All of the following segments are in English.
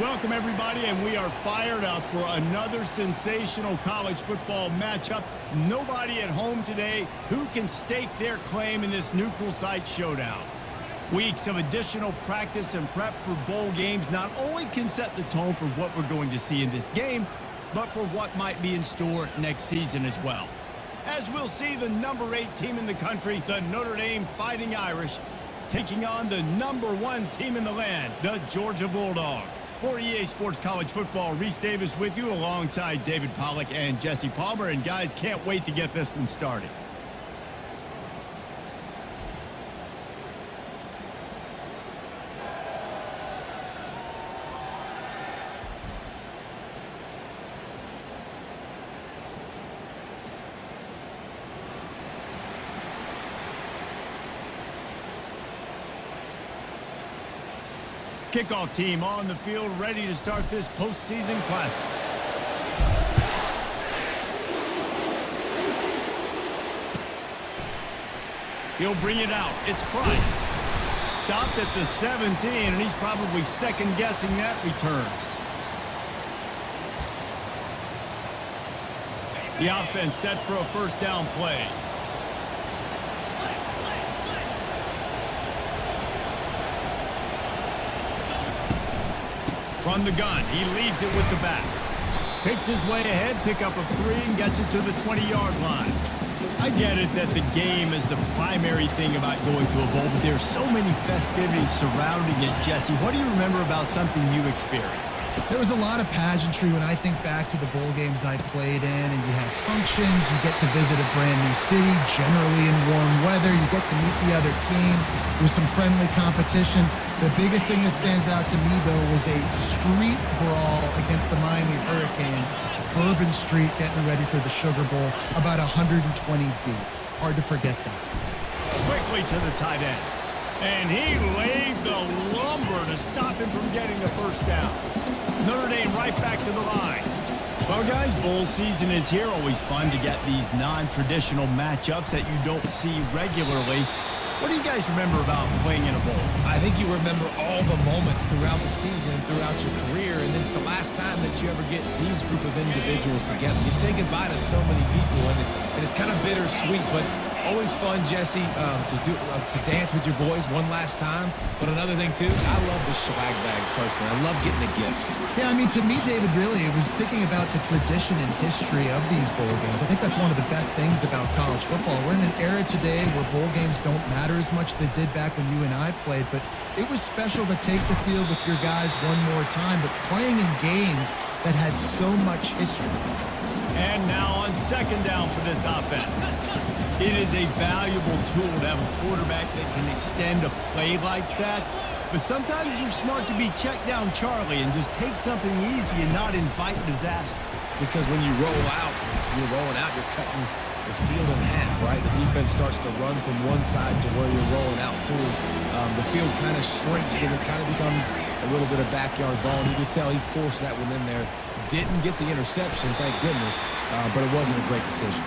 Welcome, everybody, and we are fired up for another sensational college football matchup. Nobody at home today who can stake their claim in this neutral site showdown. Weeks of additional practice and prep for bowl games not only can set the tone for what we're going to see in this game, but for what might be in store next season as well. As we'll see the number 8 team in the country, the Notre Dame Fighting Irish, taking on the number 1 team in the land, the Georgia Bulldogs. For EA Sports College Football, Reese Davis with you alongside David Pollack and Jesse Palmer. And guys, can't wait to get this one started. Kickoff team on the field, ready to start this postseason classic. He'll bring it out. It's Price. Stopped at the 17, and he's probably second-guessing that return. The offense set for a first down play. From the gun, he leaves it with the back. Picks his way ahead, pick up a 3, and gets it to the 20-yard line. I get it that the game is the primary thing about going to a bowl, but there's so many festivities surrounding it. Jesse, what do you remember about something you experienced? There was a lot of pageantry when I think back to the bowl games I played in, and you have functions, you get to visit a brand new city, generally in warm weather, you get to meet the other team, there's some friendly competition. The biggest thing that stands out to me, though, was a street brawl against the Miami Hurricanes. Bourbon Street getting ready for the Sugar Bowl, about 120 deep. Hard to forget that. Quickly to the tight end. And he laid the lumber to stop him from getting the first down. Notre Dame right back to the line. Well, guys, bowl season is here. Always fun to get these non-traditional matchups that you don't see regularly. What do you guys remember about playing in a bowl? I think you remember all the moments throughout the season, throughout your career, and it's the last time that you ever get these group of individuals together. You say goodbye to so many people, and it's kind of bittersweet, but always fun, Jesse, to dance with your boys one last time. But another thing, too, I love the swag bags personally. I love getting the gifts. Yeah, I mean, to me, David, really, it was thinking about the tradition and history of these bowl games. I think that's one of the best things about college football. We're in an era today where bowl games don't matter as much as they did back when you and I played, but it was special to take the field with your guys one more time, but playing in games that had so much history. And now on second down for this offense. It is a valuable tool to have a quarterback that can extend a play like that. But sometimes you're smart to be check down Charlie and just take something easy and not invite disaster. Because when you roll out, you're cutting the field in half, right? The defense starts to run from one side to where you're rolling out to. The field kind of shrinks and it kind of becomes a little bit of backyard ball. And you can tell he forced that one in there. Didn't get the interception, thank goodness, but it wasn't a great decision.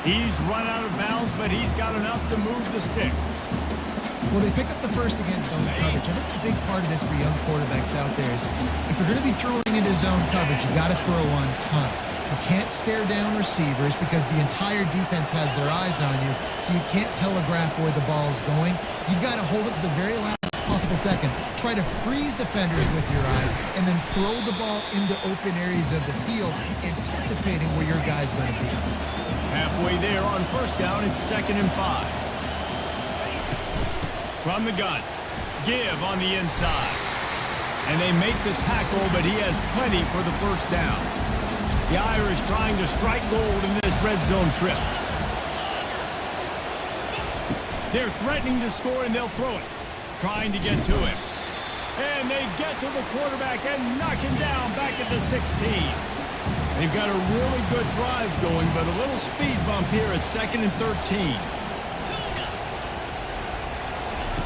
He's run out of bounds, but he's got enough to move the sticks. Well, they pick up the first against zone coverage. I think a big part of this for young quarterbacks out there is if you're going to be throwing into zone coverage, you got to throw on time. You can't stare down receivers because the entire defense has their eyes on you, so you can't telegraph where the ball's going. You've got to hold it to the very last possible second. Try to freeze defenders with your eyes and then throw the ball into open areas of the field, anticipating where your guy's going to be. Halfway there on first down, it's 2nd and 5. From the gun, give on the inside. And they make the tackle, but he has plenty for the first down. The Irish trying to strike gold in this red zone trip. They're threatening to score, and they'll throw it. Trying to get to him. And they get to the quarterback and knock him down back at the 16. They've got a really good drive going, but a little speed bump here at 2nd and 13.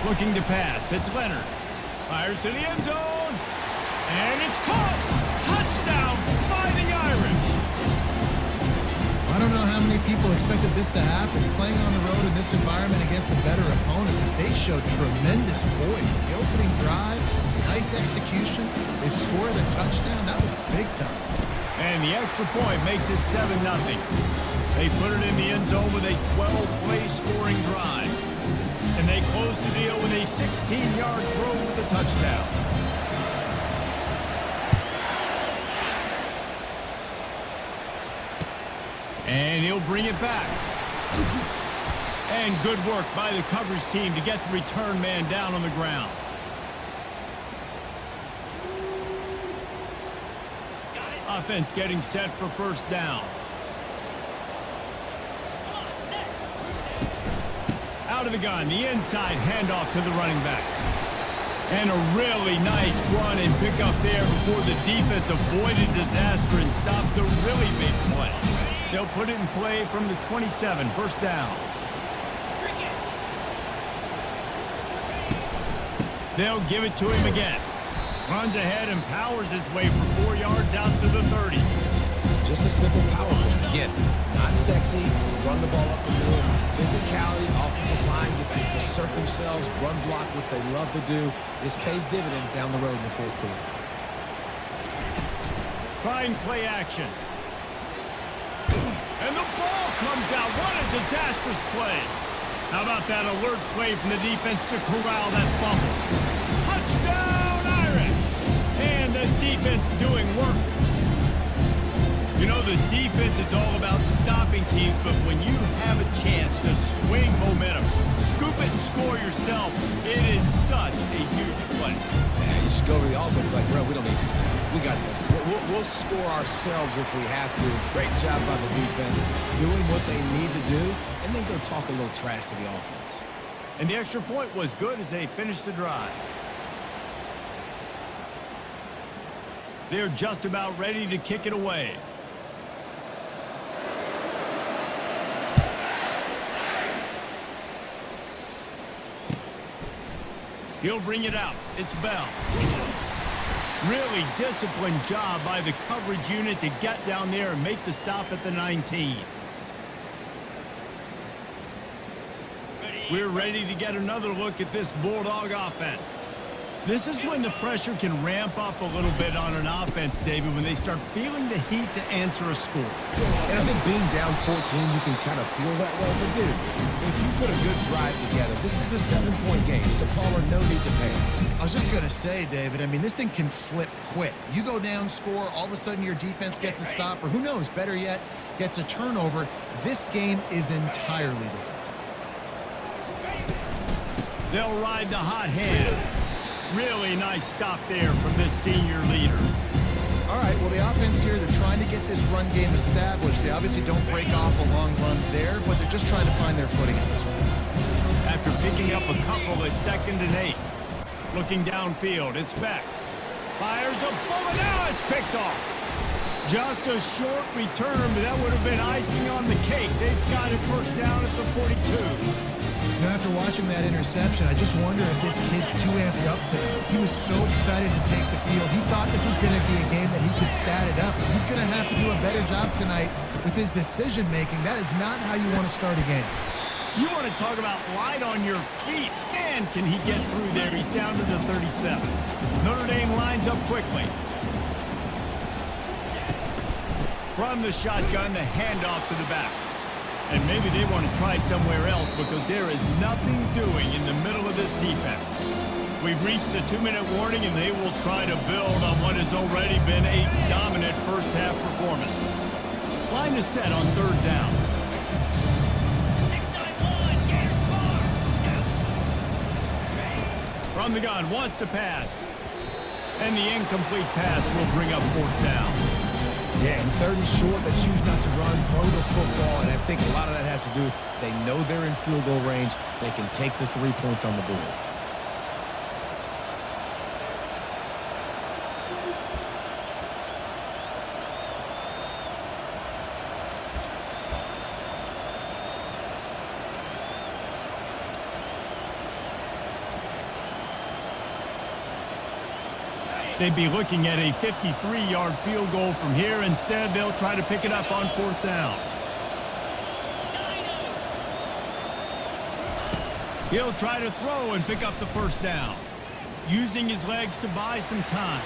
Looking to pass. It's Leonard. Fires to the end zone. And it's caught. Touchdown, Fighting Irish. I don't know how many people expected this to happen. Playing on the road in this environment against a better opponent, but they showed tremendous poise. The opening drive, Nice execution. They score the touchdown. That was big time. And the extra point makes it 7-0. They put it in the end zone with a 12-play scoring drive. And they close the deal with a 16-yard throw for the touchdown. And he'll bring it back. And good work by the coverage team to get the return man down on the ground. Offense getting set for first down. Out of the gun, the inside handoff to the running back. And a really nice run and pick up there before the defense avoided disaster and stopped the really big play. They'll put it in play from the 27, first down. They'll give it to him again. Runs ahead and powers his way for 4 yards out to the 30. Just a simple power play. Again, not sexy, run the ball up the middle. Physicality, offensive line gets to assert themselves, run block, which they love to do. This pays dividends down the road in the fourth quarter. Trying play action. And the ball comes out. What a disastrous play. How about that alert play from the defense to corral that fumble? Touchdown, Irish! And the defense doing work. You know, the defense is all about stopping teams, but when you have a chance to swing momentum, scoop it and score yourself, it is such a huge play. Yeah, you just go to the offense like, bro, we don't need you. We got this. We'll score ourselves if we have to. Great job by the defense doing what they need to do, and then go talk a little trash to the offense. And the extra point was good as they finished the drive. They're just about ready to kick it away. He'll bring it out. It's Bell. Really disciplined job by the coverage unit to get down there and make the stop at the 19. We're ready to get another look at this Bulldog offense. This is when the pressure can ramp up a little bit on an offense, David, when they start feeling the heat to answer a score. And I think being down 14, you can kind of feel that way. But, dude, if you put a good drive together, this is a 7-point game, so Palmer, no need to panic. I was just going to say, David, I mean, this thing can flip quick. You go down, score, all of a sudden your defense gets a stop, or who knows, better yet, gets a turnover. This game is entirely different. They'll ride the hot hand. Really nice stop there from this senior leader. All right, well, the offense here, they're trying to get this run game established. They obviously don't break off a long run there, but they're just trying to find their footing at this point. After picking up a couple at 2nd and 8. Looking downfield, it's Beck. Fires a bullet, now it's picked off. Just a short return, but that would have been icing on the cake. They've got it first down at the 42. You know, after watching that interception, I just wonder if this kid's too amped up tonight. He was so excited to take the field. He thought this was going to be a game that he could stat it up. He's going to have to do a better job tonight with his decision-making. That is not how you want to start a game. You want to talk about light on your feet. Man, can he get through there. He's down to the 37. Notre Dame lines up quickly. From the shotgun, the handoff to the back. And maybe they want to try somewhere else because there is nothing doing in the middle of this defense. We've reached the 2-minute warning, and they will try to build on what has already been a dominant first-half performance. Line is set on 3rd down. From the gun, wants to pass. And the incomplete pass will bring up 4th down. Yeah, and 3rd and short, they choose not to run, throw the football, and I think a lot of that has to do with they know they're in field goal range. They can take the 3 points on the board. They'd be looking at a 53-yard field goal from here. Instead, they'll try to pick it up on 4th down. He'll try to throw and pick up the first down. using his legs to buy some time.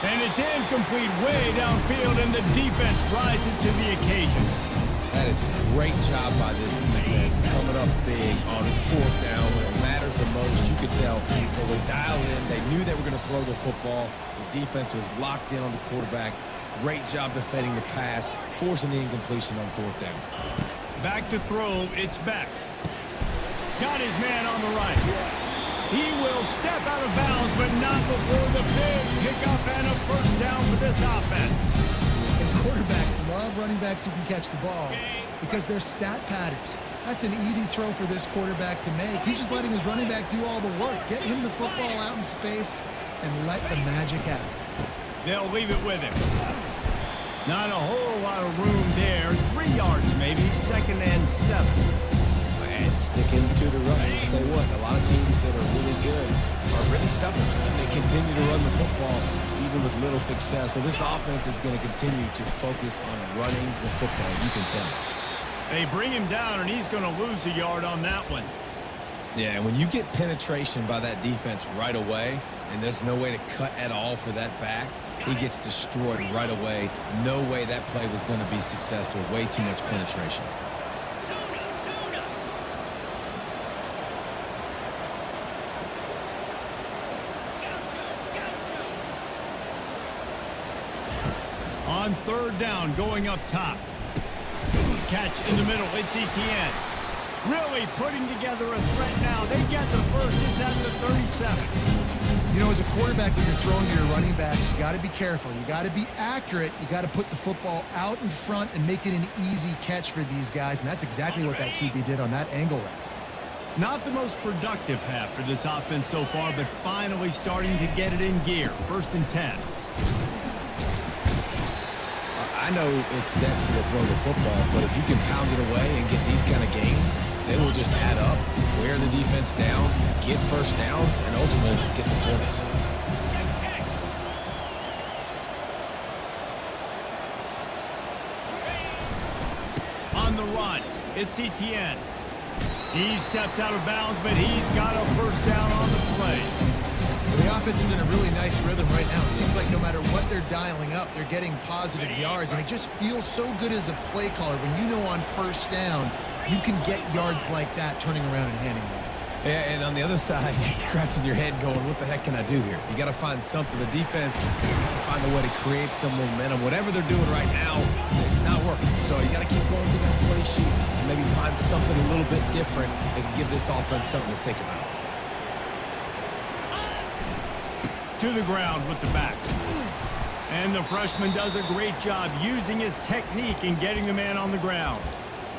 And it's incomplete way downfield, and the defense rises to the occasion. That is a great job by this defense, coming up big on 4th down when it matters the most. You could tell they were dialed in. They knew they were going to throw the football. The defense was locked in on the quarterback. Great job defending the pass, forcing the incompletion on 4th down. Back to throw, it's Beck. Got his man on the right. He will step out of bounds, but not before the big pickup and a first down for this offense. And quarterbacks love running backs who can catch the ball because they're stat patterns. That's an easy throw for this quarterback to make. He's just letting his running back do all the work. Get him the football out in space and let the magic happen. They'll leave it with him. Not a whole lot of room there. 3 yards maybe, 2nd and 7. And sticking to the run. I'll tell you what, a lot of teams that are really good are really stubborn, and they continue to run the football even with little success. So this offense is going to continue to focus on running the football. You can tell. They bring him down, and he's going to lose a yard on that one. Yeah, and when you get penetration by that defense right away, and there's no way to cut at all for that back, he gets destroyed right away. No way that play was going to be successful. Way too much penetration. On 3rd down, going up top. Catch in the middle, it's Etienne. Really putting together a threat now. They get the first, it's at the 37. You know, as a quarterback, when you're throwing to your running backs, you got to be careful. You got to be accurate. You got to put the football out in front and make it an easy catch for these guys, and that's exactly what that QB did on that angle route. Not the most productive half for this offense so far, but finally starting to get it in gear. 1st and 10. I know it's sexy to throw the football, but if you can pound it away and get these kind of gains, they will just add up, wear the defense down, get first downs, and ultimately get some points. On the run, it's Etienne. He steps out of bounds, but he's got a first down on the play. The offense is in a really nice rhythm right now. It seems like no matter what they're dialing up, they're getting positive yards, and it just feels so good as a play caller when you know on 1st down you can get yards like that turning around and handing it off. Yeah, and on the other side, you're scratching your head going, what the heck can I do here? You got to find something. The defense has got to find a way to create some momentum. Whatever they're doing right now, it's not working. So you got to keep going to that play sheet and maybe find something a little bit different that can give this offense something to think about. To the ground with the back. And the freshman does a great job using his technique and getting the man on the ground.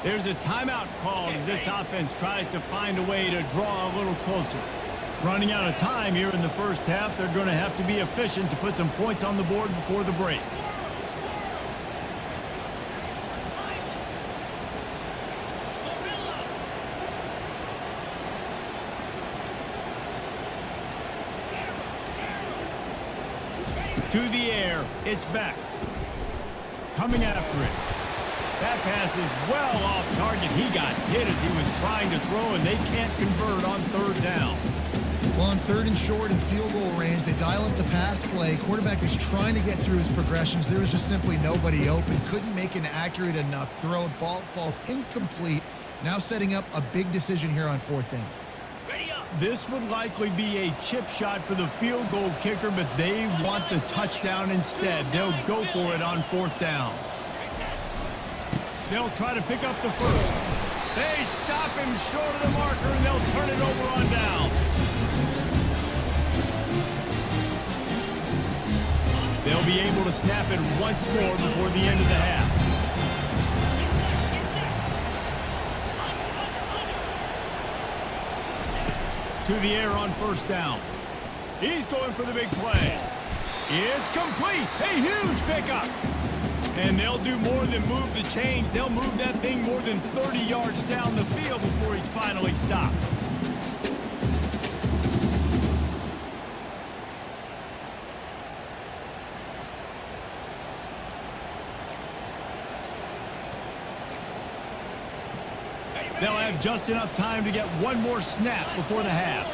There's a timeout called as this offense tries to find a way to draw a little closer. Running out of time here in the first half, they're going to have to be efficient to put some points on the board before the break. To the air, it's back. Coming after it. That pass is well off target. He got hit as he was trying to throw, and they can't convert on 3rd down. Well, on 3rd and short and field goal range, they dial up the pass play. Quarterback is trying to get through his progressions. There was just simply nobody open. Couldn't make an accurate enough throw. Ball falls incomplete. Now setting up a big decision here on 4th down. This would likely be a chip shot for the field goal kicker, but they want the touchdown instead. They'll go for it on 4th down. They'll try to pick up the first. They stop him short of the marker, and they'll turn it over on down. They'll be able to snap it once more before the end of the half. To the air on 1st down. He's going for the big play. It's complete. A huge pickup. And they'll do more than move the chains. They'll move that thing more than 30 yards down the field before he's finally stopped. They'll have just enough time to get one more snap before the half.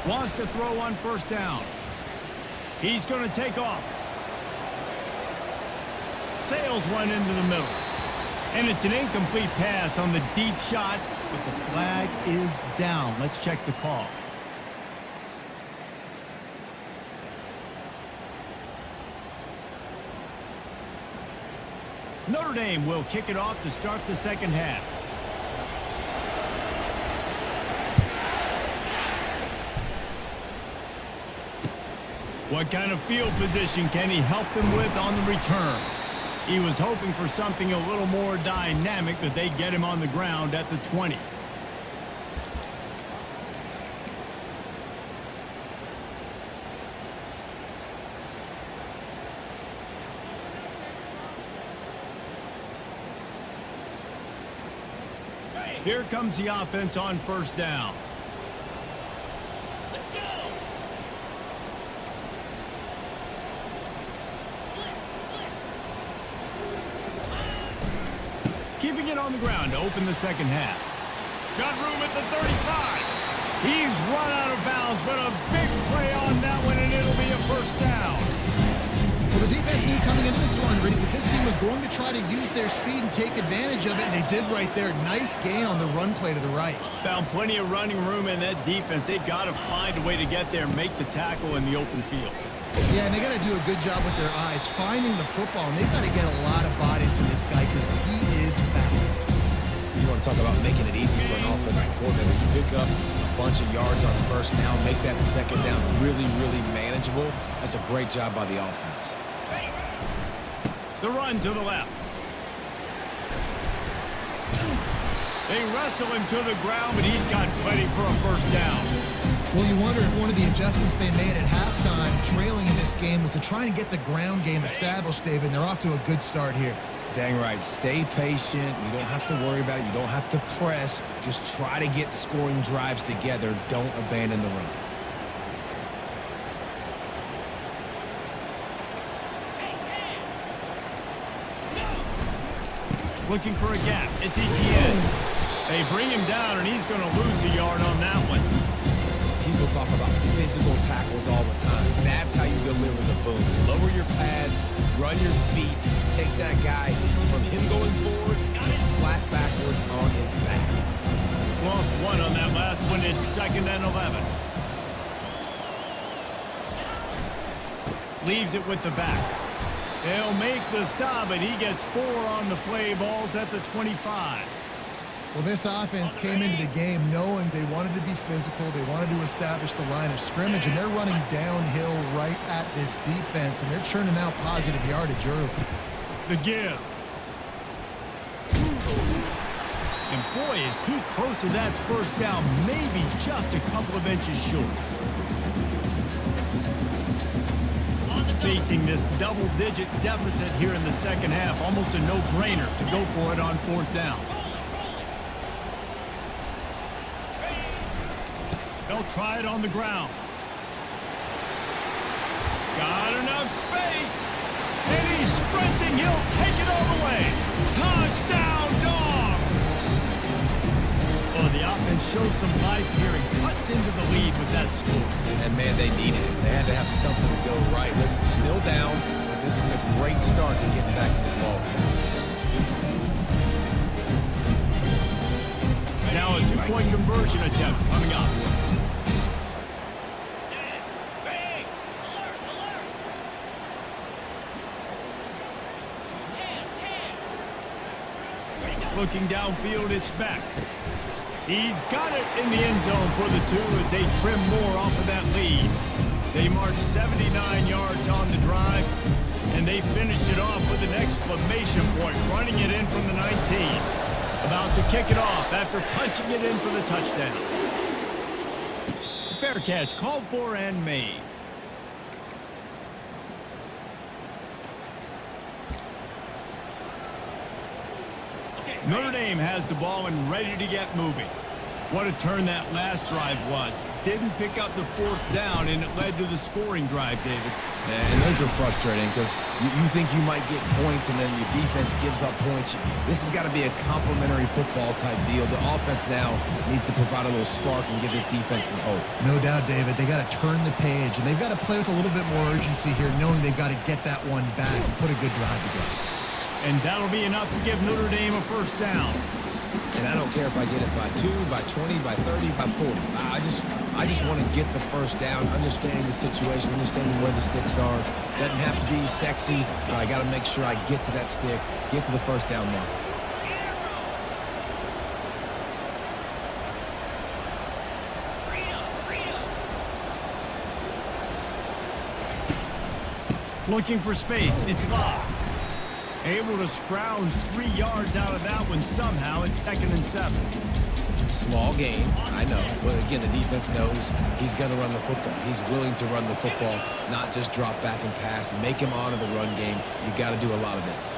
Wants to throw on first down. He's going to take off. Sails one into the middle. And it's an incomplete pass on the deep shot, but the flag is down. Let's check the call. Notre Dame will kick it off to start the second half. What kind of field position can he help them with on the return? He was hoping for something a little more dynamic, but they get him on the ground at the 20. Here comes the offense on first down. Let's go. Keeping it on the ground to open the second half. Got room at the 35. He's run out of bounds, but a big play on that one, and it'll be a first down. Well, the defense knew coming into this one, Reese, that this team was going to try to use their speed and take advantage of it, and they did right there. Nice gain on the run play to the right. Found plenty of running room in that defense. They've got to find a way to get there and make the tackle in the open field. Yeah, and they got to do a good job with their eyes, finding the football, and they've got to get a lot of bodies to this guy because he is fast. You want to talk about making it easy for an offensive coordinator. You pick up a bunch of yards on first down, make that second down really, really manageable. That's a great job by the offense. The run to the left. They wrestle him to the ground, but he's got plenty for a first down. Well, you wonder if one of the adjustments they made at halftime, trailing in this game, was to try and get the ground game established, David, and they're off to a good start here. Dang right. Stay patient. You don't have to worry about it. You don't have to press. Just try to get scoring drives together. Don't abandon the run. Looking for a gap. It's Etienne. They bring him down, and he's going to lose a yard on that one. People talk about physical tackles all the time. That's how you deliver the boom. Lower your pads, run your feet, take that guy from him going forward to flat backwards on his back. Lost one on that last one. It's 2nd and 11. Leaves it with the back. They'll make the stop, and he gets 4 on the play. Ball's at the 25. Well, this offense came into the game knowing they wanted to be physical, they wanted to establish the line of scrimmage, and they're running downhill right at this defense, and they're churning out positive yardage early. The give. And boy, is he close to that first down, maybe just a couple of inches short. Facing this double-digit deficit here in the second half, almost a no-brainer to go for it on 4th down. They'll try it on the ground. Got enough space. And he's sprinting. He'll take it all the way. Touchdown, Dogs! Well, the offense shows some life here and cuts into the lead with that score. And, man, they needed it. They had to have something to go right. Listen, still down, but this is a great start to getting back in this ball game. Now a 2-point conversion attempt coming up. Looking downfield, it's Beck. He's got it in the end zone for the 2 as they trim more off of that lead. They marched 79 yards on the drive, and they finished it off with an exclamation point, running it in from the 19. About to kick it off after punching it in for the touchdown. Fair catch, called for and made. Notre Dame has the ball and ready to get moving. What a turn that last drive was. didn't pick up the fourth down, and it led to the scoring drive, David. And those are frustrating because you think you might get points and then your defense gives up points. This has got to be a complementary football type deal. The offense now needs to provide a little spark and give this defense some hope. No doubt, David. They got to turn the page, and they've got to play with a little bit more urgency here, knowing they've got to get that one back and put a good drive together. And that'll be enough to give Notre Dame a first down. And I don't care if I get it by 2, by 20, by 30, by 40. I just want to get the first down, understanding the situation, understanding where the sticks are. Doesn't have to be sexy, but I got to make sure I get to that stick, get to the first down mark. Looking for space. It's Locke. Able to scrounge 3 yards out of that one somehow. It's 2nd and 7. Small gain, I know. But again, the defense knows he's going to run the football. He's willing to run the football, not just drop back and pass. Make him honor the run game. You got to do a lot of this.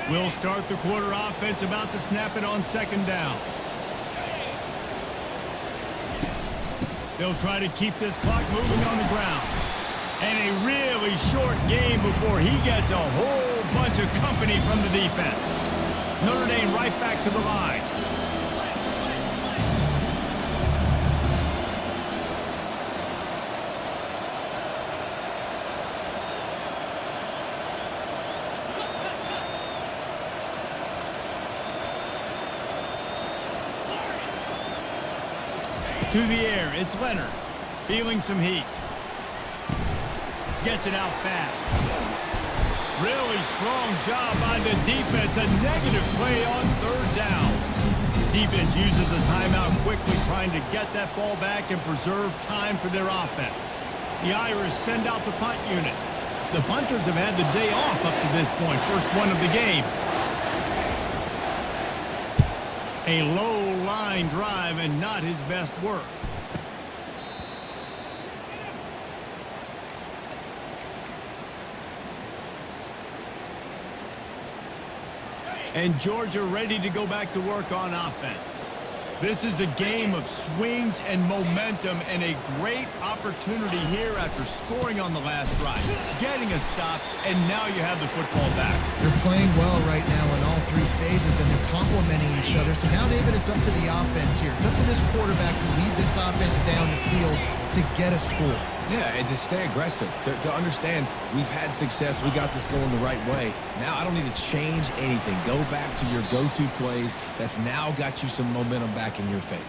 We'll start the quarter offense, about to snap it on 2nd down. They'll try to keep this clock moving on the ground. And a really short game before he gets a whole bunch of company from the defense. Notre Dame right back to the line. To the air, it's Leonard. Feeling some heat. Gets it out fast. Really strong job by the defense. A negative play on 3rd down. Defense uses a timeout quickly, trying to get that ball back and preserve time for their offense. The Irish send out the punt unit. The punters have had the day off up to this point. First one of the game. A low line drive and not his best work. And Georgia ready to go back to work on offense. This is a game of swings and momentum, and a great opportunity here after scoring on the last drive, getting a stop, and now you have the football back. They're playing well right now in all 3 phases, and they're complementing each other. So now, David, it's up to the offense here. It's up to this quarterback to lead this offense down the field to get a score. Yeah, and to stay aggressive, to understand we've had success, we got this going the right way. Now I don't need to change anything. Go back to your go-to plays. That's now got you some momentum back in your favor.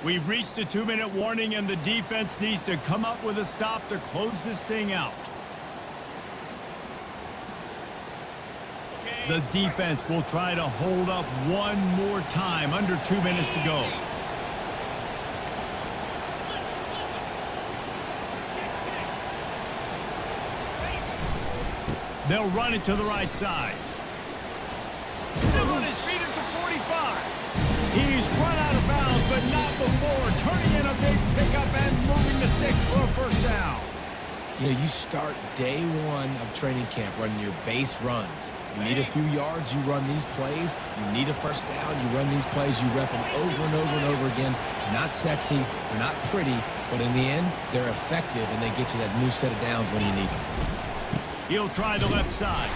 We've reached the 2-minute warning, and the defense needs to come up with a stop to close this thing out. The defense will try to hold up one more time. Under 2 minutes to go. They'll run it to the right side. Still on his feet at the 45. He's run out of bounds, but not before. Turning in a big pickup and moving the sticks for a first down. You know, you start day 1 of training camp running your base runs. You need a few yards, you run these plays. You need a first down, you run these plays. You rep them over and over and over again. Not sexy, they're not pretty, but in the end, they're effective, and they get you that new set of downs when you need them. He'll try the left side.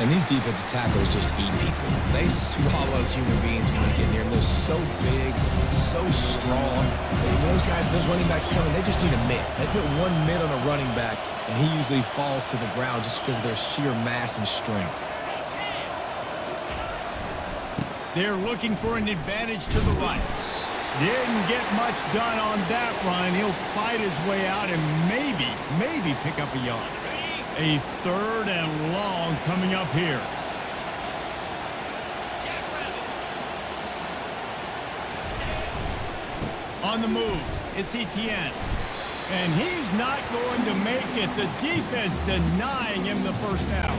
And these defensive tackles just eat people. They swallow human beings when they get near them. They're so big, so strong. Those guys, those running backs coming, they just need a mitt. They put one mitt on a running back, and he usually falls to the ground just because of their sheer mass and strength. They're looking for an advantage to the right. Didn't get much done on that run. He'll fight his way out and maybe pick up a yard. A 3rd and long coming up here. On the move, it's Etienne. And he's not going to make it. The defense denying him the first down.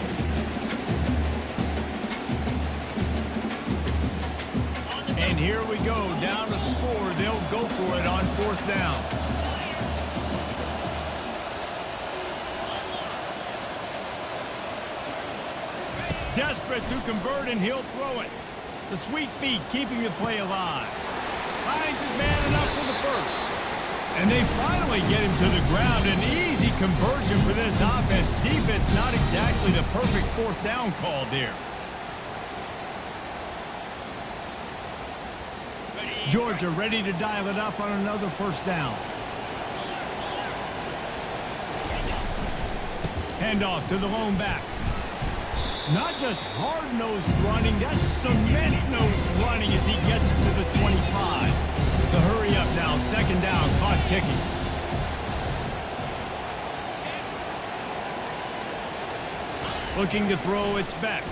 And here we go, down to score. They'll go for it on fourth down. Desperate to convert, and he'll throw it. The sweet feet keeping the play alive. Finds his man enough for the first. And they finally get him to the ground. An easy conversion for this offense. Defense not exactly the perfect fourth down call there. Georgia ready to dial it up on another first down. Handoff to the lone back. Not just hard-nosed running, that's cement-nosed running as he gets it to the 25. The hurry up now, second down, caught kicking. Looking to throw, it's Beck.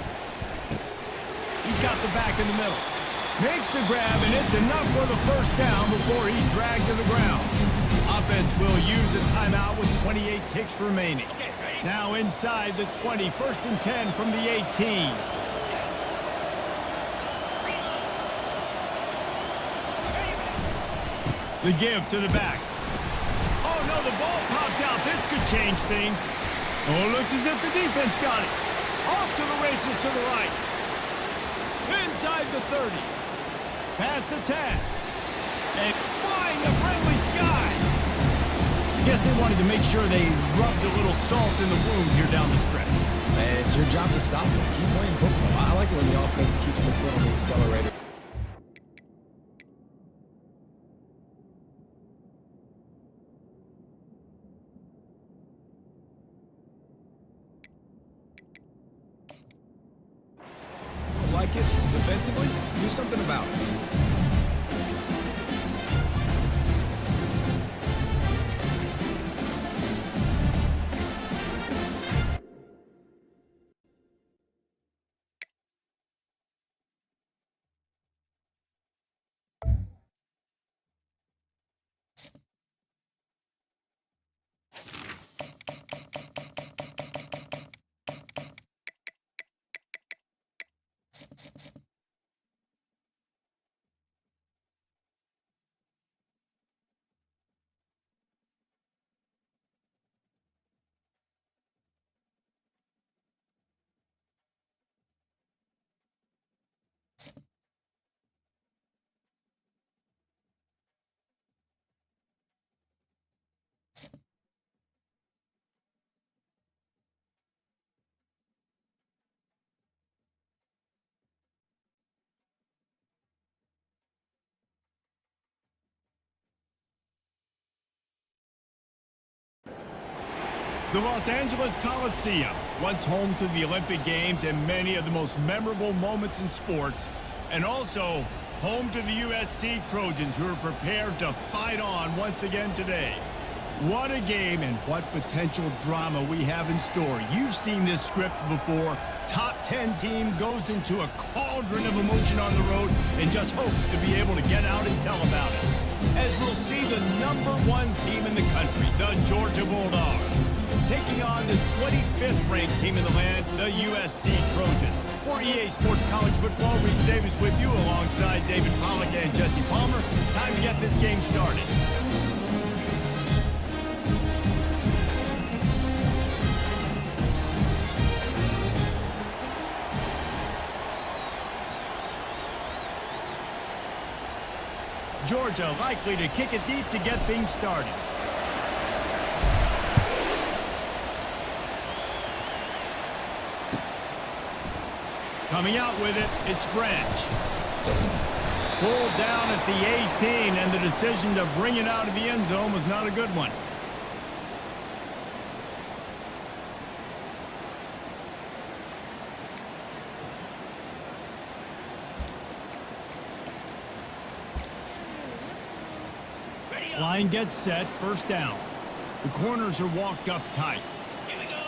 He's got the back in the middle. Makes the grab, and it's enough for the first down before he's dragged to the ground. Offense will use a timeout with 28 ticks remaining. Now inside the 20, first and 10 from the 18. The give to the back. Oh no, the ball popped out. This could change things. Oh, looks as if the defense got it. Off to the races to the right. Inside the 30. Past the 10. And flying the friendly skies. Guess they wanted to make sure they rubbed a little salt in the wound here down the stretch. Man, it's your job to stop them. Keep playing football. I like it when the offense keeps the foot on the accelerator. Like it defensively? Do something about it. The Los Angeles Coliseum, once home to the Olympic Games and many of the most memorable moments in sports, and also home to the USC Trojans, who are prepared to fight on once again today. What a game, and what potential drama we have in store. You've seen this script before. Top 10 team goes into a cauldron of emotion on the road and just hopes to be able to get out and tell about it. As we'll see the #1 team in the country, the Georgia Bulldogs, taking on the 25th ranked team in the land, the USC Trojans. For EA Sports College Football, Reese Davis with you alongside David Pollack and Jesse Palmer. Time to get this game started. Georgia likely to kick it deep to get things started. Coming out with it, it's Branch. Pulled down at the 18, and the decision to bring it out of the end zone was not a good one. Line gets set, first down. The corners are walked up tight. Here we go.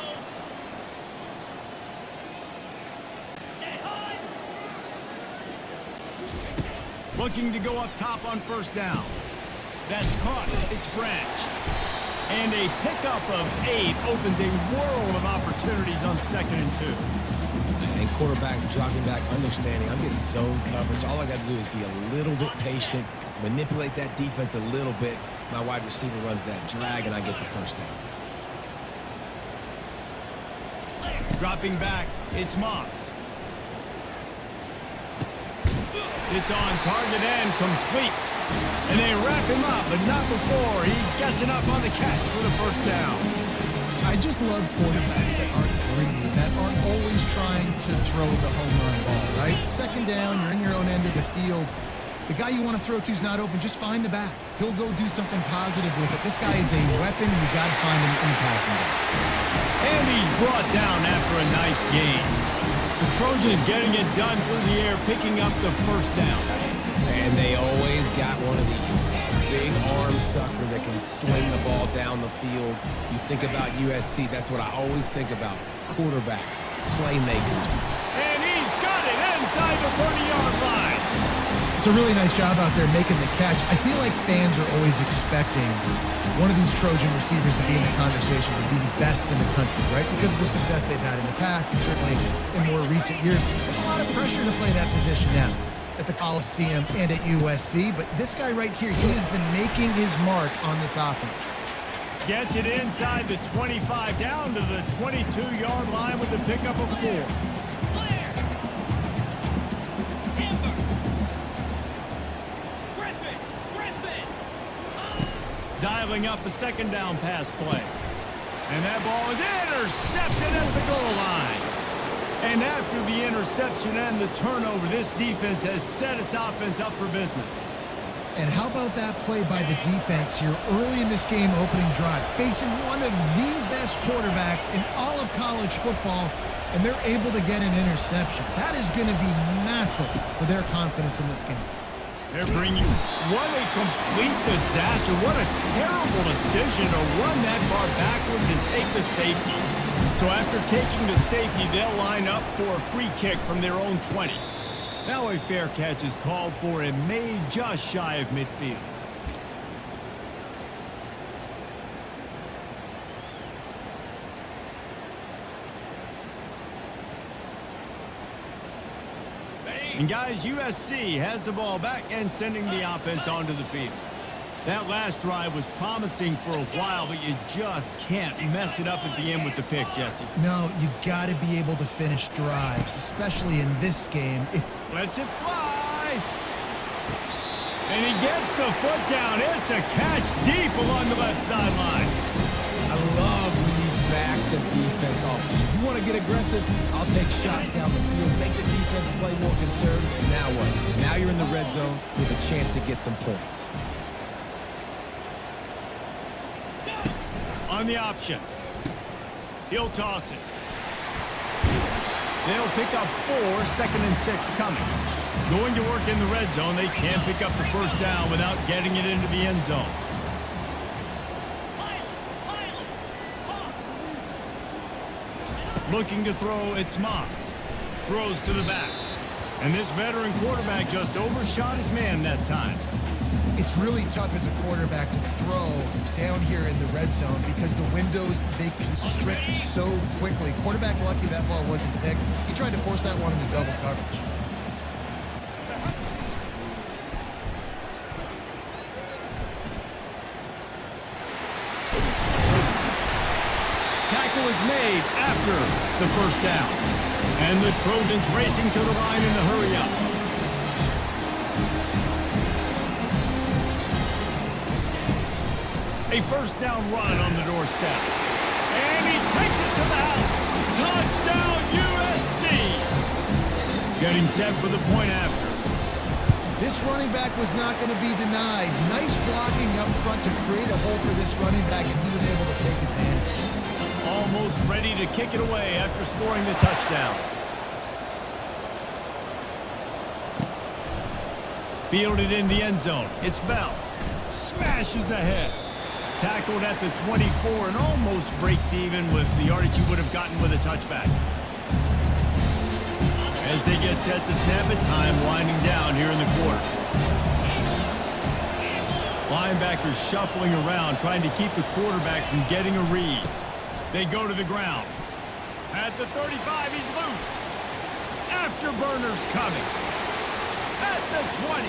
Looking to go up top on first down. That's caught. It's Branch. And a pickup of 8 opens a world of opportunities on 2nd and 2. And quarterback dropping back, understanding I'm getting zone coverage. All I got to do is be a little bit patient, manipulate that defense a little bit. My wide receiver runs that drag, and I get the first down. Dropping back, it's Moss. It's on target and complete. And they wrap him up, but not before he gets enough on the catch for the first down. I just love quarterbacks that aren't greedy, that aren't always trying to throw the home run ball, right? Second down, you're in your own end of the field. The guy you want to throw to is not open. Just find the back. He'll go do something positive with it. This guy is a weapon. You got to find him in the passing game. And he's brought down after a nice gain. The Trojans getting it done through the air, picking up the first down. And they always got one of these. Big arm sucker that can sling the ball down the field. You think about USC, that's what I always think about. Quarterbacks, playmakers. And he's got it inside the 30-yard line. It's a really nice job out there making the catch. I feel like fans are always expecting one of these Trojan receivers to be in the conversation to be the best in the country, right? Because of the success they've had in the past and certainly in more recent years. There's a lot of pressure to play that position now at the Coliseum and at USC, but this guy right here, he has been making his mark on this offense. Gets it inside the 25, down to the 22-yard line with the pickup of 4. Dialing up a second down pass play. And that ball is intercepted at the goal line. And after the interception and the turnover, this defense has set its offense up for business. And how about that play by the defense here early in this game opening drive, facing one of the best quarterbacks in all of college football, and they're able to get an interception. That is going to be massive for their confidence in this game. They're bringing you. What a complete disaster. What a terrible decision to run that far backwards and take the safety. So after taking the safety, they'll line up for a free kick from their own 20. Now a fair catch is called for and made just shy of midfield. And guys, USC has the ball back and sending the offense onto the field. That last drive was promising for a while, but you just can't mess it up at the end with the pick, Jesse. No, you got to be able to finish drives, especially in this game. Lets it fly. And he gets the foot down. It's a catch deep along the left sideline. I love when you back the defense off. If you want to get aggressive, I'll take shots down the field, make the defense play more conservative, and now what? Now you're in the red zone with a chance to get some points. On the option. He'll toss it. They'll pick up 4, 2nd and 6 coming. Going to work in the red zone. They can't pick up the first down without getting it into the end zone. Looking to throw, it's Moss. Throws to the back. And this veteran quarterback just overshot his man that time. It's really tough as a quarterback to throw down here in the red zone because the windows, they constrict so quickly. Quarterback lucky that ball wasn't picked. He tried to force that one into double coverage. Tackle is made after the first down. And the Trojans racing to the line in a hurry up. A first down run on the doorstep. And he takes it to the house. Touchdown USC. Getting set for the point after. This running back was not going to be denied. Nice blocking up front to create a hole for this running back, and he was able to take advantage. Almost ready to kick it away after scoring the touchdown. Fielded in the end zone. It's Bell. Smashes ahead. Tackled at the 24 and almost breaks even with the yardage you would have gotten with a touchback. As they get set to snap it, time winding down here in the quarter. Linebackers shuffling around, trying to keep the quarterback from getting a read. They go to the ground. At the 35, he's loose. Afterburners coming. At the 20.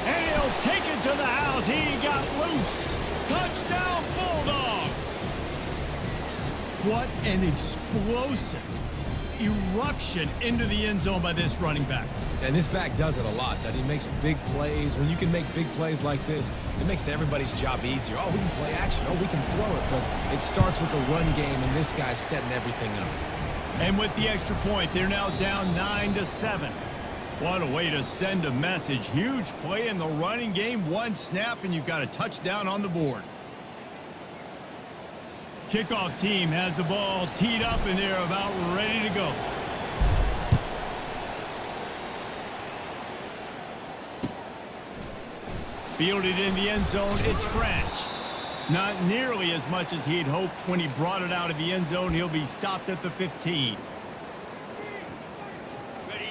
And he'll take it to the house. He got loose. Touchdown, Bulldogs. What an explosive eruption into the end zone by this running back. And this back does it a lot, that he makes big plays. When you can make big plays like this, it makes everybody's job easier. Oh, we can play action. Oh, we can throw it. But it starts with the run game, and this guy's setting everything up. And with the extra point, they're now down 9-7. What a way to send a message. Huge play in the running game. One snap, and you've got a touchdown on the board. Kickoff team has the ball teed up, and they're about ready to go. Fielded in the end zone, it's Branch. Not nearly as much as he'd hoped when he brought it out of the end zone. He'll be stopped at the 15.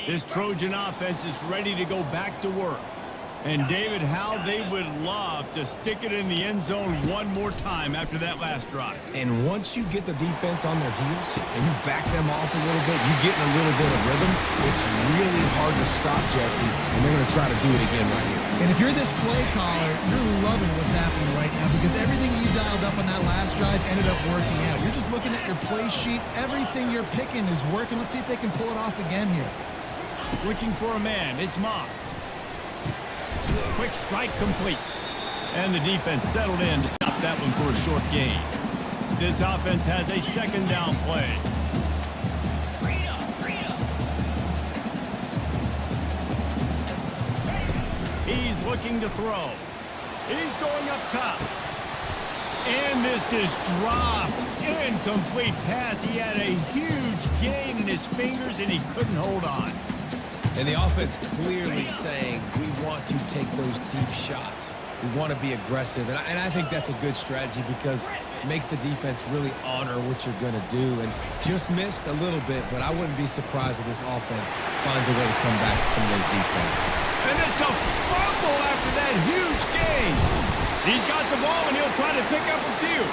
This Trojan offense is ready to go back to work. And, David, how they would love to stick it in the end zone one more time after that last drive. And once you get the defense on their heels and you back them off a little bit, you get in a little bit of rhythm, it's really hard to stop, Jesse, and they're going to try to do it again right here. And if you're this play caller, you're loving what's happening right now because everything you dialed up on that last drive ended up working out. You're just looking at your play sheet. Everything you're picking is working. Let's see if they can pull it off again here. Looking for a man. It's Moss. Quick strike complete. And the defense settled in to stop that one for a short gain. This offense has a second down play. He's looking to throw. He's going up top. And this is dropped. Incomplete pass. He had a huge gain in his fingers, and he couldn't hold on. And the offense clearly saying, we want to take those deep shots. We want to be aggressive. And I think that's a good strategy because it makes the defense really honor what you're going to do. And just missed a little bit, but I wouldn't be surprised if this offense finds a way to come back to some of those deep plays. And it's a fumble after that huge gain. He's got the ball, and he'll try to pick up a few.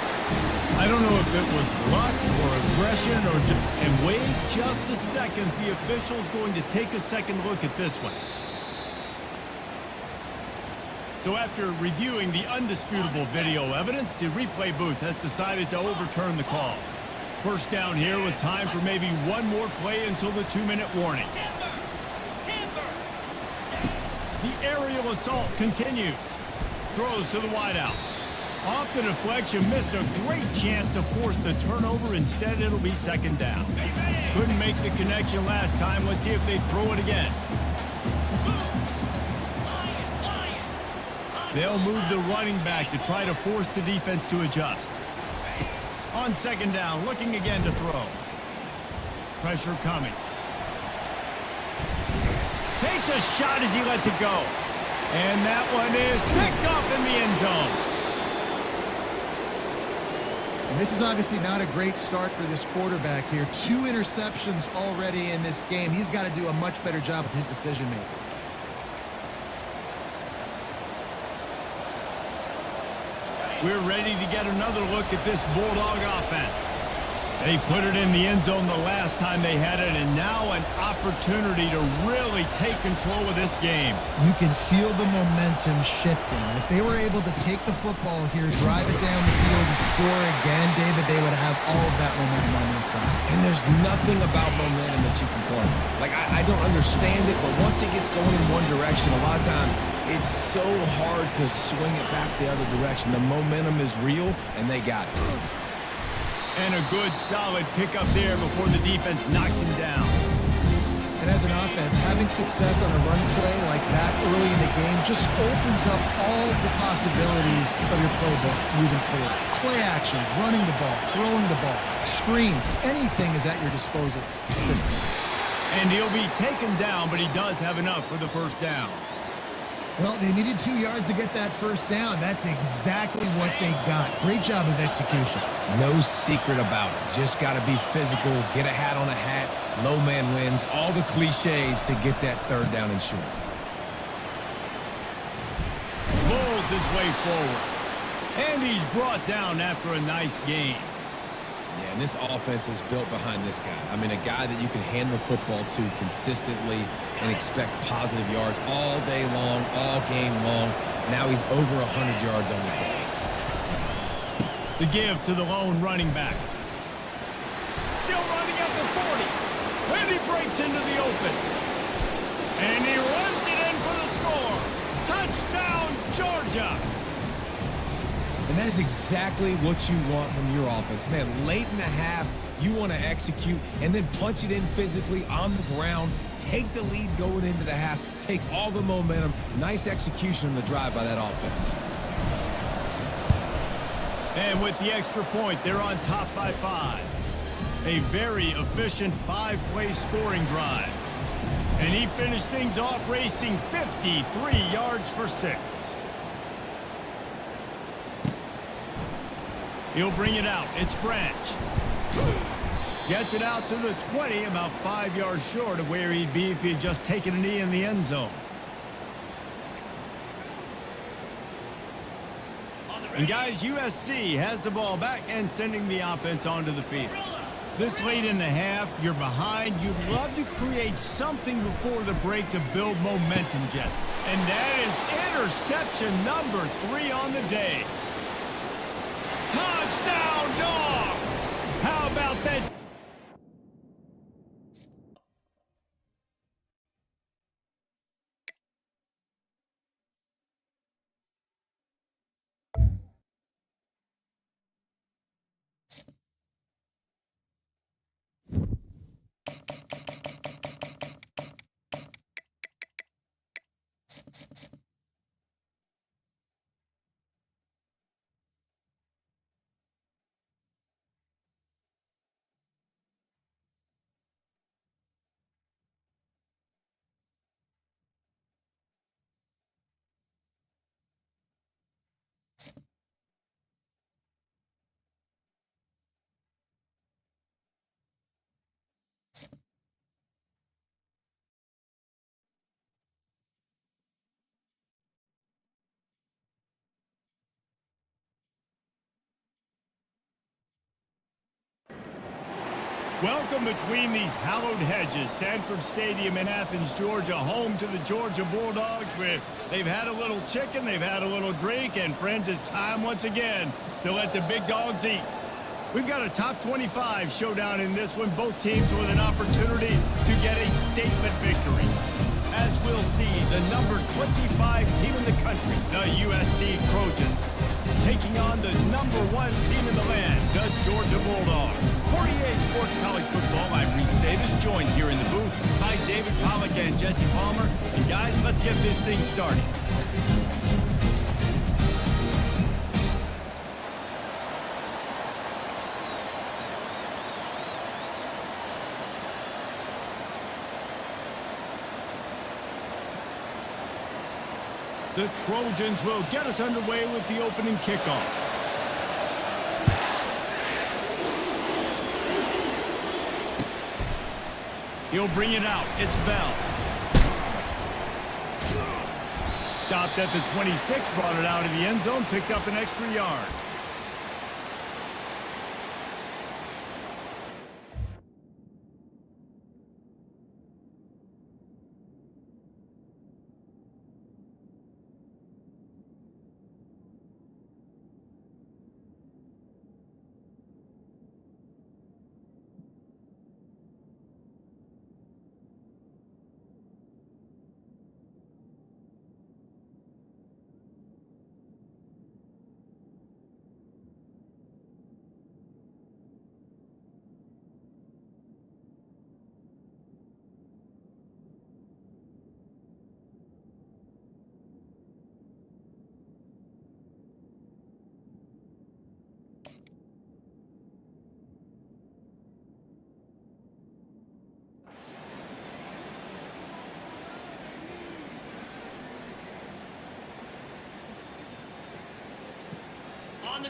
I don't know if it was luck or aggression or just... And wait just a second. The official's going to take a second look at this one. So after reviewing the undisputable video evidence, the replay booth has decided to overturn the call. First down here with time for maybe one more play until the 2-minute warning. The aerial assault continues. Throws to the wideout. Off the deflection, missed a great chance to force the turnover. Instead, it'll be second down. Couldn't make the connection last time. Let's see if they throw it again. They'll move the running back to try to force the defense to adjust. On second down, looking again to throw. Pressure coming. Takes a shot as he lets it go. And that one is picked up in the end zone. And this is obviously not a great start for this quarterback here. 2 interceptions already in this game. He's got to do a much better job with his decision-making. We're ready to get another look at this Bulldog offense. They put it in the end zone the last time they had it, and now an opportunity to really take control of this game. You can feel the momentum shifting. And if they were able to take the football here, drive it down the field, and score again, David, they would have all of that momentum on their side. And there's nothing about momentum that you can quantify. Like, I don't understand it, but once it gets going in one direction, a lot of times it's so hard to swing it back the other direction. The momentum is real, and they got it. And a good, solid pickup there before the defense knocks him down. And as an offense, having success on a run play like that early in the game just opens up all of the possibilities of your playbook moving forward. Play action, running the ball, throwing the ball, screens, anything is at your disposal at this point. And he'll be taken down, but he does have enough for the first down. Well, they needed 2 yards to get that first down. That's exactly what they got. Great job of execution. No secret about it. Just got to be physical, get a hat on a hat, low man wins, all the cliches to get that third down and short. Pulls his way forward. And he's brought down after a nice gain. Yeah, and this offense is built behind this guy. I mean, a guy that you can hand the football to consistently and expect positive yards all day long, all game long. Now he's over 100 yards on the day. The give to the lone running back. Still running at the 40. And he breaks into the open. And he runs it in for the score. Touchdown, Georgia. And that is exactly what you want from your offense. Man, late in the half, you want to execute and then punch it in physically on the ground, take the lead going into the half, take all the momentum. Nice execution on the drive by that offense. And with the extra point, they're on top by 5. A very efficient 5-play scoring drive. And he finished things off racing 53 yards for 6. He'll bring it out. It's Branch. Gets it out to the 20, about 5 yards short of where he'd be if he had just taken a knee in the end zone. And guys, USC has the ball back and sending the offense onto the field. This late in the half, you're behind. You'd love to create something before the break to build momentum, Jess. And that is interception number 3 on the day. Touchdown, Dogs! How about that? Welcome between these hallowed hedges. Sanford Stadium in Athens, Georgia, home to the Georgia Bulldogs, where they've had a little chicken, they've had a little drink, and friends, it's time once again to let the big dogs eat. We've got a top 25 showdown in this one, both teams with an opportunity to get a statement victory. As we'll see, the number 25 team in the country, the USC Trojans, taking on the number 1 team in the land, the Georgia Bulldogs. For EA Sports College Football, I'm Reese Davis, joined here in the booth by David Pollack and Jesse Palmer. And guys, let's get this thing started. The Trojans will get us underway with the opening kickoff. He'll bring it out. It's Bell. Stopped at the 26, brought it out of the end zone, picked up an extra yard.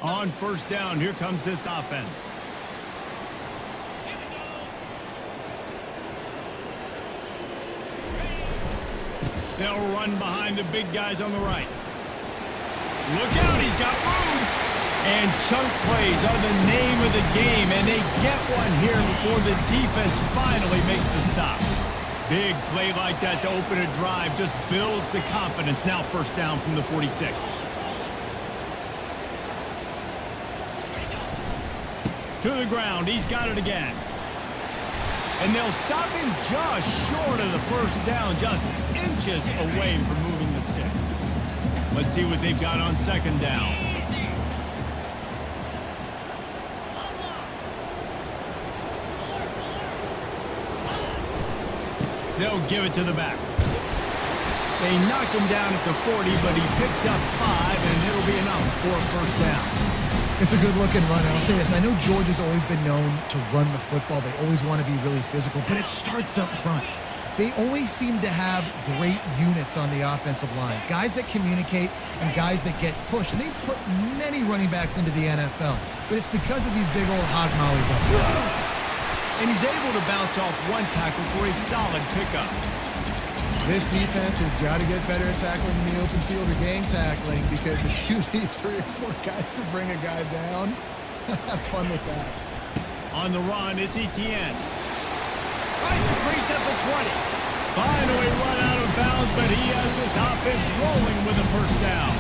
On first down, here comes this offense. They'll run behind the big guys on the right. Look out, he's got room. And chunk plays are the name of the game, and they get one here before the defense finally makes the stop. Big play like that to open a drive just builds the confidence. Now first down from the 46. To the ground. He's got it again. And they'll stop him just short of the first down, just inches away from moving the sticks. Let's see what they've got on second down. They'll give it to the back. They knock him down at the 40, but he picks up 5, and it'll be enough for a first down. It's a good-looking run, and I'll say this. I know Georgia's always been known to run the football. They always want to be really physical, but it starts up front. They always seem to have great units on the offensive line, guys that communicate and guys that get pushed. And they've put many running backs into the NFL, but it's because of these big old hog mollies up front. And he's able to bounce off one tackle for a solid pickup. This defense has got to get better at tackling in the open field or game tackling, because if you need 3 or 4 guys to bring a guy down, have fun with that. On the run, it's Etienne. Finds a crease at the 20. Finally run out of bounds, but he has his offense rolling with a first down.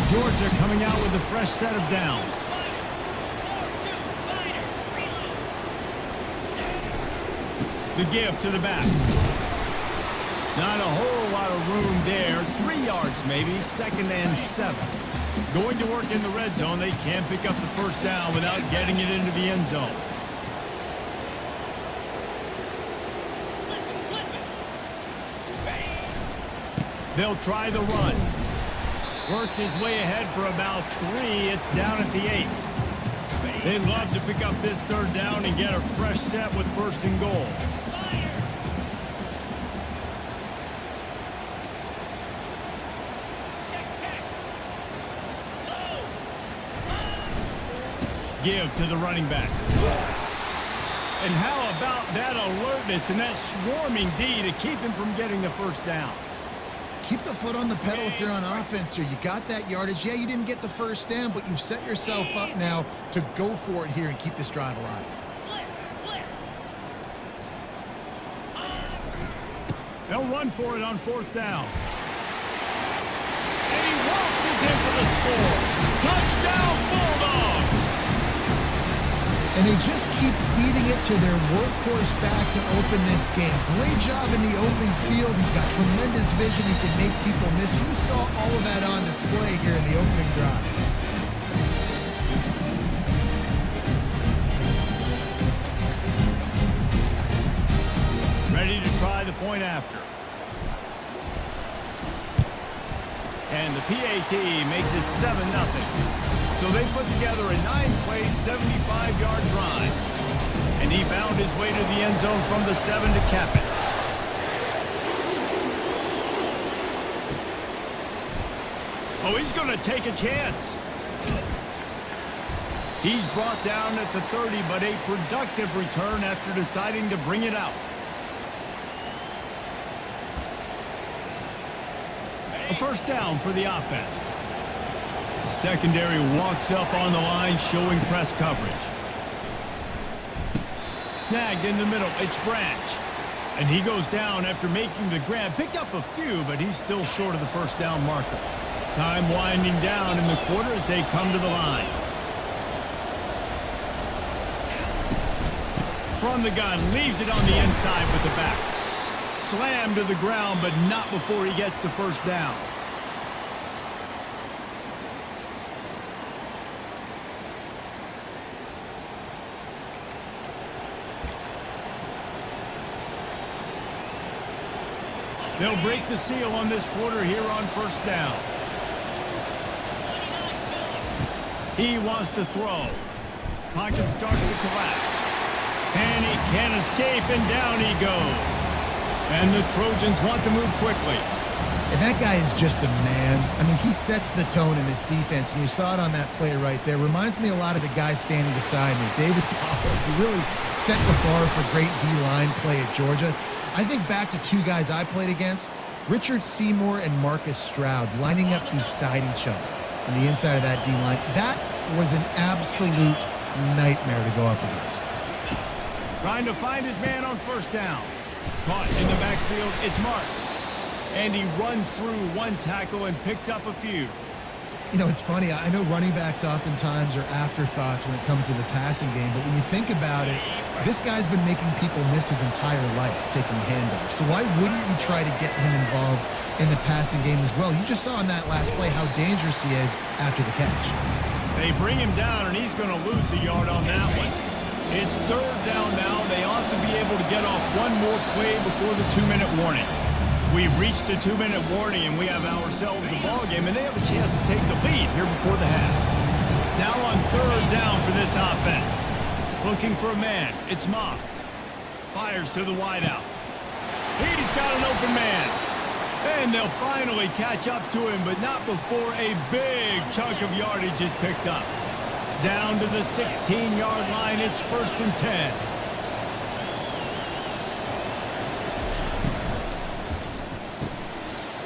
Georgia coming out with a fresh set of downs. The give to the back. Not a whole lot of room there. 3 yards maybe, 2nd and 7. Going to work in the red zone. They can't pick up the first down without getting it into the end zone. They'll try the run. Works his way ahead for about 3. It's down at the 8. They'd love to pick up this 3rd down and get a fresh set with 1st and goal. Give to the running back. And how about that alertness and that swarming D to keep him from getting the first down? Keep the foot on the pedal if you're on offense here. You got that yardage. Yeah, you didn't get the first down, but you've set yourself up now to go for it here and keep this drive alive. They'll run for it on 4th down. And he waltzes in for the score. Touchdown, Bulldogs! And they just keep feeding it to their workhorse back to open this game. Great job in the open field. He's got tremendous vision. He can make people miss. You saw all of that on display here in the opening drive. Ready to try the point after. And the PAT makes it 7-0. So they put together a 9-play, 75-yard drive. And he found his way to the end zone from the 7 to cap it. Oh, he's going to take a chance. He's brought down at the 30, but a productive return after deciding to bring it out. A first down for the offense. Secondary walks up on the line, showing press coverage. Snagged in the middle, it's Branch. And he goes down after making the grab. Picked up a few, but he's still short of the first down marker. Time winding down in the quarter as they come to the line. From the gun, leaves it on the inside with the back. Slammed to the ground, but not before he gets the first down. They'll break the seal on this quarter here on first down. He wants to throw. Pocket starts to collapse. And he can't escape, and down he goes. And the Trojans want to move quickly. And that guy is just a man. I mean, he sets the tone in this defense, and you saw it on that play right there. Reminds me a lot of the guy standing beside me, David Pollard, who really set the bar for great D-line play at Georgia. I think back to 2 guys I played against, Richard Seymour and Marcus Stroud, lining up beside each other on the inside of that D-line. That was an absolute nightmare to go up against. Trying to find his man on first down. Caught in the backfield, it's Marks. And he runs through one tackle and picks up a few. You know, it's funny. I know running backs oftentimes are afterthoughts when it comes to the passing game, but when you think about it, this guy's been making people miss his entire life taking handoffs. So why wouldn't you try to get him involved in the passing game as well? You just saw in that last play how dangerous he is after the catch. They bring him down, and he's going to lose a yard on that one. It's third down now. They ought to be able to get off one more play before the 2-minute warning. We've reached the 2-minute warning, and we have ourselves a ball game, and they have a chance to take the lead here before the half. Now on third down for this offense. Looking for a man. It's Moss. Fires to the wideout. He's got an open man. And they'll finally catch up to him, but not before a big chunk of yardage is picked up. Down to the 16-yard line, it's 1st and 10.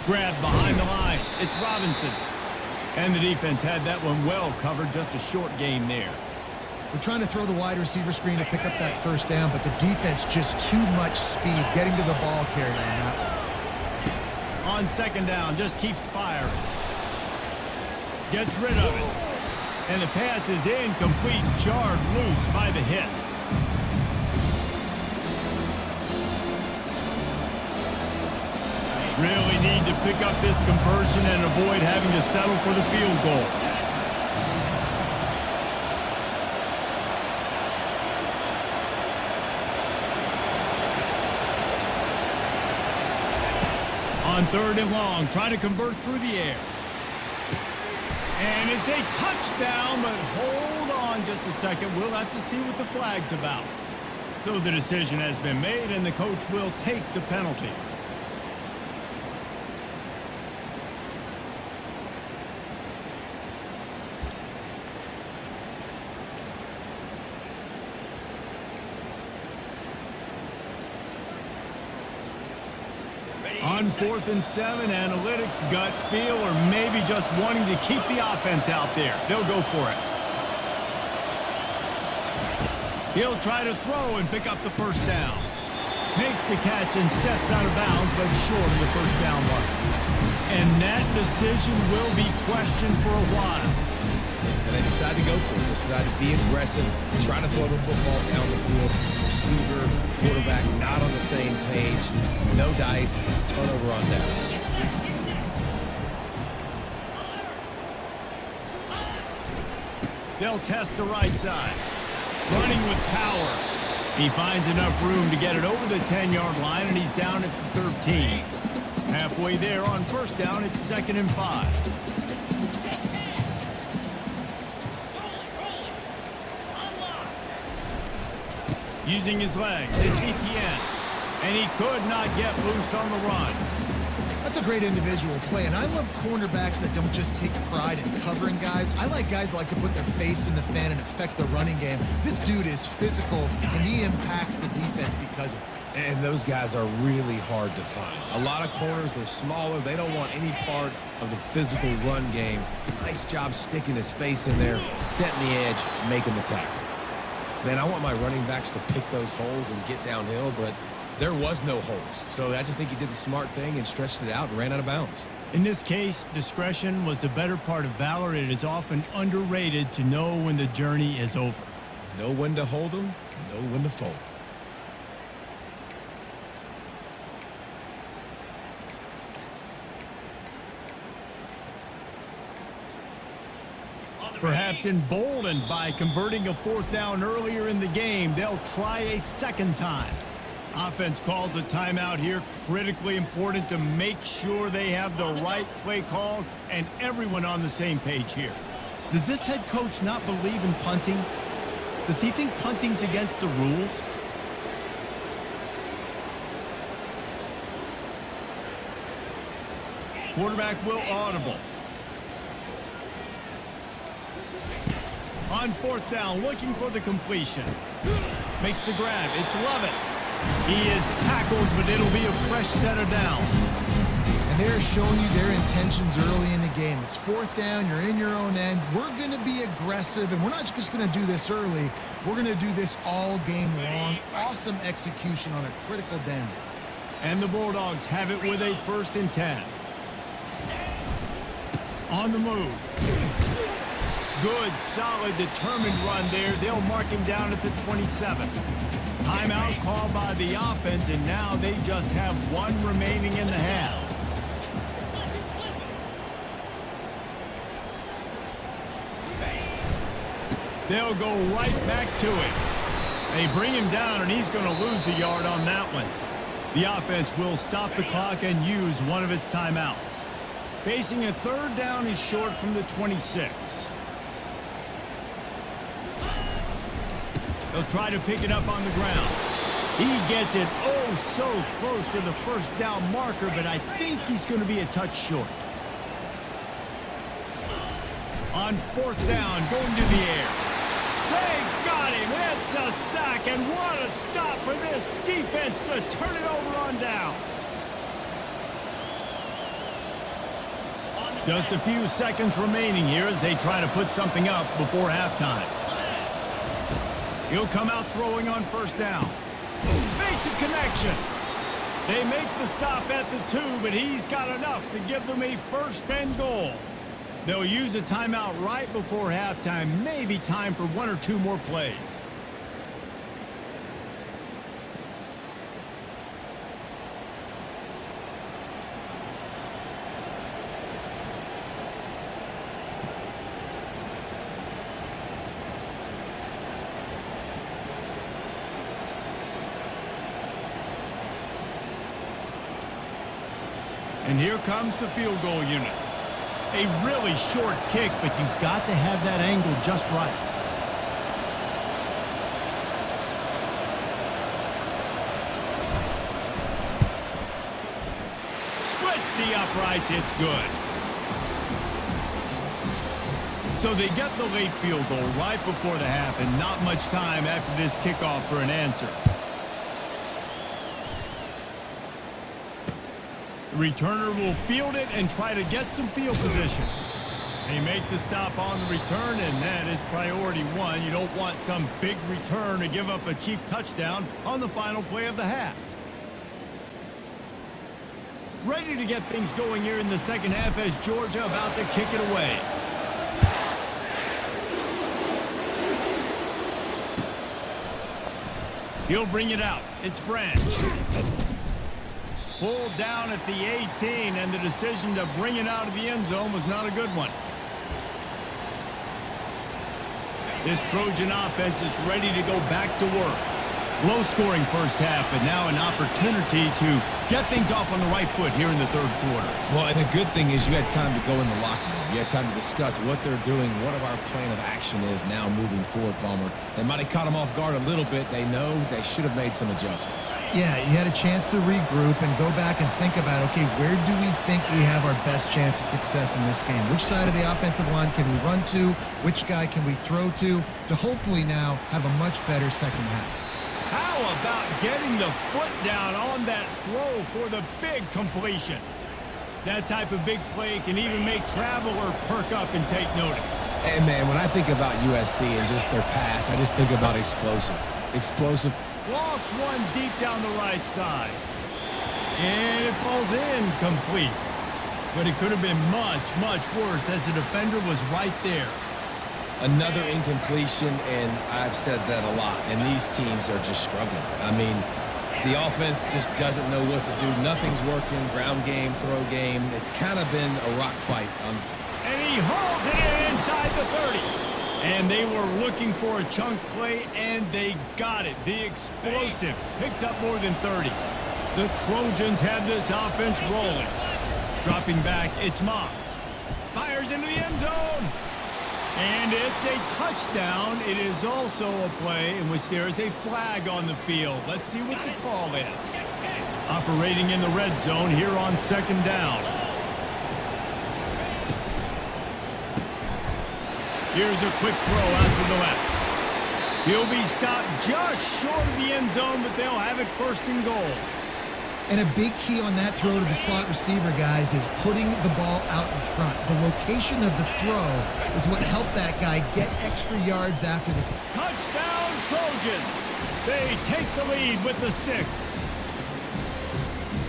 Grab behind the line, it's Robinson. And the defense had that one well covered, just a short gain there. We're trying to throw the wide receiver screen to pick up that first down, but the defense just too much speed getting to the ball carrier on that one. On second down, just keeps firing. Gets rid of it. And the pass is incomplete, jarred loose by the hit. Really need to pick up this conversion and avoid having to settle for the field goal. On third and long, trying to convert through the air. And it's a touchdown, but hold on just a second. We'll have to see what the flag's about. So the decision has been made, and the coach will take the penalty. On 4th and 7, analytics, gut feel, or maybe just wanting to keep the offense out there. They'll go for it. He'll try to throw and pick up the first down. Makes the catch and steps out of bounds, but short of the first down mark. And that decision will be questioned for a while. And they decide to go for it. They decide to be aggressive, try to throw the football down the field. Receiver, quarterback, not on the same page. No dice, turnover on downs. They'll test the right side. Running with power. He finds enough room to get it over the 10-yard line, and he's down at the 13. Halfway there on first down, it's 2nd and 5. Using his legs, it's Etienne. And he could not get loose on the run. That's a great individual play, and I love cornerbacks that don't just take pride in covering guys. I like guys that like to put their face in the fan and affect the running game. This dude is physical, and he impacts the defense because of it. And those guys are really hard to find. A lot of corners, they're smaller. They don't want any part of the physical run game. Nice job sticking his face in there, setting the edge, making the tackle. Man, I want my running backs to pick those holes and get downhill, but there was no holes. So I just think he did the smart thing and stretched it out and ran out of bounds. In this case, discretion was the better part of valor. It is often underrated to know when the journey is over. Know when to hold them, know when to fold. Perhaps emboldened by converting a 4th down earlier in the game, they'll try a second time. Offense calls a timeout here. Critically important to make sure they have the right play called and everyone on the same page here. Does this head coach not believe in punting? Does he think punting's against the rules? Quarterback will audible. On 4th down, looking for the completion. Makes the grab. It's Lovett. He is tackled, but it'll be a fresh set of downs. And they're showing you their intentions early in the game. It's fourth down. You're in your own end. We're going to be aggressive, and we're not just going to do this early. We're going to do this all game long. Awesome execution on a critical down. And the Bulldogs have it with a 1st and 10. On the move. Good, solid, determined run there. They'll mark him down at the 27. Timeout called by the offense, and now they just have one remaining in the half. They'll go right back to it. They bring him down, and he's going to lose a yard on that one. The offense will stop the clock and use one of its timeouts. Facing a 3rd down, he's short from the 26. They'll try to pick it up on the ground. He gets it oh so close to the 1st down marker, but I think he's going to be a touch short. On 4th down, going to the air. They got him. It's a sack, and what a stop for this defense to turn it over on downs. Just a few seconds remaining here as they try to put something up before halftime. He'll come out throwing on 1st down. Makes a connection. They make the stop at the 2, but he's got enough to give them a 1st and goal. They'll use a timeout right before halftime. Maybe time for 1 or 2 more plays. And here comes the field goal unit. A really short kick, but you've got to have that angle just right. Splits the uprights. It's good. So they get the late field goal right before the half, and not much time after this kickoff for an answer. The returner will field it and try to get some field position. They make the stop on the return, and that is priority 1. You don't want some big return to give up a cheap touchdown on the final play of the half. Ready to get things going here in the second half as Georgia about to kick it away. He'll bring it out. It's Branch. Pulled down at the 18, and the decision to bring it out of the end zone was not a good one. This Trojan offense is ready to go back to work. Low-scoring 1st half, but now an opportunity to get things off on the right foot here in the 3rd quarter. Well, and the good thing is you had time to go in the locker room. You had time to discuss what they're doing, what our plan of action is now moving forward, Palmer. They might have caught them off guard a little bit. They know they should have made some adjustments. Yeah, you had a chance to regroup and go back and think about, okay, where do we think we have our best chance of success in this game? Which side of the offensive line can we run to? Which guy can we throw to hopefully now have a much better second half? How about getting the foot down on that throw for the big completion? That type of big play can even make Traveler perk up and take notice. Hey, man, when I think about USC and just their pass, I just think about explosive. Explosive. Lost one deep down the right side. And it falls in complete. But it could have been much, much worse as the defender was right there. Another incompletion, and I've said that a lot, and these teams are just struggling. I mean, the offense just doesn't know what to do. Nothing's working. Ground game, throw game. It's kind of been a rock fight. And he hauls it in inside the 30. And they were looking for a chunk play, and they got it. The explosive picks up more than 30. The Trojans have this offense rolling. Dropping back, it's Moss. Fires into the end zone. And it's a touchdown. It is also a play in which there is a flag on the field. Let's see what the call is. Operating in the red zone here on 2nd down. Here's a quick throw out to the left. He'll be stopped just short of the end zone, but they'll have it 1st and goal. And a big key on that throw to the slot receiver, guys, is putting the ball out in front. The location of the throw is what helped that guy get extra yards after the... Touchdown, Trojans! They take the lead with the 6.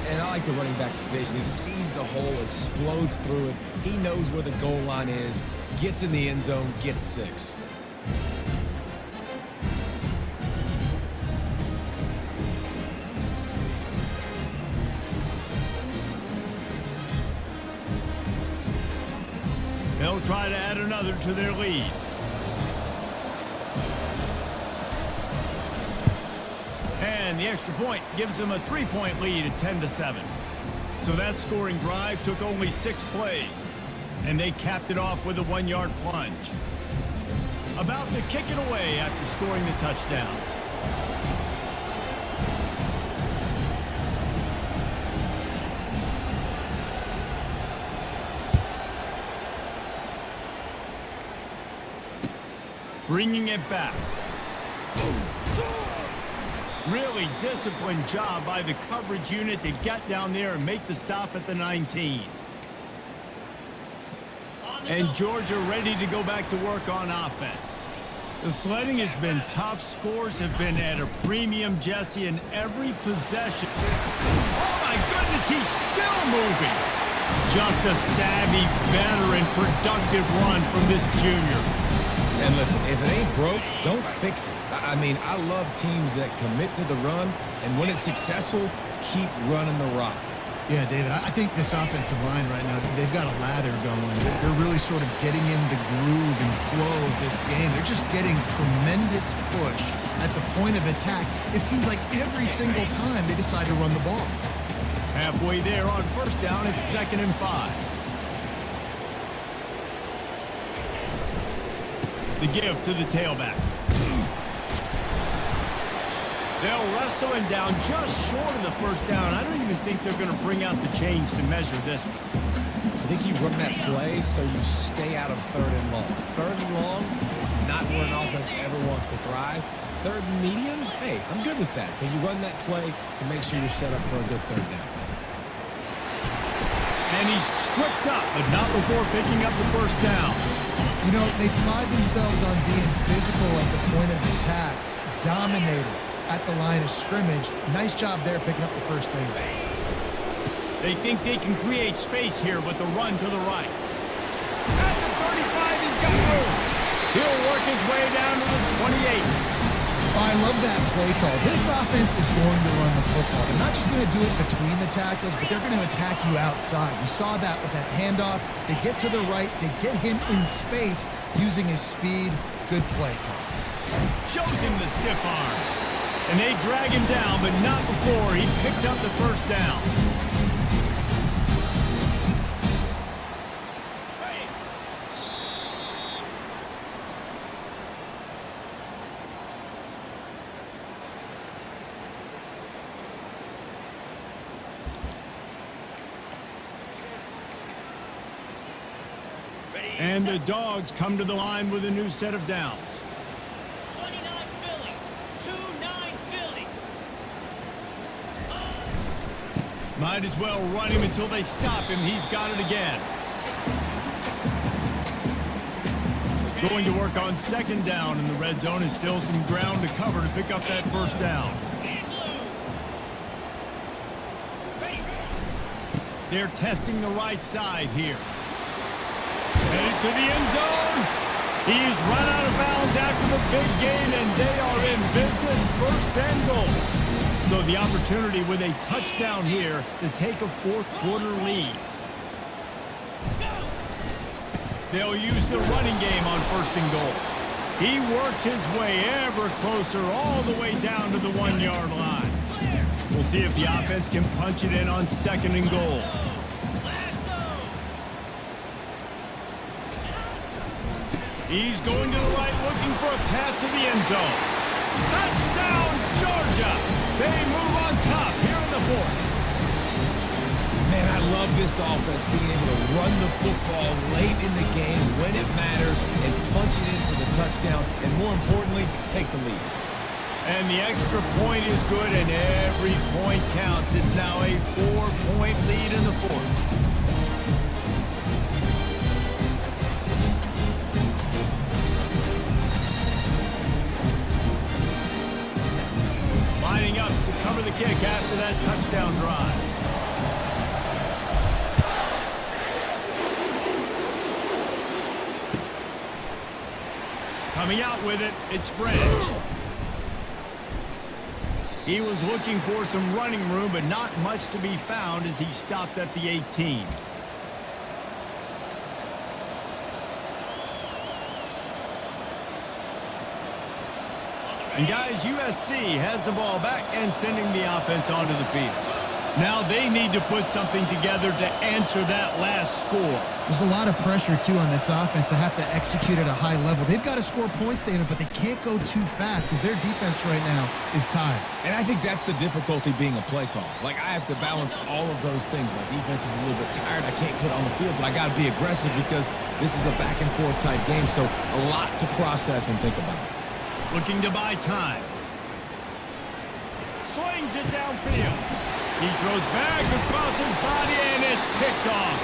And I like the running back's vision. He sees the hole, explodes through it. He knows where the goal line is, gets in the end zone, gets 6. They'll try to add another to their lead. And the extra point gives them a 3-point lead at 10-7. So that scoring drive took only 6 plays. And they capped it off with a 1-yard plunge. About to kick it away after scoring the touchdown. Bringing it back. Really disciplined job by the coverage unit to get down there and make the stop at the 19. And Georgia ready to go back to work on offense. The sledding has been tough. Scores have been at a premium, Jesse, in every possession. Oh, my goodness, he's still moving. Just a savvy, veteran, productive run from this junior. And listen, if it ain't broke, don't fix it. I mean, I love teams that commit to the run, and when it's successful, keep running the rock. Yeah, David, I think this offensive line right now, they've got a lather going. They're really sort of getting in the groove and flow of this game. They're just getting tremendous push at the point of attack. It seems like every single time they decide to run the ball. Halfway there on first down, it's 2nd and 5. The give to the tailback. They'll wrestle him down just short of the first down. I don't even think they're going to bring out the chains to measure this one. I think you run that play so you stay out of 3rd and long. 3rd and long is not where an offense ever wants to thrive. 3rd and medium, hey, I'm good with that. So you run that play to make sure you're set up for a good 3rd down. And he's tripped up, but not before picking up the first down. You know, they pride themselves on being physical at the point of attack, dominated at the line of scrimmage. Nice job there picking up the first down. They think they can create space here with the run to the right. At the 35, he's got room. He'll work his way down to the 28. I love that play call. This offense is going to run the football. They're not just going to do it between the tackles, but they're going to attack you outside. You saw that with that handoff. They get to the right. They get him in space using his speed. Good play call. Shows him the stiff arm. And they drag him down, but not before he picks up the first down. And the Dogs come to the line with a new set of downs. 29 Philly, 2-9 Philly. Might as well run him until they stop him. He's got it again. Going to work on 2nd down in the red zone, and still some ground to cover to pick up that first down. They're testing the right side here. Headed to the end zone. He's run out of bounds after the big gain, and they are in business. 1st and goal. So the opportunity with a touchdown here to take a 4th quarter lead. They'll use the running game on 1st and goal. He works his way ever closer all the way down to the 1-yard line. We'll see if the offense can punch it in on 2nd and goal. He's going to the right, looking for a path to the end zone. Touchdown, Georgia! They move on top here in the 4th. Man, I love this offense being able to run the football late in the game when it matters and punch it in for the touchdown, and more importantly, take the lead. And the extra point is good, and every point counts. It's now a 4-point lead in the fourth. Lining up to cover the kick after that touchdown drive. Coming out with it, it's Branch. He was looking for some running room, but not much to be found as he stopped at the 18. And guys, USC has the ball back and sending the offense onto the field. Now they need to put something together to answer that last score. There's a lot of pressure, too, on this offense to have to execute at a high level. They've got to score points, David, but they can't go too fast because their defense right now is tired. And I think that's the difficulty being a play call. Like, I have to balance all of those things. My defense is a little bit tired. I can't put it on the field, but I got to be aggressive because this is a back-and-forth type game, so a lot to process and think about. Looking to buy time. Slings it downfield. He throws back across his body, and it's picked off.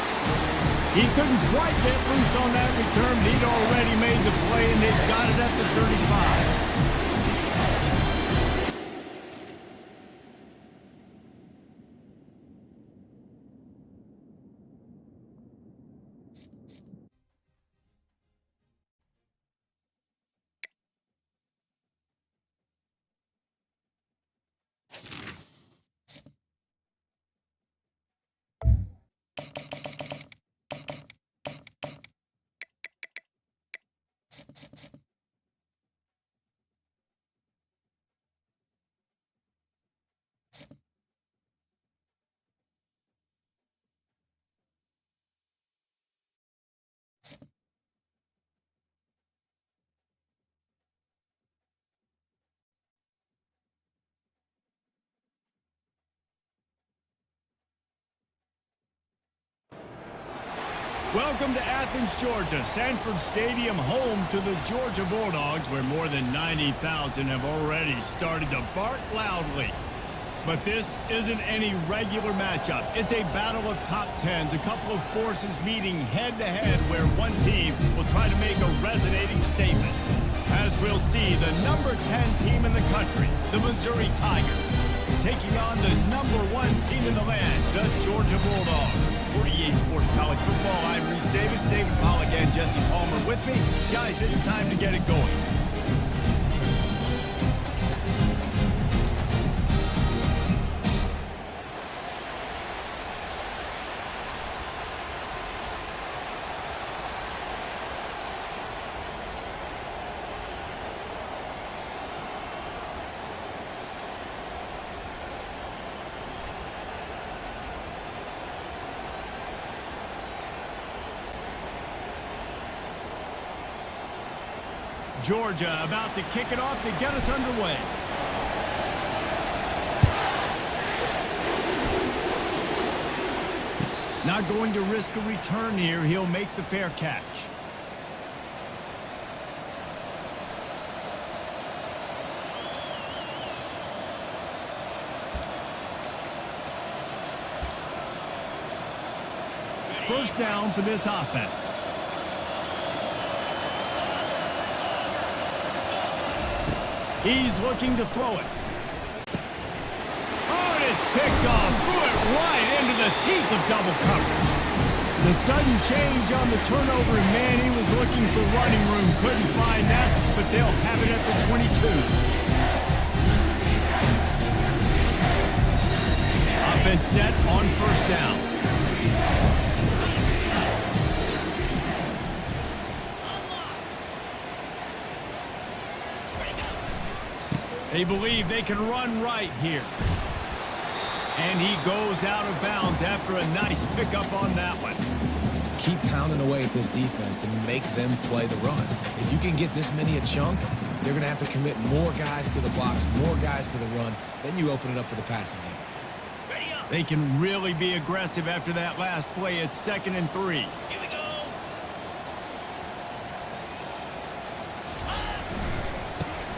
He couldn't quite get loose on that return. He'd already made the play, and they've got it at the 35. Welcome to Athens, Georgia, Sanford Stadium, home to the Georgia Bulldogs, where more than 90,000 have already started to bark loudly. But this isn't any regular matchup. It's a battle of top tens, a couple of forces meeting head-to-head where one team will try to make a resonating statement. As we'll see, the number 10 team in the country, the Missouri Tigers, taking on the number 1 team in the land, the Georgia Bulldogs. For EA Sports College Football, I'm Reese Davis, David Pollack, and Jesse Palmer with me. Guys, it's time to get it going. Georgia about to kick it off to get us underway. Not going to risk a return here. He'll make the fair catch. First down for this offense. He's looking to throw it. Oh, and it's picked off. Threw it right into the teeth of double coverage. The sudden change on the turnover, and man, he was looking for running room. Couldn't find that, but they'll have it at the 22. Offense set on first down. They believe they can run right here. And he goes out of bounds after a nice pickup on that one. Keep pounding away at this defense and make them play the run. If you can get this many a chunk, they're going to have to commit more guys to the box, more guys to the run. Then you open it up for the passing game. They can really be aggressive after that last play. It's 2nd and 3. Here we go.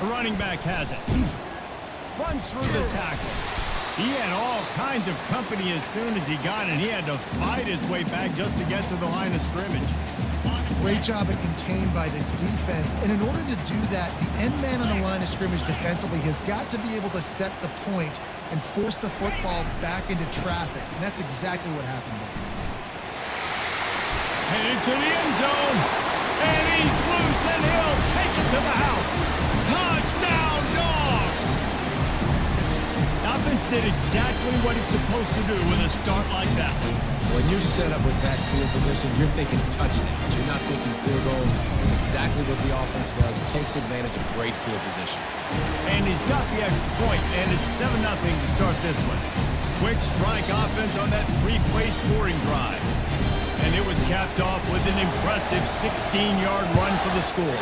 A running back has it. runs through the tackle. He had all kinds of company as soon as he got it. He had to fight his way back just to get to the line of scrimmage. Great job at contained by this defense. And in order to do that, the end man on the line of scrimmage defensively has got to be able to set the point and force the football back into traffic. And that's exactly what happened there. Headed to the end zone. And he's loose, and he'll take it to the house. Touchdown, Dogs! Offense did exactly what it's supposed to do with a start like that. When you're set up with that field position, you're thinking touchdowns. You're not thinking field goals. It's exactly what the offense does. Takes advantage of great field position. And he's got the extra point, and it's 7-0 to start this one. Quick strike offense on that 3-play scoring drive. And it was capped off with an impressive 16-yard run for the score.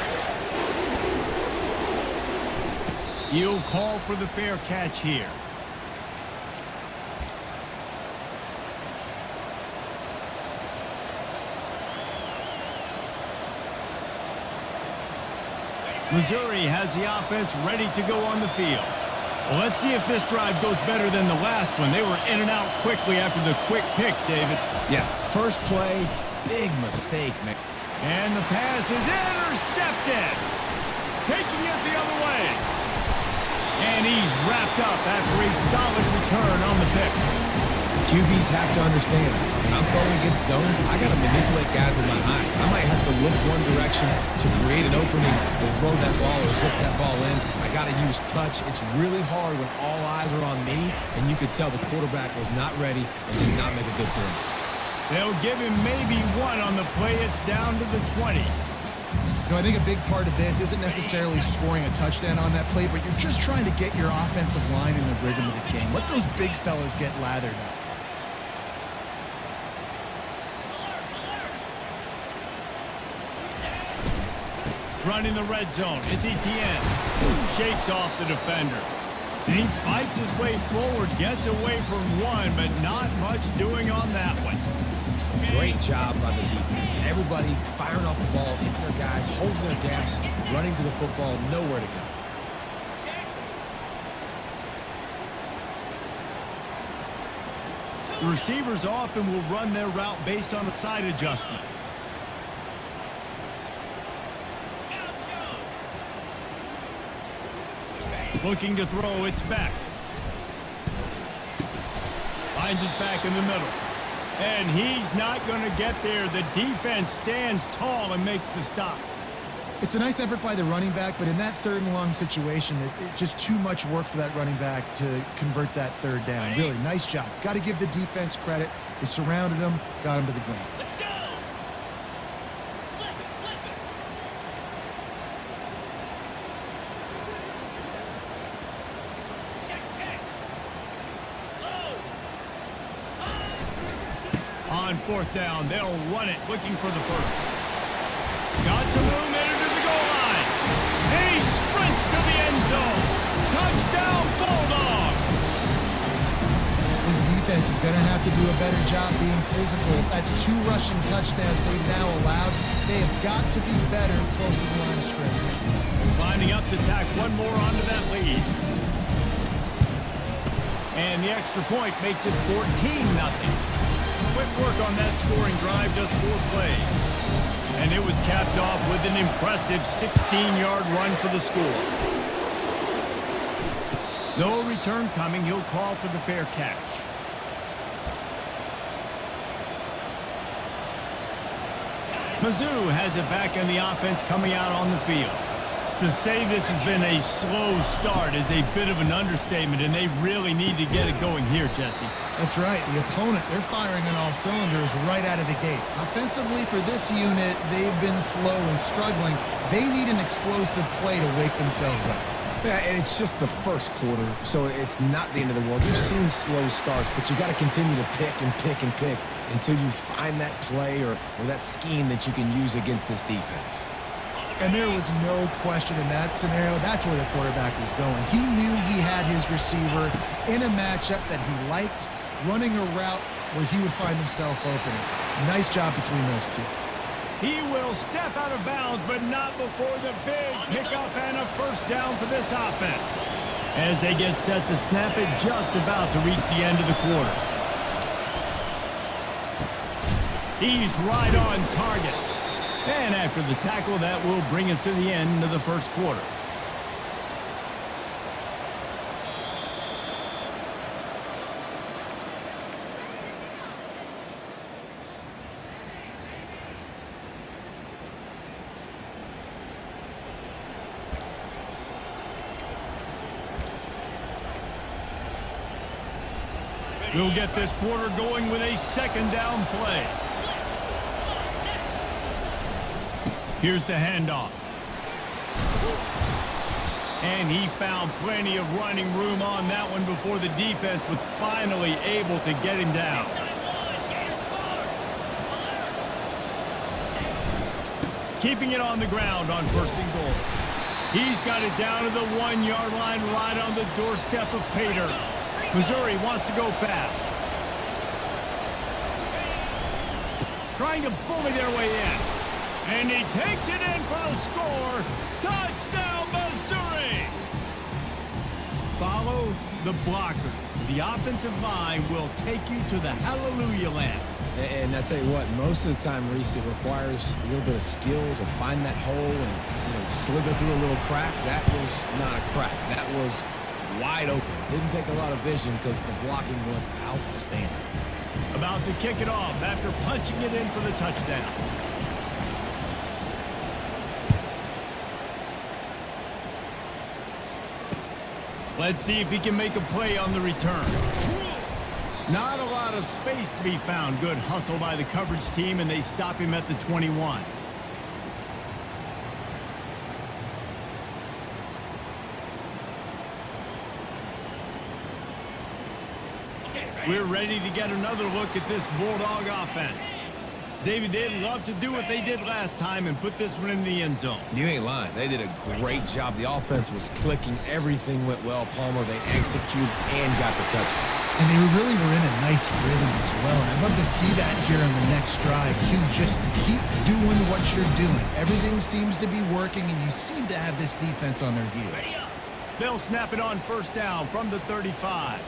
He'll call for the fair catch here. Missouri has the offense ready to go on the field. Well, let's see if this drive goes better than the last one. They were in and out quickly after the quick pick, David. Yeah, first play, big mistake, man. And the pass is intercepted. Taking it the other way. And he's wrapped up after a solid return on the pick. QBs have to understand, when I'm throwing against zones, I got to manipulate guys with my eyes. I might have to look one direction to create an opening to throw that ball or zip that ball in. I got to use touch. It's really hard when all eyes are on me, and you could tell the quarterback was not ready and did not make a good throw. They'll give him maybe one on the play. It's down to the 20. You know, I think a big part of this isn't necessarily scoring a touchdown on that play, but you're just trying to get your offensive line in the rhythm of the game. Let those big fellas get lathered up. Running the red zone. It's Etienne. Shakes off the defender. And he fights his way forward, gets away from one, but not much doing on that one. Great job by the defense. Everybody firing off the ball, hitting their guys, holding their gaps, running to the football, nowhere to go. The receivers often will run their route based on a side adjustment. Looking to throw, it's back. Finds his back in the middle. And he's not going to get there. The defense stands tall and makes the stop. It's a nice effort by the running back, but in that third and long situation, it just too much work for that running back to convert that third down. Really, nice job. Got to give the defense credit. They surrounded him, got him to the ground. Let's go. Flip it, flip it. Check. Low. On fourth down, they'll run it, looking for the first. Got some room headed to the goal line. And he sprints to the end zone. Touchdown, Bulldogs! This defense is going to have to do a better job being physical. That's 2 rushing touchdowns they've now allowed. They have got to be better close to the line of scrimmage. Lining up to tack one more onto that lead. And the extra point makes it 14-0. Quick work on that scoring drive, just 4 plays. And it was capped off with an impressive 16-yard run for the score. No return coming. He'll call for the fair catch. Mizzou has it back in the offense coming out on the field. To say this has been a slow start is a bit of an understatement, and they really need to get it going here, Jesse. That's right. The opponent, they're firing on all cylinders right out of the gate. Offensively, for this unit, they've been slow and struggling. They need an explosive play to wake themselves up. Yeah, and it's just the first quarter, so it's not the end of the world. You've seen slow starts, but you got to continue to pick and pick and pick until you find that play or that scheme that you can use against this defense. And there was no question in that scenario. That's where the quarterback was going. He knew he had his receiver in a matchup that he liked, running a route where he would find himself open. Nice job between those two. He will step out of bounds, but not before the big pickup and a first down for this offense. as they get set to snap it just about to reach the end of the quarter. He's right on target. And after the tackle, that will bring us to the end of the first quarter. We'll get this quarter going with a second down play. Here's the handoff. And he found plenty of running room on that one before the defense was finally able to get him down. Keeping it on the ground on 1st and goal. He's got it down to the 1-yard line right on the doorstep of Pater. Missouri wants to go fast. Trying to bully their way in. And he takes it in for the score. Touchdown, Missouri! Follow the blockers. The offensive line will take you to the hallelujah land. And I tell you what, most of the time, Reese, it requires a little bit of skill to find that hole and slither through a little crack. That was not a crack. That was wide open. Didn't take a lot of vision because the blocking was outstanding. About to kick it off after punching it in for the touchdown. Let's see if he can make a play on the return. Not a lot of space to be found. Good hustle by the coverage team, and they stop him at the 21. We're ready to get another look at this Bulldog offense. David, they'd love to do what they did last time and put this one in the end zone. You ain't lying. They did a great job. The offense was clicking. Everything went well. Palmer, they executed and got the touchdown. And they really were in a nice rhythm as well. And I'd love to see that here on the next drive, too. Just keep doing what you're doing. Everything seems to be working, and you seem to have this defense on their heels. They'll snap it on 1st down from the 35.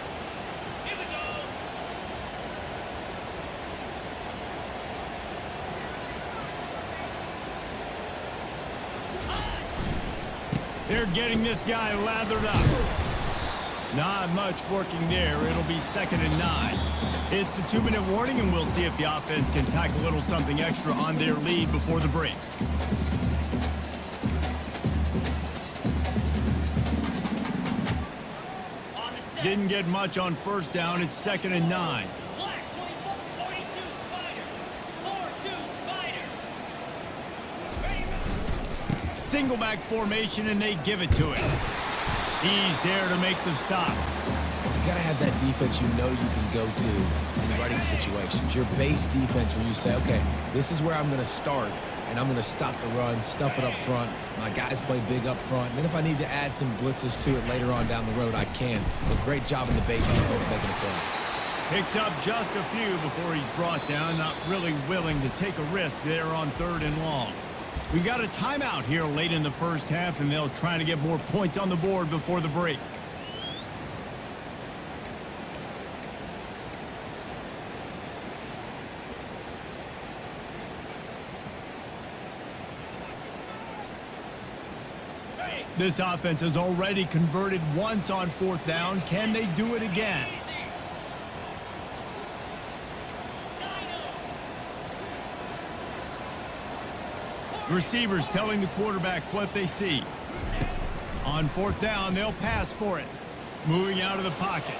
They're getting this guy lathered up. Not much working there. It'll be 2nd and 9. It's the 2-minute warning, and we'll see if the offense can tack a little something extra on their lead before the break. Didn't get much on 1st down. It's 2nd and 9. Single back formation, and they give it to him. He's there to make the stop. You got to have that defense you know you can go to in running situations. Your base defense where you say, okay, this is where I'm going to start, and I'm going to stop the run, stuff it up front. My guys play big up front. And then if I need to add some blitzes to it later on down the road, I can. But great job in the base defense making a play. Picks up just a few before he's brought down. Not really willing to take a risk there on 3rd and long. We got a timeout here late in the first half, and they'll try to get more points on the board before the break. This offense has already converted once on 4th down. Can they do it again? Receivers telling the quarterback what they see. On 4th down, they'll pass for it. Moving out of the pocket.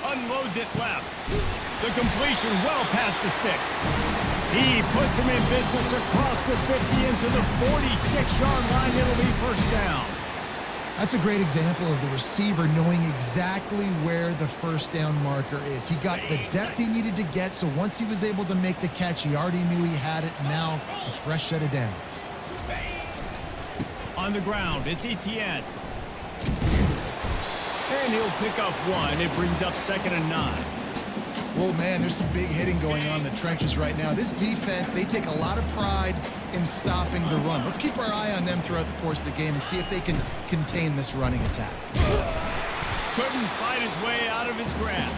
Unloads it left. The completion well past the sticks. He puts him in business across the 50 into the 46-yard line. It'll be 1st down. That's a great example of the receiver knowing exactly where the 1st down marker is. He got the depth he needed to get, so once he was able to make the catch, he already knew he had it. Now, a fresh set of downs. On the ground, it's Etienne. And he'll pick up one. It brings up 2nd and 9. Well, man, there's some big hitting going on in the trenches right now. This defense, they take a lot of pride in stopping the run. Let's keep our eye on them throughout the course of the game and see if they can contain this running attack. couldn't fight his way out of his grasp.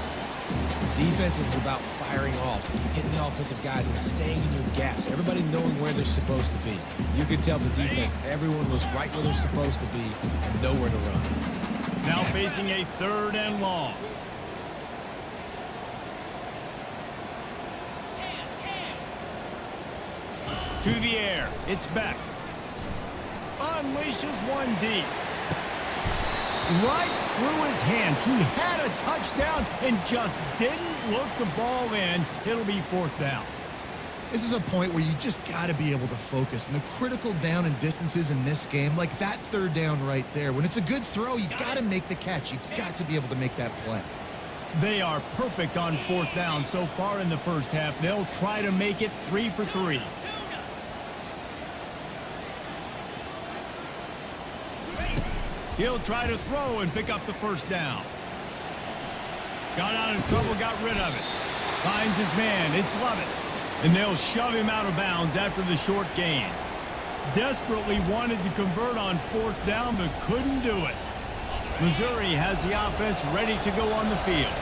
Defense is about firing off, hitting the offensive guys, and staying in your gaps. Everybody knowing where they're supposed to be. You can tell the defense, everyone was right where they're supposed to be and nowhere to run. Now facing a 3rd and long. To the air. It's Beck. Unleashes one deep. Right through his hands. He had a touchdown and just didn't look the ball in. It'll be 4th down. This is a point where you just got to be able to focus. And the critical down and distances in this game, like that 3rd down right there, when it's a good throw, you got to make the catch. You got to be able to make that play. They are perfect on 4th down so far in the first half. They'll try to make it 3 for 3. He'll try to throw and pick up the 1st down. Got out of trouble, got rid of it. Finds his man. It's Lovett. And they'll shove him out of bounds after the short gain. Desperately wanted to convert on 4th down, but couldn't do it. Missouri has the offense ready to go on the field.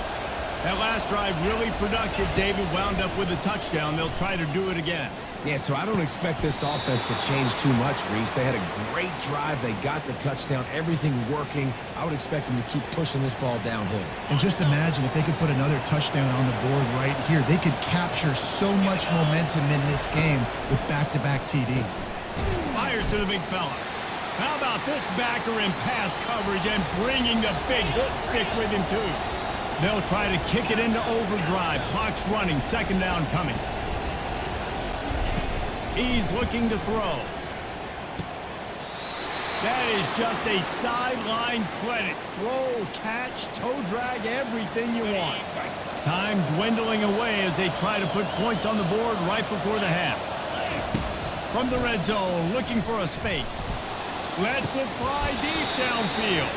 That last drive really productive. David wound up with a touchdown. They'll try to do it again. Yeah, so I don't expect this offense to change too much, Reese. They had a great drive. They got the touchdown, everything working. I would expect them to keep pushing this ball downhill. And just imagine if they could put another touchdown on the board right here. They could capture so much momentum in this game with back-to-back TDs. Fires to the big fella. How about this backer in pass coverage and bringing the big hit stick with him, too. They'll try to kick it into overdrive. Clock's running. 2nd down coming. He's looking to throw. That is just a sideline credit. Throw, catch, toe drag, everything you want. Time dwindling away as they try to put points on the board right before the half. From the red zone, looking for a space. Lets it fly deep downfield.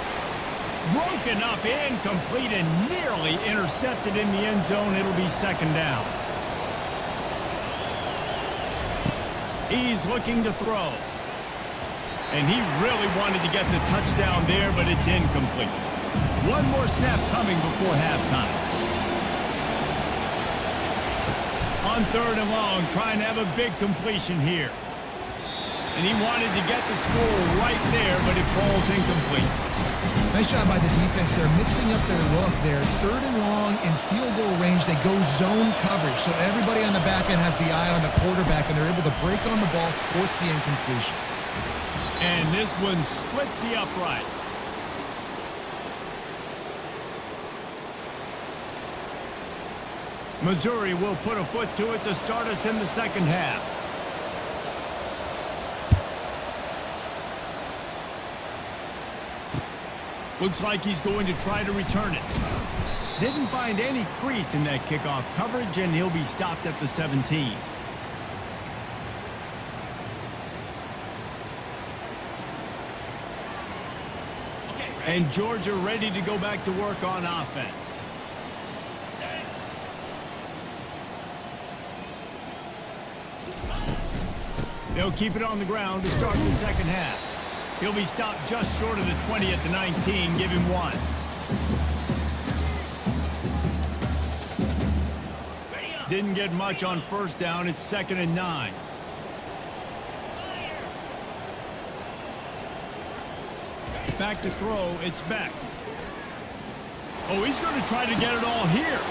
Broken up, incomplete, and nearly intercepted in the end zone. It'll be 2nd down. He's looking to throw. And he really wanted to get the touchdown there, but it's incomplete. One more snap coming before halftime. On 3rd and long, trying to have a big completion here. And he wanted to get the score right there, but it falls incomplete. Nice job by the defense. They're mixing up their look there. 3rd and long in field goal range. They go zone coverage. So everybody on the back end has the eye on the quarterback, and they're able to break on the ball, force the incompletion. And this one splits the uprights. Missouri will put a foot to it to start us in the 2nd half. Looks like he's going to try to return it. Didn't find any crease in that kickoff coverage, and he'll be stopped at the 17. And Georgia ready to go back to work on offense. They'll keep it on the ground to start the 2nd half. He'll be stopped just short of the 20 at the 19. Give him 1. Didn't get much on 1st down. It's 2nd and 9. Back to throw. It's Beck. Oh, he's going to try to get it all here.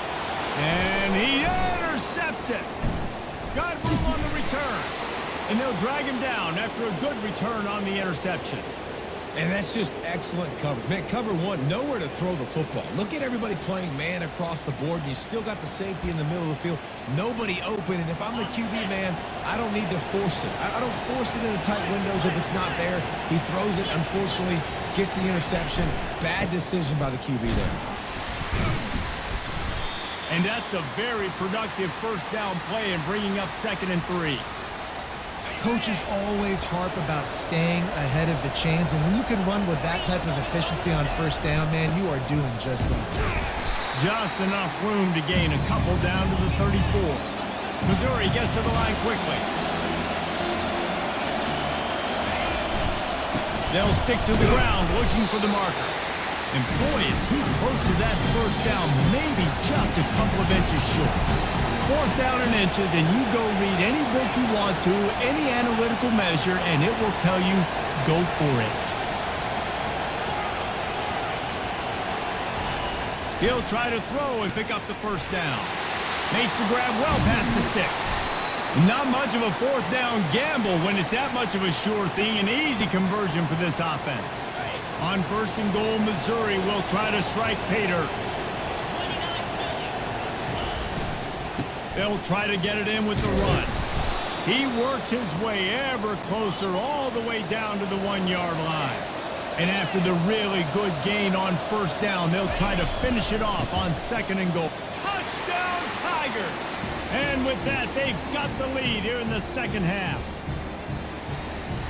And he intercepts it. Got room on the return. And they'll drag him down after a good return on the interception. And that's just excellent coverage. Man, cover 1, nowhere to throw the football. Look at everybody playing man across the board, and you still got the safety in the middle of the field. Nobody open, and if I'm the QB man, I don't need to force it. I don't force it into tight windows if it's not there. He throws it, unfortunately, gets the interception. Bad decision by the QB there. And that's a very productive 1st down play and bringing up 2nd and 3. Coaches always harp about staying ahead of the chains, and when you can run with that type of efficiency on 1st down, man, you are doing just that. Just enough room to gain a couple down to the 34. Missouri gets to the line quickly. They'll stick to the ground looking for the marker. And boy, is he close to that first down, maybe just a couple of inches short. Fourth down in inches, and you go read any book you want to, any analytical measure, and it will tell you, go for it. He'll try to throw and pick up the first down. Makes the grab well past the sticks. Not much of a fourth down gamble when it's that much of a sure thing. An easy conversion for this offense. On first and goal, Missouri will try to strike Pater. They'll try to get it in with the run. He works his way ever closer all the way down to the 1-yard line. And after the really good gain on first down, they'll try to finish it off on second and goal. Touchdown, Tigers! And with that, they've got the lead here in the second half.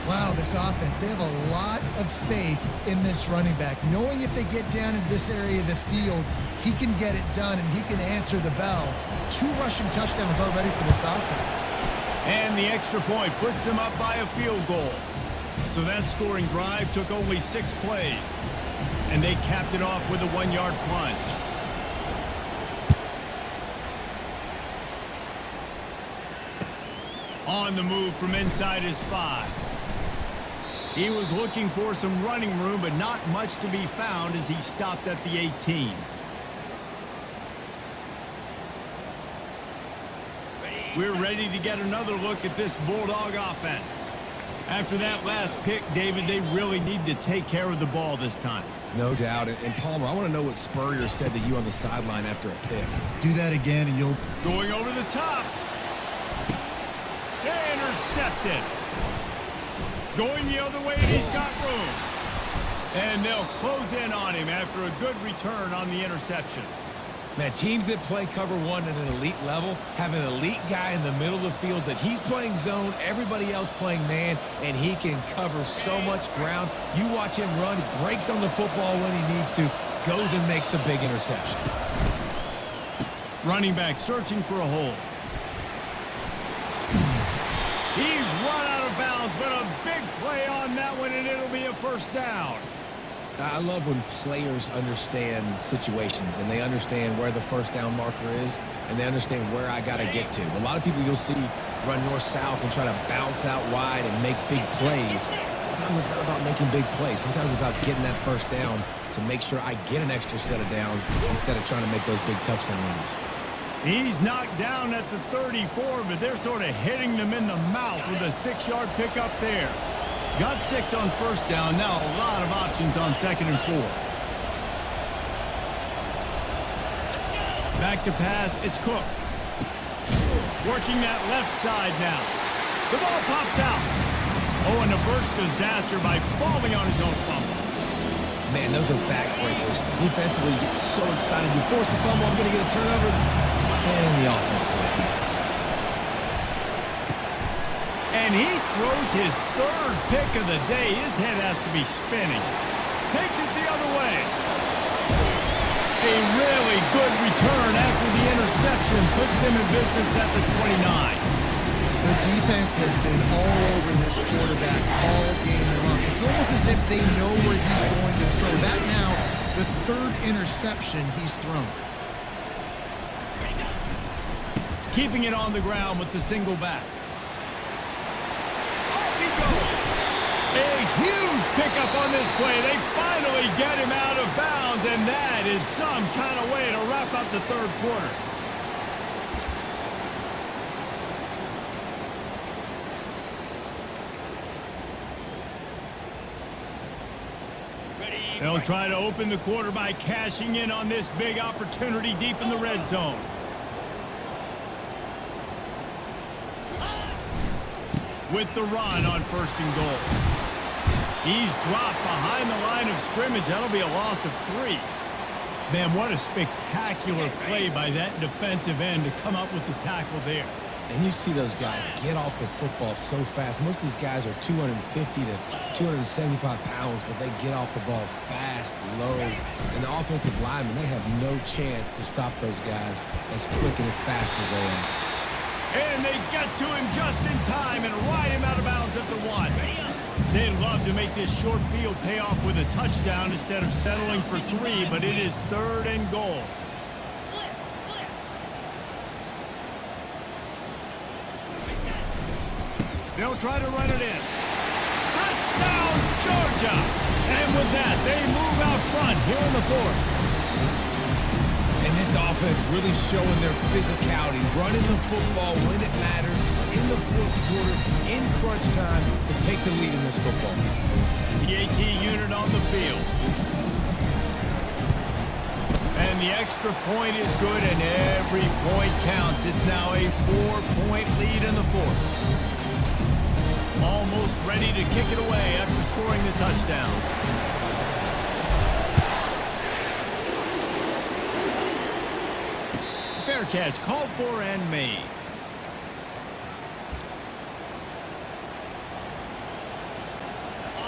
Wow, this offense, they have a lot of faith in this running back. Knowing if they get down in this area of the field, he can get it done and he can answer the bell. 2 rushing touchdowns already for this offense. And the extra point puts them up by a field goal. So that scoring drive took only 6 plays. And they capped it off with a 1-yard plunge. On the move from inside his 5. He was looking for some running room, but not much to be found as he stopped at the 18. We're ready to get another look at this Bulldog offense. After that last pick, David, they really need to take care of the ball this time. No doubt. And Palmer, I want to know what Spurrier said to you on the sideline after a pick. Do that again and you'll... Going over the top. Intercepted. Going the other way, and he's got room. And they'll close in on him after a good return on the interception. Man, teams that play cover 1 at an elite level have an elite guy in the middle of the field that he's playing zone, everybody else playing man, and he can cover so much ground. You watch him run, he breaks on the football when he needs to, goes and makes the big interception. Running back searching for a hole. He's run out of bounds, but a big play on that one, and it'll be a first down. I love when players understand situations and they understand where the first down marker is and they understand where I got to get to. A lot of people you'll see run north-south and try to bounce out wide and make big plays. Sometimes it's not about making big plays. Sometimes it's about getting that first down to make sure I get an extra set of downs instead of trying to make those big touchdown runs. He's knocked down at the 34, but they're sort of hitting them in the mouth with a 6-yard pickup there. Got 6 on first down. Now a lot of options on second and 4. Back to pass. It's Cook. Working that left side now. The ball pops out. Oh, and a burst disaster by falling on his own fumble. Man, those are backbreakers. Defensively, you get so excited. You force the fumble, I'm going to get a turnover. And the offense falls out. And he throws his 3rd pick of the day. His head has to be spinning. Takes it the other way. A really good return after the interception puts them in business at the 29. The defense has been all over this quarterback all game long. It's almost as if they know where he's going to throw. That now, the 3rd interception he's thrown. Keeping it on the ground with the single back. A huge pickup on this play. They finally get him out of bounds, and that is some kind of way to wrap up the 3rd quarter. They'll try to open the quarter by cashing in on this big opportunity deep in the red zone. With the run on first and goal. He's dropped behind the line of scrimmage. That'll be a loss of 3. Man, what a spectacular play by that defensive end to come up with the tackle there. And you see those guys get off the football so fast. Most of these guys are 250 to 275 pounds, but they get off the ball fast, low. And the offensive linemen, they have no chance to stop those guys as quick and as fast as they are. And they get to him just in time and ride him out of bounds at the 1. They'd love to make this short field pay off with a touchdown instead of settling for 3, but it is 3rd and goal. They'll try to run it in. Touchdown, Georgia! And with that, they move out front here in the 4th. And this offense really showing their physicality, running the football when it matters, in the 4th quarter, in crunch time, to take the lead in this football game. The AT unit on the field. And the extra point is good, and every point counts. It's now a 4-point lead in the 4th. Almost ready to kick it away after scoring the touchdown. Fair catch, called for and made.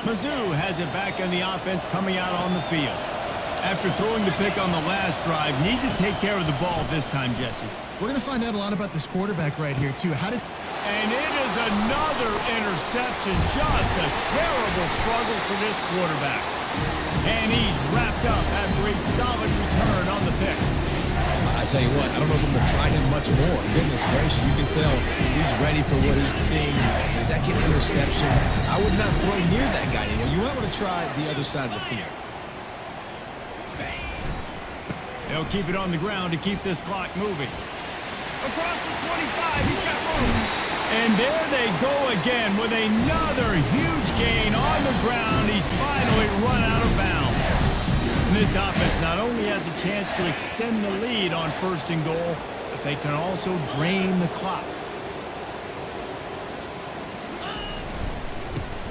Mizzou has it back on the offense coming out on the field. After throwing the pick on the last drive, need to take care of the ball this time, Jesse. We're going to find out a lot about this quarterback right here, too. And it is another interception. Just a terrible struggle for this quarterback. And he's wrapped up after a solid return on the pick. I tell you what, I don't know if I'm going to try him much more. Goodness gracious, you can tell he's ready for what he's seeing. 2nd interception. I would not throw near that guy anymore. You might want to try the other side of the field. They'll keep it on the ground to keep this clock moving. Across the 25, he's got room. And there they go again with another huge gain on the ground. He's finally run out of bounds. And this offense not only has a chance to extend the lead on 1st and goal, but they can also drain the clock.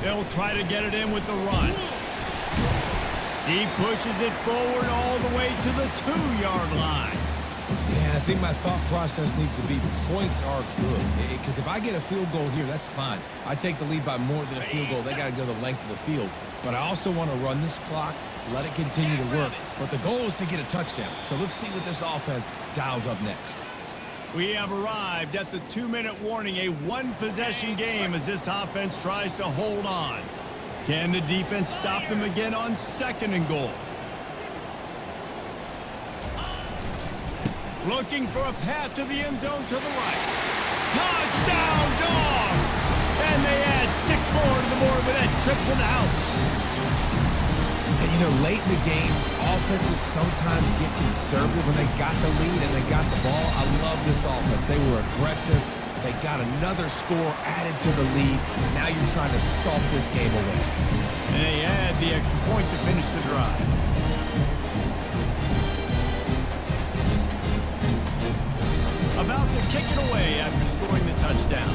They'll try to get it in with the run. He pushes it forward all the way to the 2-yard line. Yeah, I think my thought process needs to be points are good. Because if I get a field goal here, that's fine. I take the lead by more than a field goal. They got to go the length of the field. But I also want to run this clock, let it continue to work. But the goal is to get a touchdown. So let's see what this offense dials up next. We have arrived at the 2-minute warning, a 1-possession game as this offense tries to hold on. Can the defense stop them again on 2nd and goal? Looking for a path to the end zone to the right. Touchdown, Dogs! And they add 6 more to the board with that trip to the house. And, you know, late in the games, offenses sometimes get conservative when they got the lead and they got the ball. I love this offense. They were aggressive. They got another score added to the lead. Now you're trying to salt this game away. And they add the extra point to finish the drive. About to kick it away after scoring the touchdown.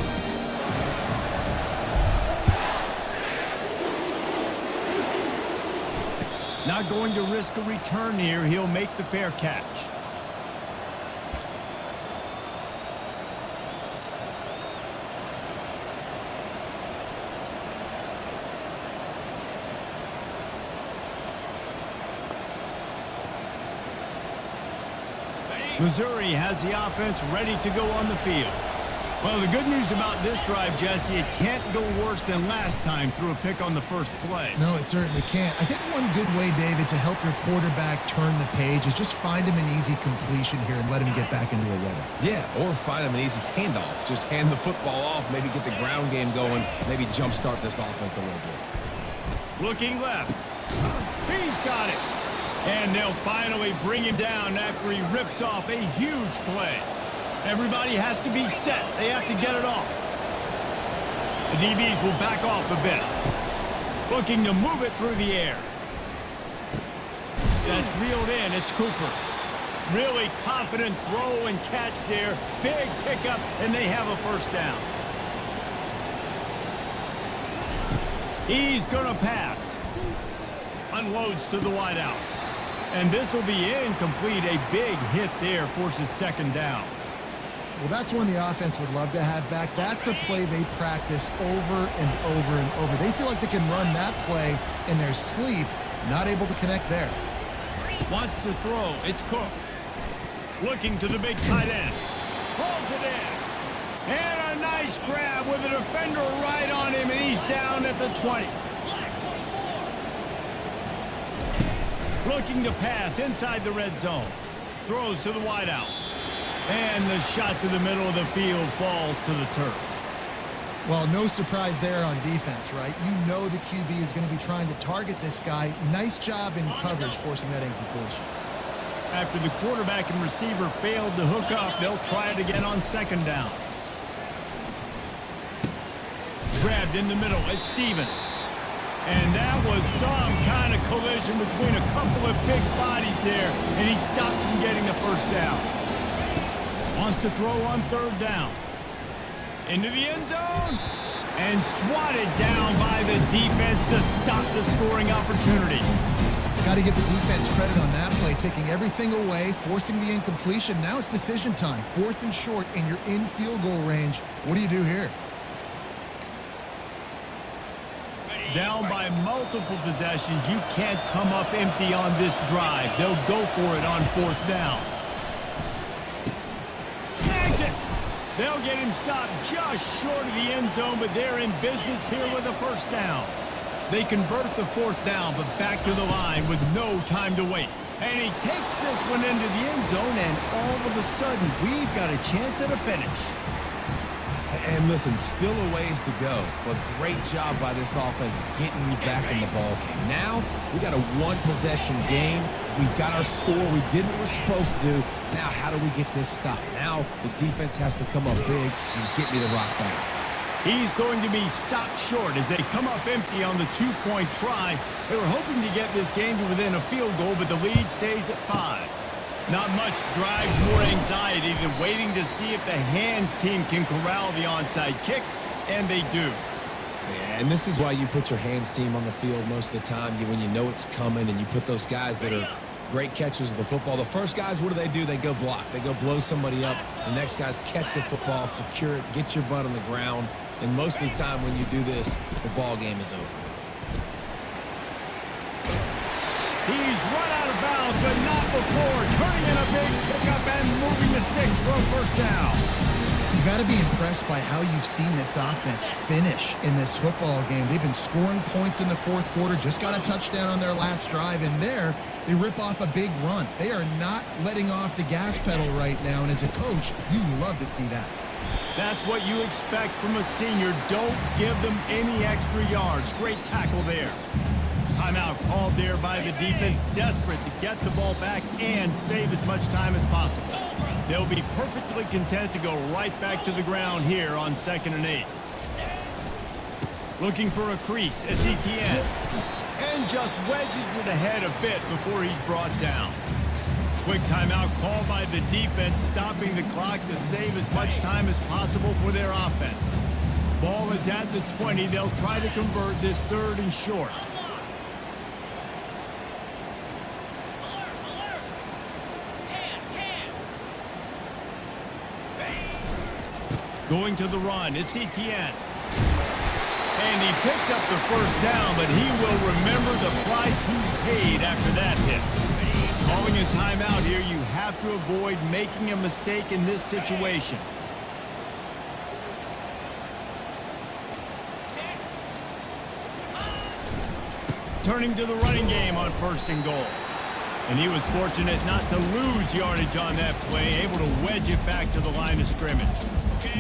Not going to risk a return here. He'll make the fair catch. Missouri has the offense ready to go on the field. Well, the good news about this drive, Jesse, it can't go worse than last time through a pick on the first play. No, it certainly can't. I think one good way, David, to help your quarterback turn the page is just find him an easy completion here and let him get back into a rhythm. Yeah, or find him an easy handoff. Just hand the football off, maybe get the ground game going, maybe jumpstart this offense a little bit. Looking left. He's got it. And they'll finally bring him down after he rips off a huge play. Everybody has to be set. They have to get it off. The DBs will back off a bit. Looking to move it through the air. That's reeled in. It's Cooper. Really confident throw and catch there. Big pickup, and they have a first down. He's going to pass. Unloads to the wideout. And this will be incomplete. A big hit there forces 2nd down. Well, that's one the offense would love to have back. That's a play they practice over and over and over. They feel like they can run that play in their sleep, not able to connect there. Wants to throw. It's Cook. Looking to the big tight end. Pulls it in. And a nice grab with a defender right on him, and he's down at the 20. Looking to pass inside the red zone. Throws to the wideout. And the shot to the middle of the field falls to the turf. Well, no surprise there on defense, right? You know the QB is going to be trying to target this guy. Nice job in coverage forcing that incompletion. After the quarterback and receiver failed to hook up, they'll try it again on second down. Grabbed in the middle. It's Stevens. And that was some kind of collision between a couple of big bodies there, and he stopped from getting the first down. Wants to throw on third down. Into the end zone. And swatted down by the defense to stop the scoring opportunity. Got to give the defense credit on that play, taking everything away, forcing the incompletion. Now it's decision time. 4th and short, and you're in field goal range. What do you do here? Down by multiple possessions, you can't come up empty on this drive. They'll go for it on 4th down. Snags it! They'll get him stopped just short of the end zone, but they're in business here with a first down. They convert the 4th down, but back to the line with no time to wait. And he takes this one into the end zone, and all of a sudden, we've got a chance at a finish. And listen, still a ways to go, but great job by this offense getting you back in the ball game. Now, we got a one-possession game. We've got our score. We did what we're supposed to do. Now, how do we get this stopped? Now, the defense has to come up big and get me the rock back. He's going to be stopped short as they come up empty on the 2-point try. They were hoping to get this game to within a field goal, but the lead stays at 5. Not much drives more anxiety than waiting to see if the hands team can corral the onside kick, and they do. Yeah, and this is why you put your hands team on the field most of the time when you know it's coming, and you put those guys that are great catchers of the football. The first guys, what do? They go block. They go blow somebody up. The next guys catch the football, secure it, get your butt on the ground, and most of the time when you do this, the ball game is over. He's run out of bounds, but not before. Turning in a big pickup and moving the sticks for a first down. You got to be impressed by how you've seen this offense finish in this football game. They've been scoring points in the 4th quarter, just got a touchdown on their last drive, and there they rip off a big run. They are not letting off the gas pedal right now, and as a coach, you love to see that. That's what you expect from a senior. Don't give them any extra yards. Great tackle there. Timeout called there by the defense, desperate to get the ball back and save as much time as possible. They'll be perfectly content to go right back to the ground here on 2nd and 8. Looking for a crease. It's Etienne. And just wedges it ahead a bit before he's brought down. Quick timeout called by the defense, stopping the clock to save as much time as possible for their offense. Ball is at the 20. They'll try to convert this 3rd and short. Going to the run, it's Etienne. And he picks up the first down, but he will remember the price he paid after that hit. Calling a timeout here, you have to avoid making a mistake in this situation. Turning to the running game on 1st and goal. And he was fortunate not to lose yardage on that play, able to wedge it back to the line of scrimmage.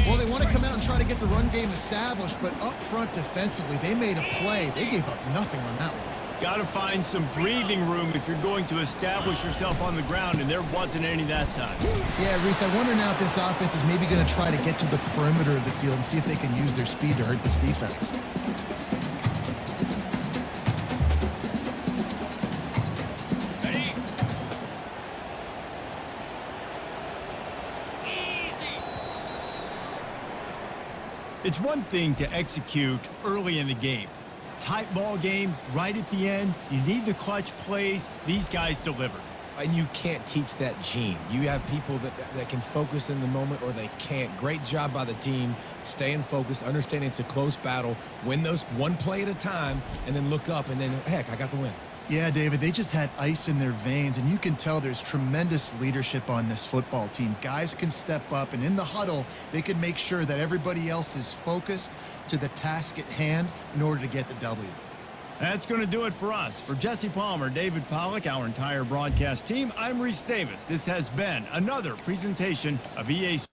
Well, they want to come out and try to get the run game established, but up front defensively, they made a play. They gave up nothing on that one. Got to find some breathing room if you're going to establish yourself on the ground, and there wasn't any that time. Yeah, Reese, I wonder now if this offense is maybe going to try to get to the perimeter of the field and see if they can use their speed to hurt this defense. It's one thing to execute early in the game. Tight ball game, right at the end, you need the clutch plays. These guys delivered. And you can't teach that gene. You have people that can focus in the moment or they can't. Great job by the team, staying focused, understanding it's a close battle, win those one play at a time, and then look up, and then, heck, I got the win. Yeah, David, they just had ice in their veins, and you can tell there's tremendous leadership on this football team. Guys can step up, and in the huddle, they can make sure that everybody else is focused to the task at hand in order to get the W. That's going to do it for us. For Jesse Palmer, David Pollack, our entire broadcast team, I'm Reese Davis. This has been another presentation of EA Sports.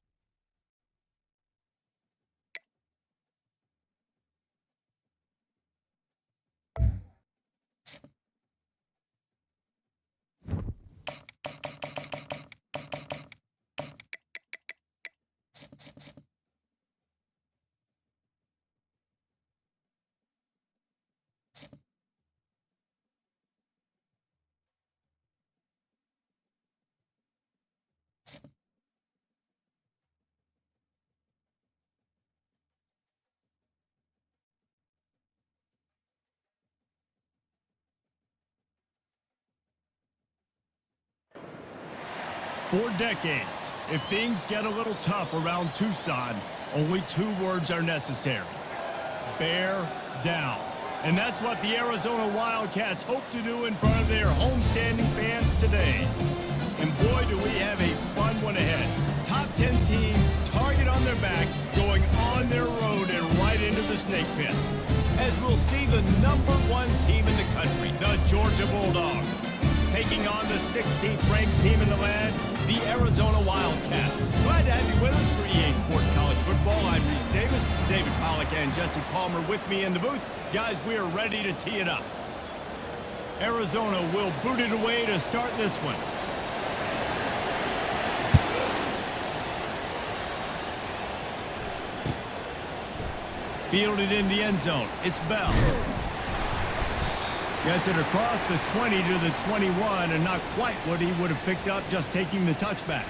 For decades, if things get a little tough around Tucson, only 2 words are necessary. Bear down. And that's what the Arizona Wildcats hope to do in front of their homestanding fans today. And boy, do we have a fun one ahead. Top 10 team, target on their back, going on their road and right into the snake pit. As we'll see the #1 team in the country, the Georgia Bulldogs, taking on the 16th ranked team in the land, the Arizona Wildcats. Glad to have you with us for EA Sports College Football. I'm Reese Davis, David Pollack and Jesse Palmer with me in the booth. Guys, we are ready to tee it up. Arizona will boot it away to start this one. Fielded in the end zone. It's Bell. Gets it across the 20 to the 21, and not quite what he would have picked up just taking the touchback.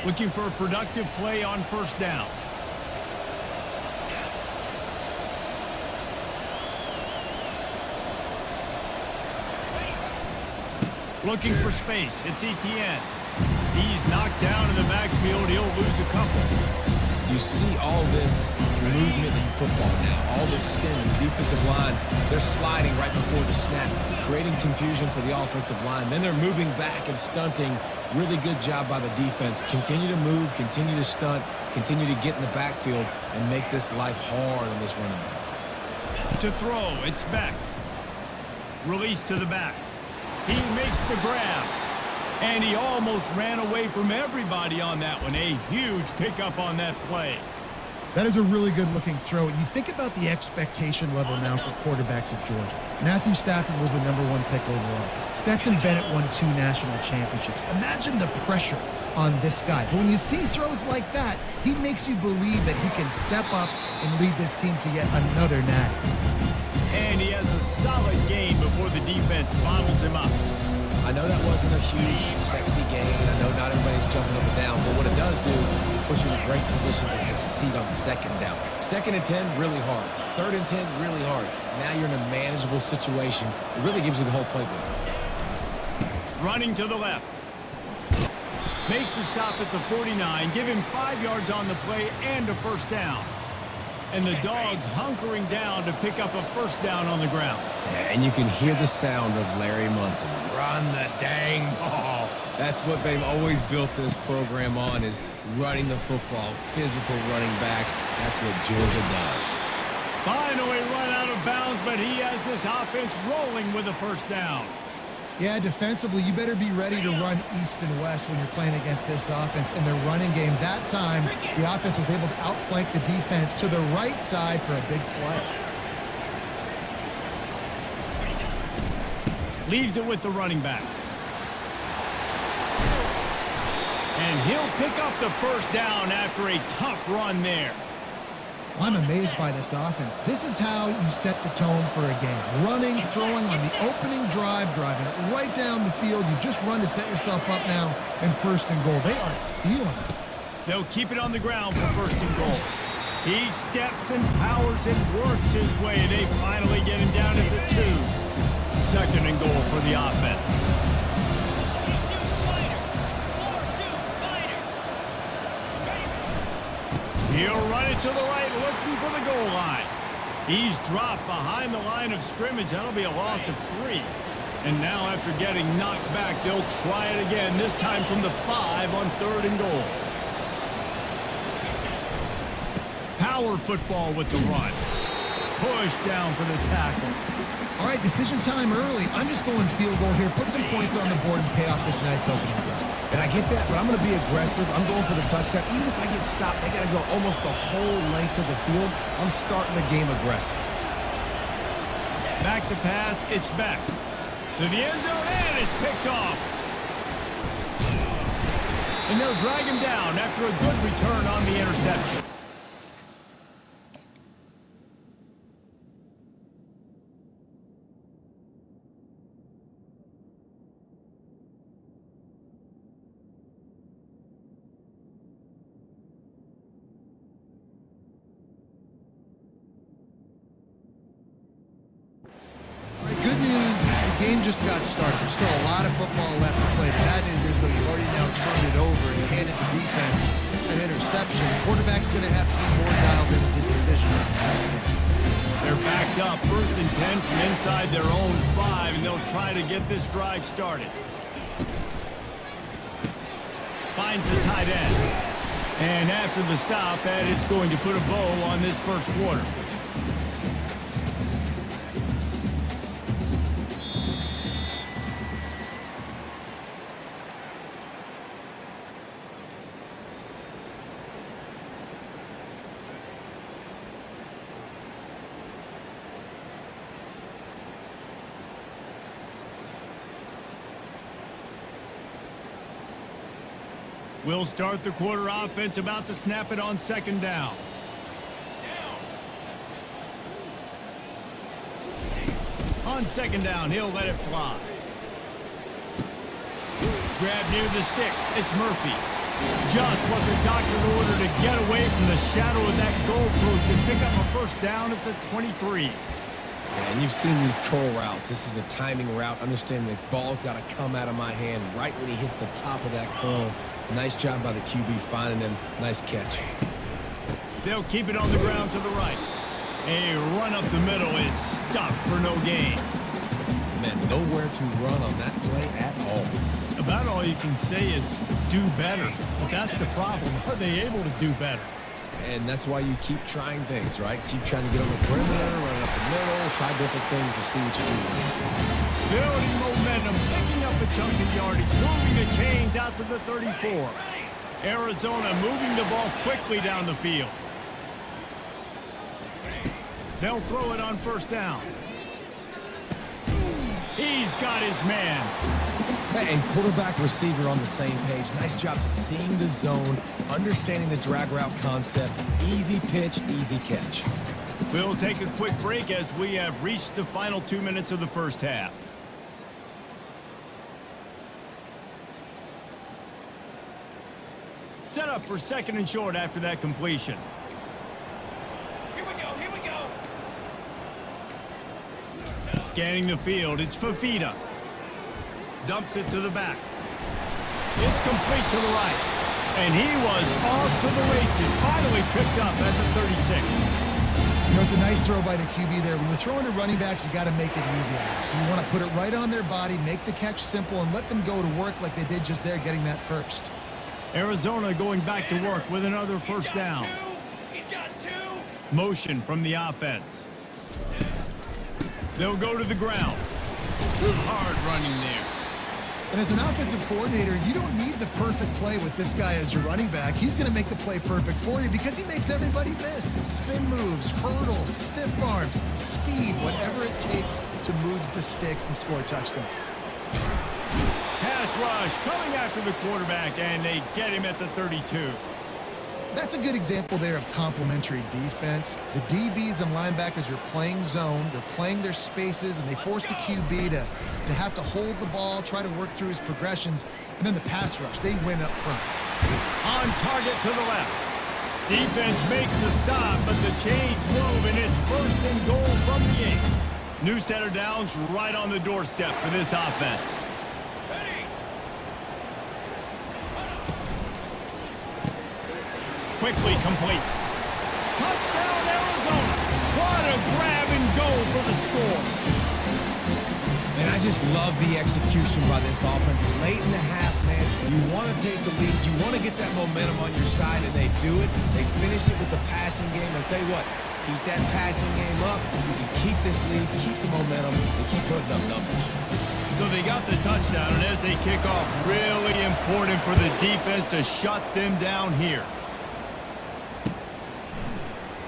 Looking for a productive play on first down. Looking for space. It's Etienne. He's knocked down in the backfield. He'll lose a couple. You see all this movement in football now, all this stemming. The defensive line, they're sliding right before the snap, creating confusion for the offensive line. Then they're moving back and stunting. Really good job by the defense. Continue to move, continue to stunt, continue to get in the backfield and make this life hard on this running back. To throw, it's Beck. Release to the back. He makes the grab. And he almost ran away from everybody on that one. A huge pickup on that play. That is a really good-looking throw. And you think about the expectation level now for quarterbacks at Georgia. Matthew Stafford was the #1 pick overall. Stetson Bennett won 2 national championships. Imagine the pressure on this guy. But when you see throws like that, he makes you believe that he can step up and lead this team to yet another natty. And he has a solid gain before the defense bottles him up. I know that wasn't a huge, sexy game, and I know not everybody's jumping up and down, but what it does do is put you in a great position to succeed on second down. 2nd and 10, really hard. 3rd and 10, really hard. Now you're in a manageable situation. It really gives you the whole playbook. Running to the left. Makes the stop at the 49. Give him 5 yards on the play and a first down. And the Dogs hunkering down to pick up a first down on the ground. Yeah, and you can hear the sound of Larry Munson. Run the dang ball. That's what they've always built this program on, is running the football, physical running backs. That's what Georgia does. Finally run out of bounds, but he has this offense rolling with a first down. Yeah, defensively, you better be ready to run east and west when you're playing against this offense. In their running game, that time, the offense was able to outflank the defense to the right side for a big play. Leaves it with the running back. And he'll pick up the first down after a tough run there. I'm amazed by this offense. This is how you set the tone for a game. Running, throwing on the opening drive, driving it right down the field. You just run to set yourself up now in 1st and goal. They are feeling it. They'll keep it on the ground for 1st and goal. He steps and powers and works his way. They finally get him down at the 2. 2nd and goal for the offense. He'll run it to the right, looking for the goal line. He's dropped behind the line of scrimmage. That'll be a loss of 3. And now after getting knocked back, they'll try it again, this time from the 5 on 3rd and goal. power football with the run. Push down for the tackle. All right, decision time early. I'm just going field goal here. Put some points on the board and pay off this nice opening drive. And I get that, but I'm going to be aggressive. I'm going for the touchdown. Even if I get stopped, they got to go almost the whole length of the field. I'm starting the game aggressive. Back to pass, it's back. To the end zone, and it's picked off. And they'll drag him down after a good return on the interception. Good news, the game just got started. There's still a lot of football left to play. The bad news is, though, you've already now turned it over and you handed the defense an interception. The quarterback's going to have to be more dialed in with his decision on the pass game. They're backed up, 1st and 10 from inside their own 5, and they'll try to get this drive started. Finds the tight end. And after the stop, that is going to put a bow on this first quarter. We'll start the quarter offense, about to snap it on 2nd down. On 2nd down, he'll let it fly. Grab near the sticks. It's Murphy. Just what the doctor ordered to get away from the shadow of that goalpost and pick up a 1st down at the 23. And you've seen these curl routes. This is a timing route. Understand the ball's got to come out of my hand right when he hits the top of that curl. Nice job by the QB finding him. Nice catch. They'll keep it on the ground to the right. A run up the middle is stopped for no gain. Man, nowhere to run on that play at all. About all you can say is do better. But that's the problem. Are they able to do better? And that's why you keep trying things, right? Keep trying to get on the perimeter, run up the middle, try different things to see what you can do. Building momentum, picking up a chunk of yardage, moving the chains out to the 34. Arizona moving the ball quickly down the field. They'll throw it on 1st down. He's got his man. And quarterback receiver on the same page. Nice job seeing the zone, understanding the drag route concept. Easy pitch, easy catch. We'll take a quick break as we have reached the final 2 minutes of the 1st half. Set up for 2nd and short after that completion. Here we go, here we go. Scanning the field, it's Fafita. Dumps it to the back. It's complete to the right. And he was off to the races, finally tripped up at the 36. You know, it's a nice throw by the QB there. When you're throwing to running backs, you got to make it easy on them. So you want to put it right on their body, make the catch simple, and let them go to work like they did just there, getting that first. Arizona going back to work with another 1st down. He's got 2. Motion from the offense. They'll go to the ground. Hard running there. And as an offensive coordinator, you don't need the perfect play with this guy as your running back. He's going to make the play perfect for you because he makes everybody miss. Spin moves, hurdles, stiff arms, speed, whatever it takes to move the sticks and score touchdowns. Pass rush coming after the quarterback, and they get him at the 32. That's a good example there of complementary defense. The DBs and linebackers are playing zone, they're playing their spaces, and they force the QB to have to hold the ball, try to work through his progressions, and then the pass rush, they win up front. On target to the left. Defense makes the stop, but the chains move, and it's 1st and goal from the 8. New set of downs right on the doorstep for this offense. Quickly complete. Touchdown, Arizona. What a grab and go for the score. And I just love the execution by this offense. Late in the half, man, you want to take the lead. You want to get that momentum on your side, and they do it. They finish it with the passing game. I'll tell you what, keep that passing game up. You keep this lead, keep the momentum, and keep putting up numbers. So they got the touchdown, and as they kick off, really important for the defense to shut them down here.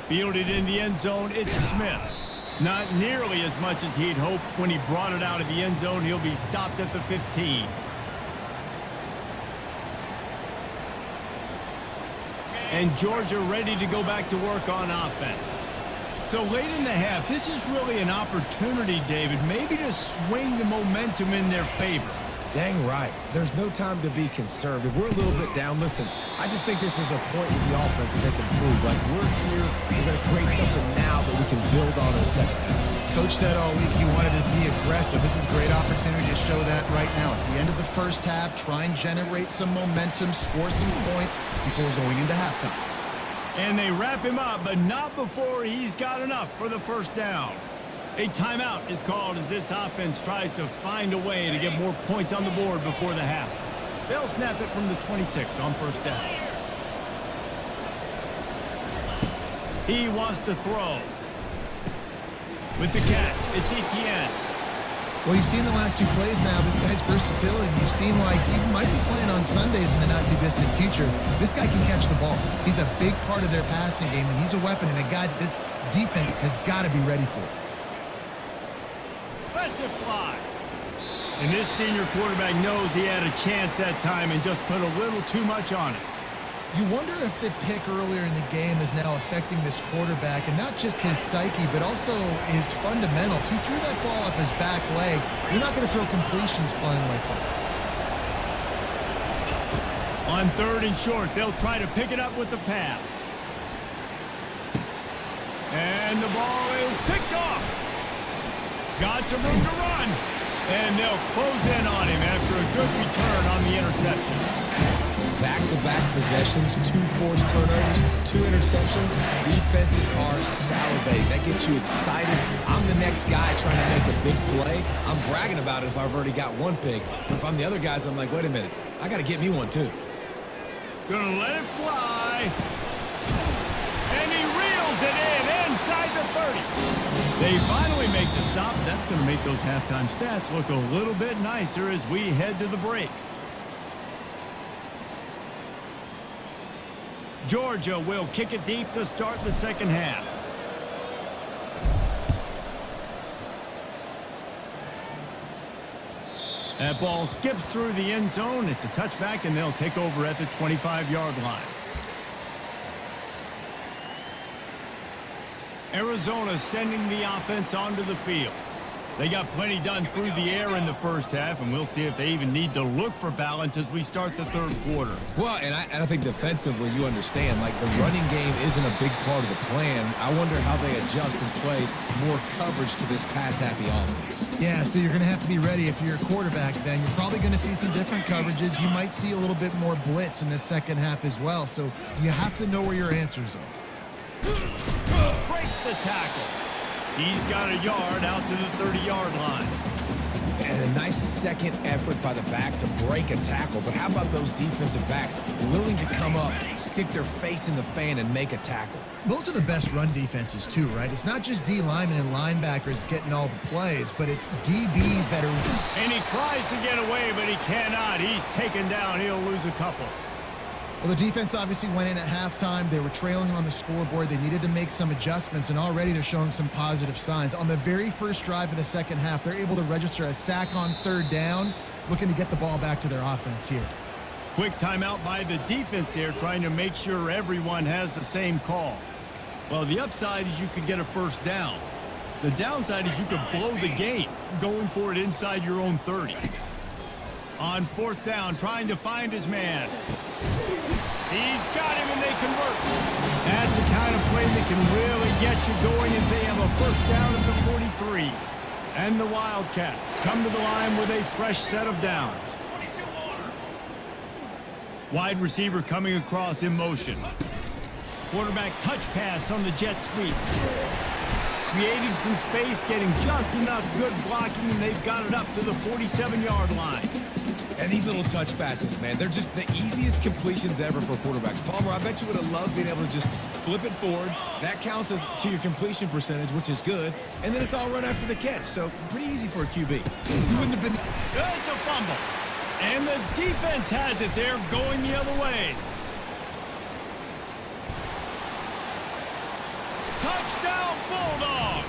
Fielded in the end zone, it's Smith. Not nearly as much as he'd hoped when he brought it out of the end zone. He'll be stopped at the 15. And Georgia ready to go back to work on offense. So late in the half, this is really an opportunity, David, maybe to swing the momentum in their favor. Dang right. There's no time to be conservative. We're a little bit down. Listen, I just think this is a point with the offense that they can prove. Like, we're here, we're going to create something now that we can build on in the second half. Coach said all week he wanted to be aggressive. This is a great opportunity to show that right now. At the end of the first half, try and generate some momentum, score some points before going into halftime. And they wrap him up, but not before he's got enough for the first down. A timeout is called as this offense tries to find a way to get more points on the board before the half. They'll snap it from the 26 on first down. He wants to throw. With the catch, it's Etienne. Well, you've seen the last two plays now. This guy's versatility. You've seen why he might be playing on Sundays in the not-too-distant future. This guy can catch the ball. He's a big part of their passing game, and he's a weapon and a guy that this defense has got to be ready for. Lets it fly. And this senior quarterback knows he had a chance that time and just put a little too much on it. You wonder if the pick earlier in the game is now affecting this quarterback, and not just his psyche, but also his fundamentals. He threw that ball up his back leg. You're not going to throw completions playing like that. On third and short, they'll try to pick it up with the pass. And the ball is picked off. Got some room to run. And they'll close in on him after a good return on the interception. Back-to-back possessions, 2 forced turnovers, 2 interceptions. Defenses are salivating. That gets you excited. I'm the next guy trying to make a big play. I'm bragging about it if I've already got one pick. But if I'm the other guys, I'm like, wait a minute. I got to get me one, too. Gonna let it fly. And he reels it in inside the 30. They finally make the stop. That's going to make those halftime stats look a little bit nicer as we head to the break. Georgia will kick it deep to start the second half. That ball skips through the end zone. It's a touchback, and they'll take over at the 25-yard line. Arizona sending the offense onto the field. They got plenty done through the air in the first half, and we'll see if they even need to look for balance as we start the third quarter. Well, and I think defensively, you understand, like, the running game isn't a big part of the plan. I wonder how they adjust and play more coverage to this pass-happy offense. Yeah, so you're going to have to be ready if you're a quarterback then. You're probably going to see some different coverages. You might see a little bit more blitz in the second half as well, so you have to know where your answers are. Breaks the tackle. He's got a yard out to the 30-yard line. And a nice second effort by the back to break a tackle. But how about those defensive backs willing to come up, stick their face in the fan, and make a tackle? Those are the best run defenses too, right? It's not just D linemen and linebackers getting all the plays, but it's DBs that are... And he tries to get away, but he cannot. He's taken down. He'll lose a couple. Well, the defense obviously went in at halftime. They were trailing on the scoreboard. They needed to make some adjustments, and already they're showing some positive signs. On the very first drive of the second half, they're able to register a sack on third down, looking to get the ball back to their offense here. Quick timeout by the defense there, trying to make sure everyone has the same call. Well, the upside is you could get a first down. The downside is you could blow the game, going for it inside your own 30. On fourth down, trying to find his man. He's got him, and they convert. That's the kind of play that can really get you going as they have a first down at the 43. And the Wildcats come to the line with a fresh set of downs. Wide receiver coming across in motion. Quarterback touch pass on the jet sweep. creating some space, getting just enough good blocking, and they've got it up to the 47-yard line. And these little touch passes, man, they're just the easiest completions ever for quarterbacks. Palmer, I bet you would have loved being able to just flip it forward. That counts as to your completion percentage, which is good. And then it's all run after the catch, so pretty easy for a QB. He wouldn't have been... It's a fumble. And the defense has it there, going the other way. Touchdown, Bulldogs!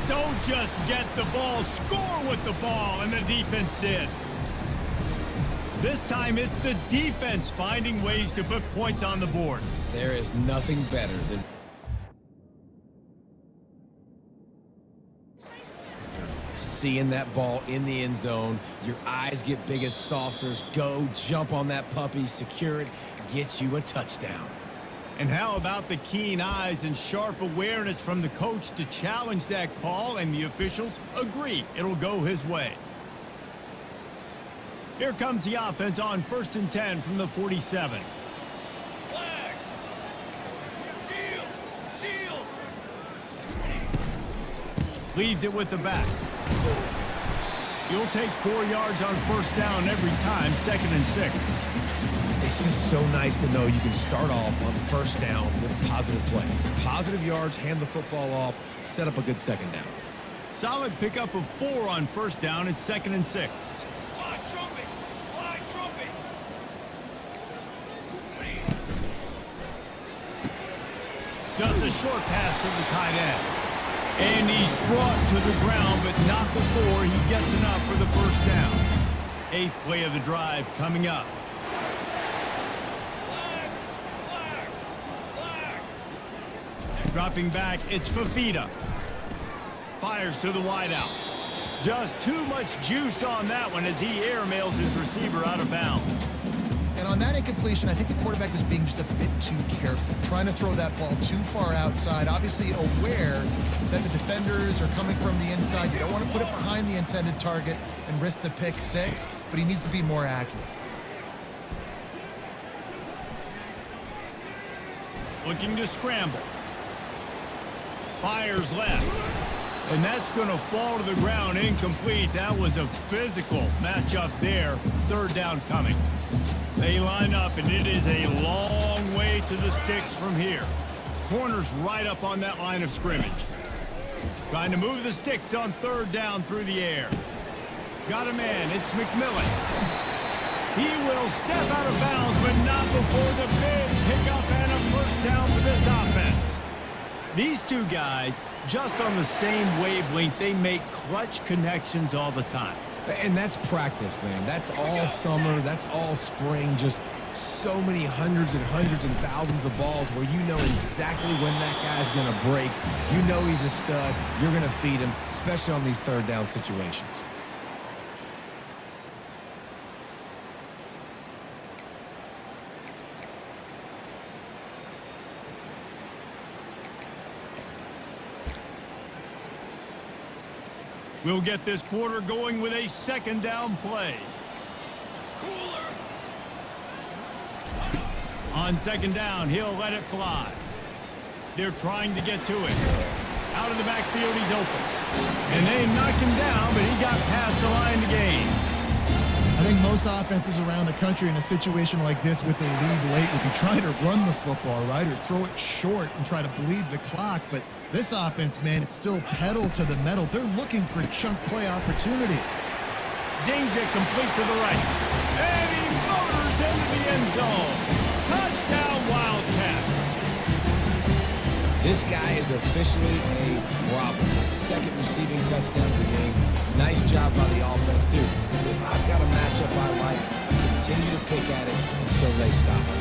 Don't just get the ball, score with the ball, and the defense did. This time, it's the defense finding ways to put points on the board. There is nothing better than seeing that ball in the end zone. Your eyes get big as saucers. Go, jump on that puppy, secure it, get you a touchdown. And how about the keen eyes and sharp awareness from the coach to challenge that call, and the officials agree it'll go his way. Here comes the offense on 1st and 10 from the 47. Flag. Shield. Leaves it with the back. You'll take 4 yards on 1st down every time, 2nd and 6. It's just so nice to know you can start off on 1st down with positive plays. Positive yards, hand the football off, set up a good 2nd down. Solid pickup of 4 on 1st down at 2nd and 6. Fly trumpet. Just a short pass to the tight end. And he's brought to the ground, but not before he gets enough for the 1st down. 8th play of the drive coming up. Dropping back, it's Fafita. Fires to the wideout. Just too much juice on that one as he airmails his receiver out of bounds. And on that incompletion, I think the quarterback was being just a bit too careful, trying to throw that ball too far outside, obviously aware that the defenders are coming from the inside. You don't want to put it behind the intended target and risk the pick 6, but he needs to be more accurate. Looking to scramble. Fires left. And that's going to fall to the ground incomplete. That was a physical matchup there. 3rd down coming. They line up, and it is a long way to the sticks from here. Corner's right up on that line of scrimmage. Trying to move the sticks on 3rd down through the air. Got a man. It's McMillan. He will step out of bounds, but not before the big pickup and a 1st down for this offense. These two guys, just on the same wavelength, they make clutch connections all the time. And that's practice, man. That's all summer. That's all spring. Just so many hundreds and thousands of balls where you know exactly when that guy's going to break. You know he's a stud. You're going to feed him, especially on these 3rd down situations. We'll get this quarter going with a 2nd down play. On 2nd down, he'll let it fly. They're trying to get to it. Out of the backfield, he's open. And they knocked him down, but he got past the line to gain. I think most offenses around the country in a situation like this with the lead late would be trying to run the football, right, or throw it short and try to bleed the clock. But this offense, man, it's still pedal to the metal. They're looking for chunk play opportunities. Zings it complete to the right. And he motors into the end zone. Touchdown, Wildcats. This guy is officially a problem. His 2nd receiving touchdown of the game. Nice job by the offense. Dude, if I've got a matchup I like, continue to pick at it until they stop it.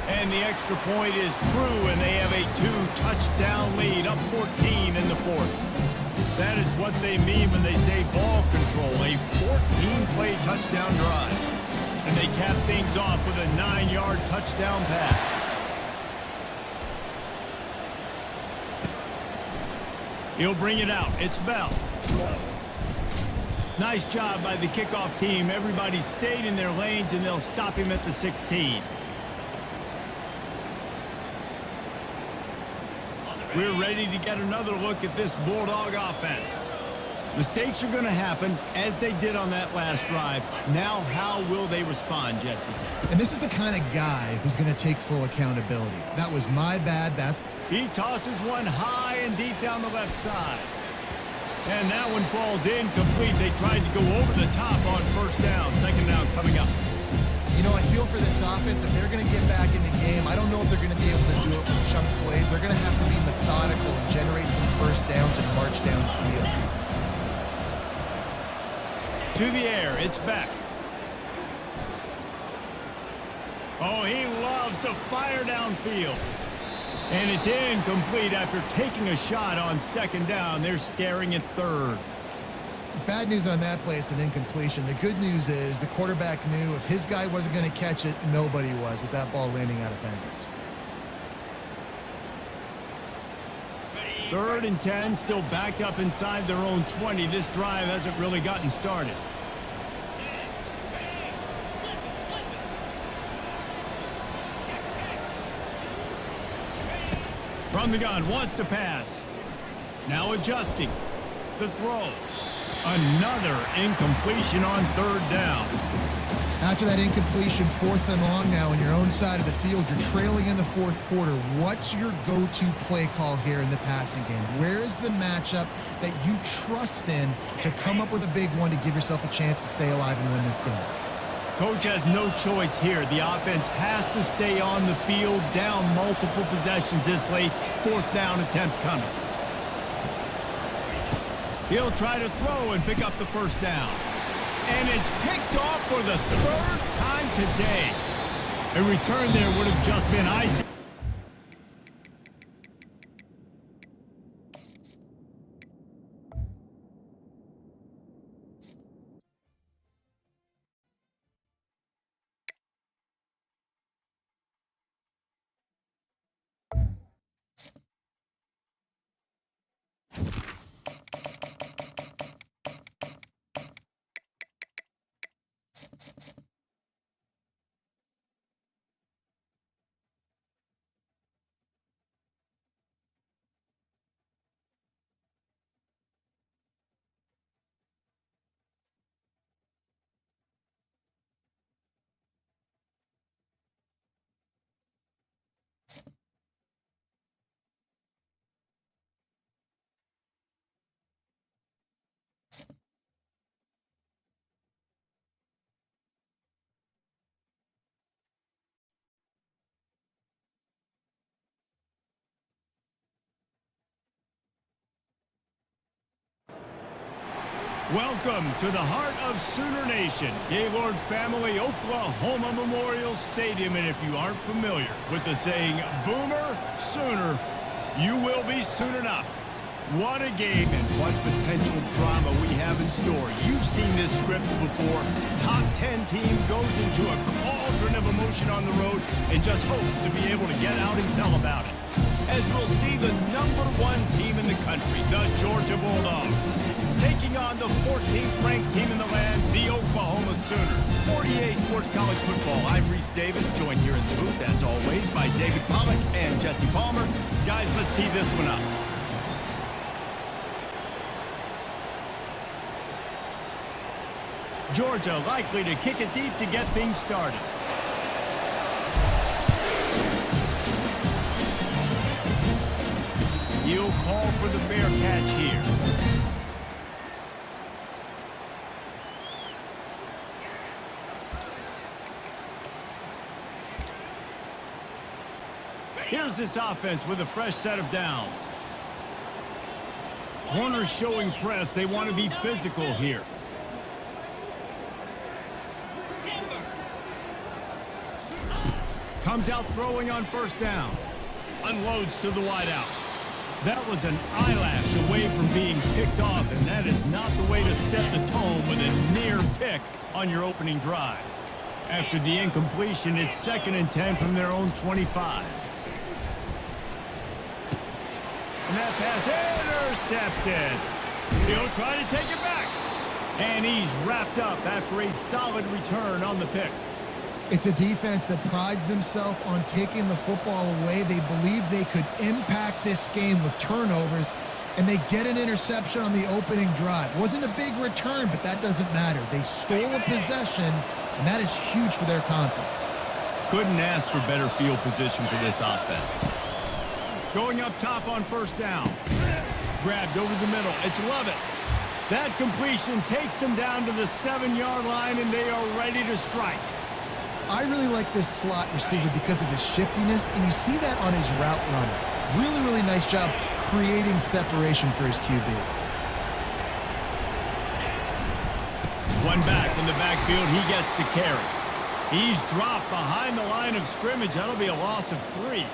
And the extra point is true, and they have a 2-touchdown lead, up 14 in the 4th. That is what they mean when they say ball control, a 14-play touchdown drive. And they cap things off with a 9-yard touchdown pass. He'll bring it out. It's Bell. Nice job by the kickoff team. Everybody stayed in their lanes, and they'll stop him at the 16. We're ready to get another look at this Bulldog offense. Mistakes are going to happen, as they did on that last drive. Now, how will they respond, Jesse? And this is the kind of guy who's going to take full accountability. That was my bad. He tosses one high and deep down the left side. And that one falls incomplete. They tried to go over the top on first down. Second down coming up. You know, I feel for this offense, if they're going to get back in the game, I don't know if they're going to be able to do it with chunk plays. They're going to have to be methodical and generate some first downs and march down the field. To the air, it's back. Oh, he loves to fire downfield. And it's incomplete after taking a shot on second down. They're staring at third. Bad news on that play, it's an incompletion. The good news is the quarterback knew if his guy wasn't going to catch it, nobody was with that ball landing out of bounds. 3rd and 10, still backed up inside their own 20. This drive hasn't really gotten started. From the gun, wants to pass. Now adjusting. The throw. Another incompletion on 3rd down. After that incompletion, 4th and long now on your own side of the field, you're trailing in the 4th quarter. What's your go-to play call here in the passing game? Where is the matchup that you trust in to come up with a big one to give yourself a chance to stay alive and win this game? Coach has no choice here. The offense has to stay on the field, down multiple possessions this late. 4th down attempt coming. He'll try to throw and pick up the first down. And it's picked off for the 3rd time today. A return there would have just been icing. Welcome to the heart of Sooner Nation, Gaylord Family Oklahoma Memorial Stadium. And if you aren't familiar with the saying, Boomer Sooner, you will be soon enough. What a game and what potential drama we have in store. You've seen this script before. Top 10 team goes into a cauldron of emotion on the road and just hopes to be able to get out and tell about it. As we'll see the #1 team in the country, the Georgia Bulldogs, taking on the 14th ranked team in the land, the Oklahoma Sooners. 48 Sports College Football. I'm Reese Davis, joined here in the booth, as always, by David Pollack and Jesse Palmer. Guys, let's tee this one up. Georgia likely to kick it deep to get things started. He'll call for the fair catch here. Here's this offense with a fresh set of downs. Corners showing press. They want to be physical here. Comes out throwing on first down. Unloads to the wideout. That was an eyelash away from being picked off, and that is not the way to set the tone with a near pick on your opening drive. After the incompletion, it's 2nd and 10 from their own 25. And that pass intercepted. He'll try to take it back. And he's wrapped up after a solid return on the pick. It's a defense that prides themselves on taking the football away. They believe they could impact this game with turnovers, and they get an interception on the opening drive. Wasn't a big return, but that doesn't matter. They stole a possession, and that is huge for their confidence. Couldn't ask for better field position for this offense. Going up top on first down. Grabbed over the middle. It's Lovett. That completion takes them down to the 7-yard line, and they are ready to strike. I really like this slot receiver because of his shiftiness, and you see that on his route runner. Really, really nice job creating separation for his QB. One back in the backfield, he gets to carry. He's dropped behind the line of scrimmage. That'll be a loss of 3.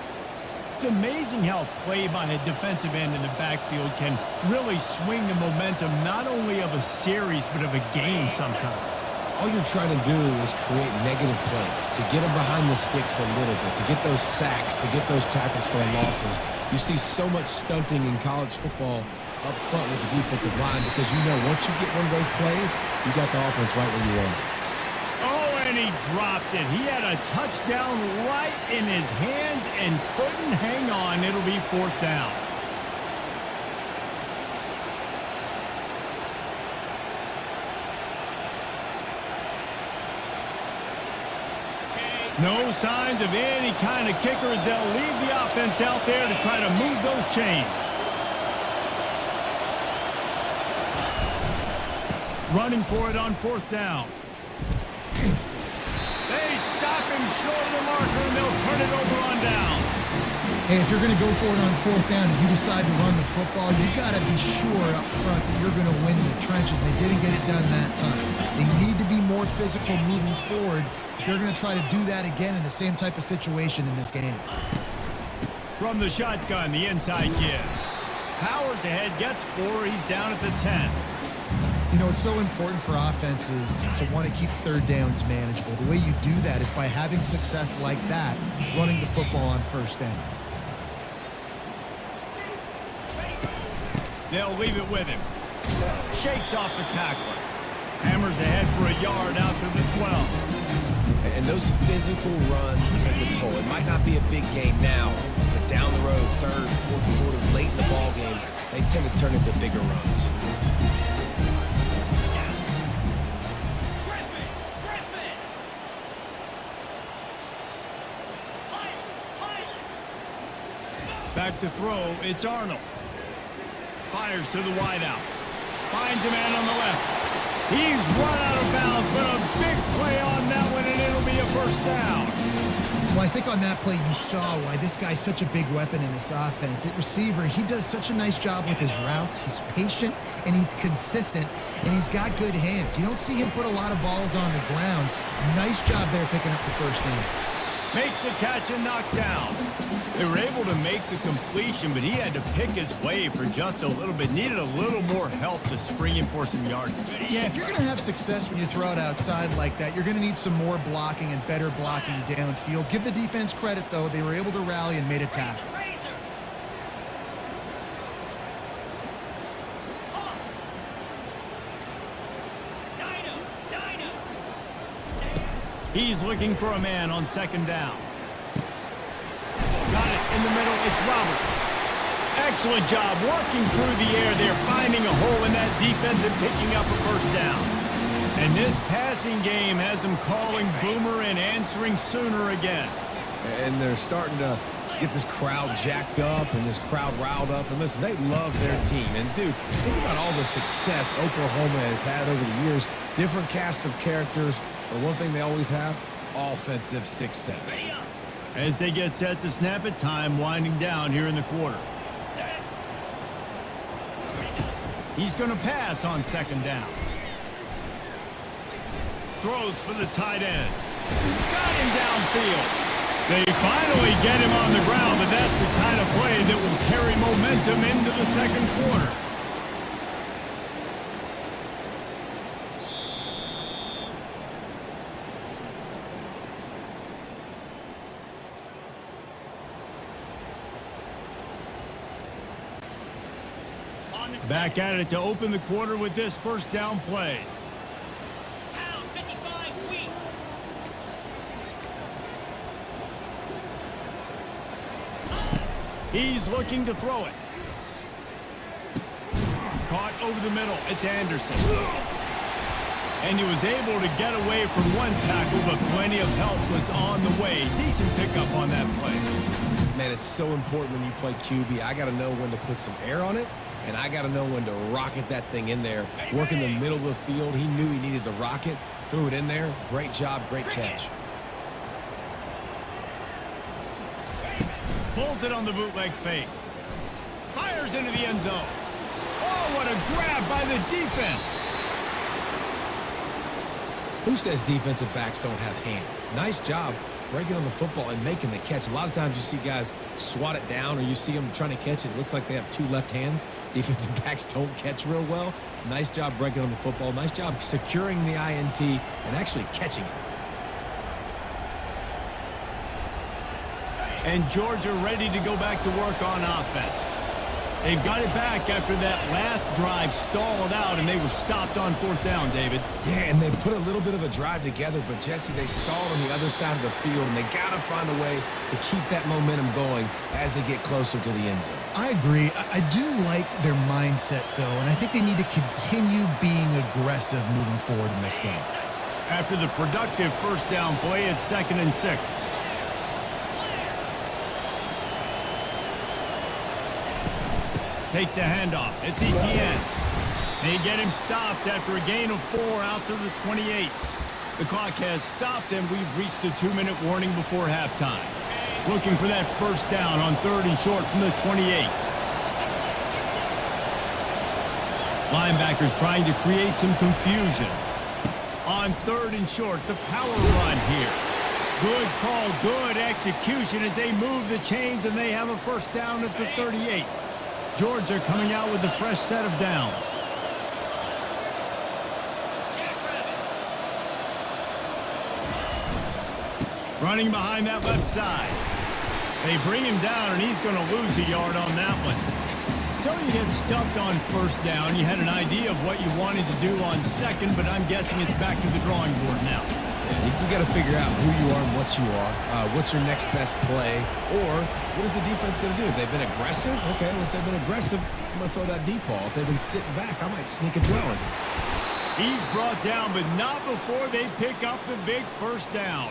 It's amazing how play by a defensive end in the backfield can really swing the momentum not only of a series but of a game sometimes. All you're trying to do is create negative plays, to get them behind the sticks a little bit, to get those sacks, to get those tackles for losses. You see so much stunting in college football up front with the defensive line because you know once you get one of those plays, you got the offense right where you want it. Oh, and he dropped it. He had a touchdown right in his hands and couldn't hang on. It'll be 4th down. No signs of any kind of kickers. They'll leave the offense out there to try to move those chains. Running for it on 4th down. They stop him short of the marker, and they'll turn it over on downs. Hey, if you're going to go for it on 4th down and you decide to run the football, you got to be sure up front that you're going to win in the trenches. They didn't get it done that time. They need to be more physical moving forward. They're going to try to do that again in the same type of situation in this game. From the shotgun, the inside give. Powers ahead, gets 4. He's down at the 10. You know, it's so important for offenses to want to keep 3rd downs manageable. The way you do that is by having success like that, running the football on 1st down. They'll leave it with him. Shakes off the tackler. Hammers ahead for a yard out to the 12. And those physical runs take a toll. It might not be a big game now, but down the road, 3rd, 4th quarter, late in the ball games, they tend to turn into bigger runs. Back to throw, it's Arnold. Fires to the wideout. Finds a man on the left. He's run out of bounds, but a big play on that one, and it'll be a 1st down. Well, I think on that play you saw why this guy's such a big weapon in this offense. At receiver, he does such a nice job with his routes. He's patient, and he's consistent, and he's got good hands. You don't see him put a lot of balls on the ground. Nice job there picking up the 1st down. Makes the catch and knocked down. They were able to make the completion, but he had to pick his way for just a little bit. Needed a little more help to spring him for some yardage. Yeah, if you're going to have success when you throw it outside like that, you're going to need some more blocking and better blocking downfield. Give the defense credit, though. They were able to rally and made a tackle. He's looking for a man on 2nd down. Got it in the middle. It's Roberts. Excellent job working through the air there, finding a hole in that defense and picking up a 1st down. And this passing game has them calling Boomer and answering Sooner again. And they're starting to get this crowd jacked up and this crowd riled up. And listen, they love their team. And, dude, think about all the success Oklahoma has had over the years. Different cast of characters. But one thing they always have, offensive success. As they get set to snap it, time winding down here in the quarter. He's going to pass on 2nd down. Throws for the tight end. Got him downfield. They finally get him on the ground, but that's the kind of play that will carry momentum into the 2nd quarter. Back at it to open the quarter with this first down play. Pound 55's weak. He's looking to throw it. Caught over the middle. It's Anderson. And he was able to get away from one tackle, but plenty of help was on the way. Decent pickup on that play. Man, it's so important when you play QB. I got to know when to put some air on it, and I got to know when to rocket that thing in there. Work in the middle of the field. He knew he needed the rocket. Threw it in there. Great job, great catch. Pulls it on the bootleg fake. Fires into the end zone. Oh, what a grab by the defense. Who says defensive backs don't have hands? Nice job breaking on the football and making the catch. A lot of times you see guys swat it down or you see them trying to catch it. It looks like they have two left hands. Defensive backs don't catch real well. Nice job breaking on the football. Nice job securing the INT and actually catching it. And Georgia ready to go back to work on offense. They've got it back after that last drive stalled out, and they were stopped on fourth down, David. Yeah, and they put a little bit of a drive together, but, Jesse, they stalled on the other side of the field, and they got to find a way to keep that momentum going as they get closer to the end zone. I agree. I do like their mindset, though, and I think they need to continue being aggressive moving forward in this game. After the productive first down play, it's 2nd and 6. Takes the handoff. It's Etienne. They get him stopped after a gain of 4 out to the 28. The clock has stopped, and we've reached the 2-minute warning before halftime. Looking for that first down on 3rd and short from the 28. Linebackers trying to create some confusion. On 3rd and short, the power run here. Good call, good execution as they move the chains, and they have a first down at the 38. Georgia coming out with a fresh set of downs. Running behind that left side. They bring him down, and he's going to lose a yard on that one. So you get stuffed on first down. You had an idea of what you wanted to do on second, but I'm guessing it's back to the drawing board now. Yeah, you got to figure out who you are and what you are. What's your next best play? Or what is the defense going to do? If they've been aggressive, okay, well, if they've been aggressive, I'm going to throw that deep ball. If they've been sitting back, I might sneak a drill in. He's brought down, but not before they pick up the big first down.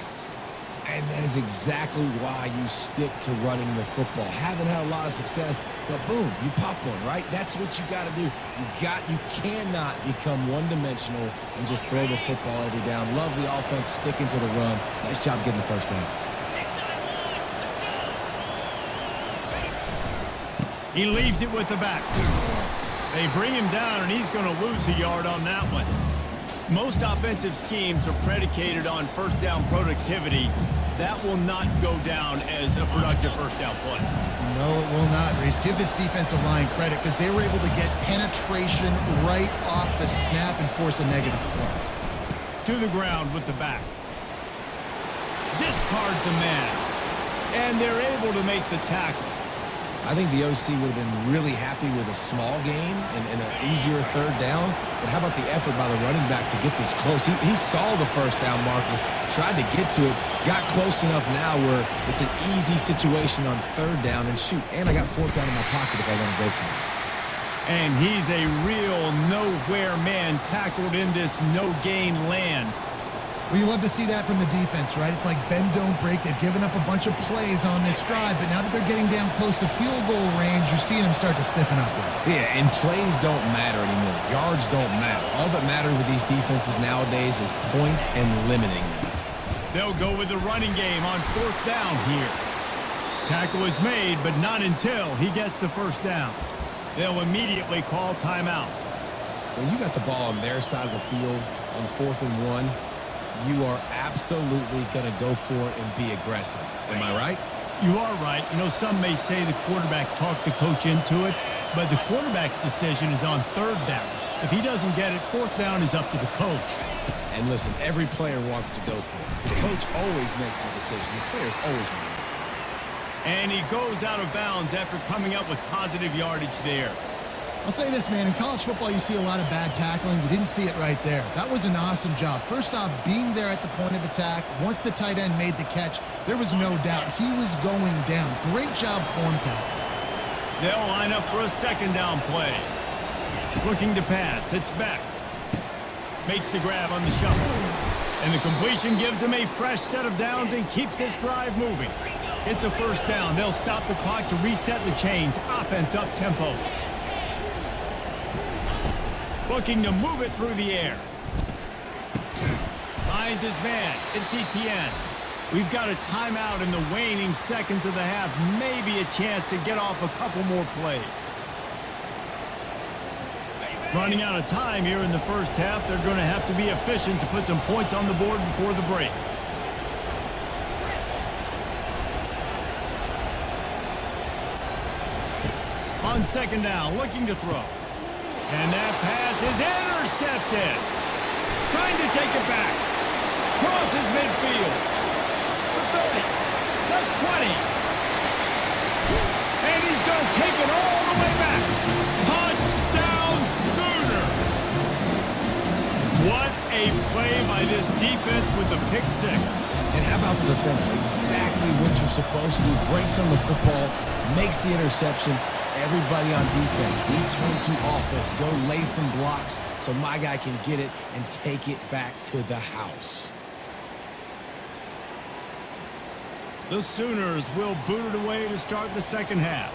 And that is exactly why you stick to running the football. Haven't had a lot of success, but boom, you pop one, right? That's what you got to do. You cannot become one-dimensional and just throw the football every down. Love the offense sticking to the run. Nice job getting the first down. He leaves it with the back. They bring him down, and he's going to lose a yard on that one. Most offensive schemes are predicated on first down productivity. That will not go down as a productive first down play. No, it will not, Reese. Give this defensive line credit because they were able to get penetration right off the snap and force a negative play. To the ground with the back. Discards a man. And they're able to make the tackle. I think the OC would have been really happy with a small gain and an easier third down. But how about the effort by the running back to get this close? He saw the first down marker, tried to get to it, got close enough now where it's an easy situation on third down. And shoot, and I got fourth down in my pocket if I want to go for it. And he's a real nowhere man tackled in this no-gain land. Well, you love to see that from the defense, right? It's like bend, don't break. They've given up a bunch of plays on this drive, but now that they're getting down close to field goal range, you're seeing them start to stiffen up there. Yeah, and plays don't matter anymore. Yards don't matter. All that matters with these defenses nowadays is points and limiting them. They'll go with the running game on fourth down here. Tackle is made, but not until he gets the first down. They'll immediately call timeout. When you got the ball on their side of the field on 4th and 1, you are absolutely going to go for it and be aggressive. Am I right? You are right. You know, some may say the quarterback talked the coach into it, but the quarterback's decision is on third down. If he doesn't get it, fourth down is up to the coach. And listen, every player wants to go for it. The coach always makes the decision. The players always make it. And he goes out of bounds after coming up with positive yardage there. I'll say this, man. In college football, you see a lot of bad tackling. You didn't see it right there. That was an awesome job. First off, being there at the point of attack. Once the tight end made the catch, there was no doubt he was going down. Great job form tackle. They'll line up for a second down play. Looking to pass. It's back. Makes the grab on the shuffle. And the completion gives him a fresh set of downs and keeps this drive moving. It's a first down. They'll stop the clock to reset the chains. Offense up tempo. Looking to move it through the air. Finds his man. It's Etienne. We've got a timeout in the waning seconds of the half. Maybe a chance to get off a couple more plays. Running out of time here in the first half. They're going to have to be efficient to put some points on the board before the break. On second down, looking to throw. And that pass is intercepted. Trying to take it back. Crosses midfield. The 30. The 20. And he's going to take it all the way back. Touchdown Sooners. What a play by this defense with the pick six. And how about the defender? Exactly what you're supposed to do. Breaks on the football, makes the interception. Everybody on defense, we turn to offense. Go lay some blocks so my guy can get it and take it back to the house. The Sooners will boot it away to start the second half.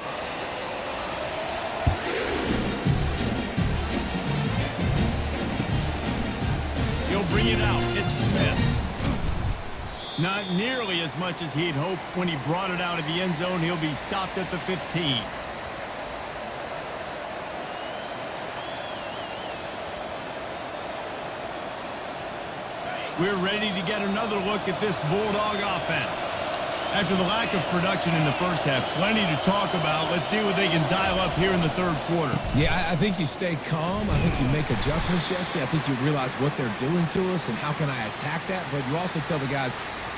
He'll bring it out. It's Smith. Not nearly as much as he'd hoped when he brought it out of the end zone. He'll be stopped at the 15. We're ready to get another look at this Bulldog offense. After the lack of production in the first half, plenty to talk about. Let's see what they can dial up here in the third quarter. Yeah, I think you stay calm. I think you make adjustments, Jesse. I think you realize what they're doing to us and how can I attack that. But you also tell the guys,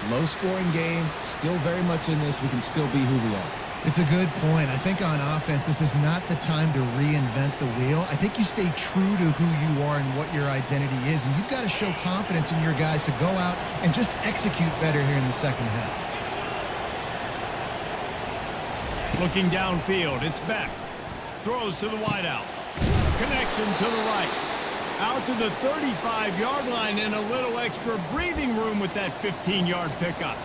low-scoring game, still very much in this. We can still be who we are. It's a good point. I think on offense, this is not the time to reinvent the wheel. I think you stay true to who you are and what your identity is, and you've got to show confidence in your guys to go out and just execute better here in the second half. Looking downfield, it's back. Throws to the wideout. Connection to the right. Out to the 35-yard line and a little extra breathing room with that 15-yard pickup.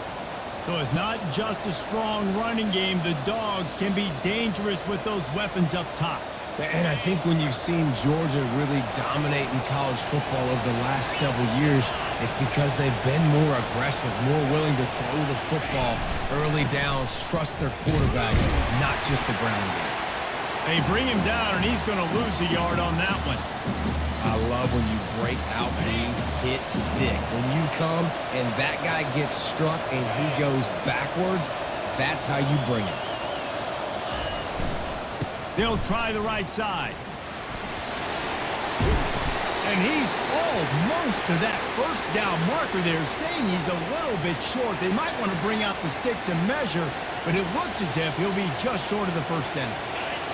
So it's not just a strong running game. The Dogs can be dangerous with those weapons up top. And I think when you've seen Georgia really dominate in college football over the last several years, it's because they've been more aggressive, more willing to throw the football, early downs, trust their quarterback, not just the ground game. They bring him down, and he's going to lose a yard on that one. I love when you break out the hit stick. When you come and that guy gets struck and he goes backwards, that's how you bring it. They'll try the right side. And he's almost to that first down marker there, saying he's a little bit short. They might want to bring out the sticks and measure, but it looks as if he'll be just short of the first down.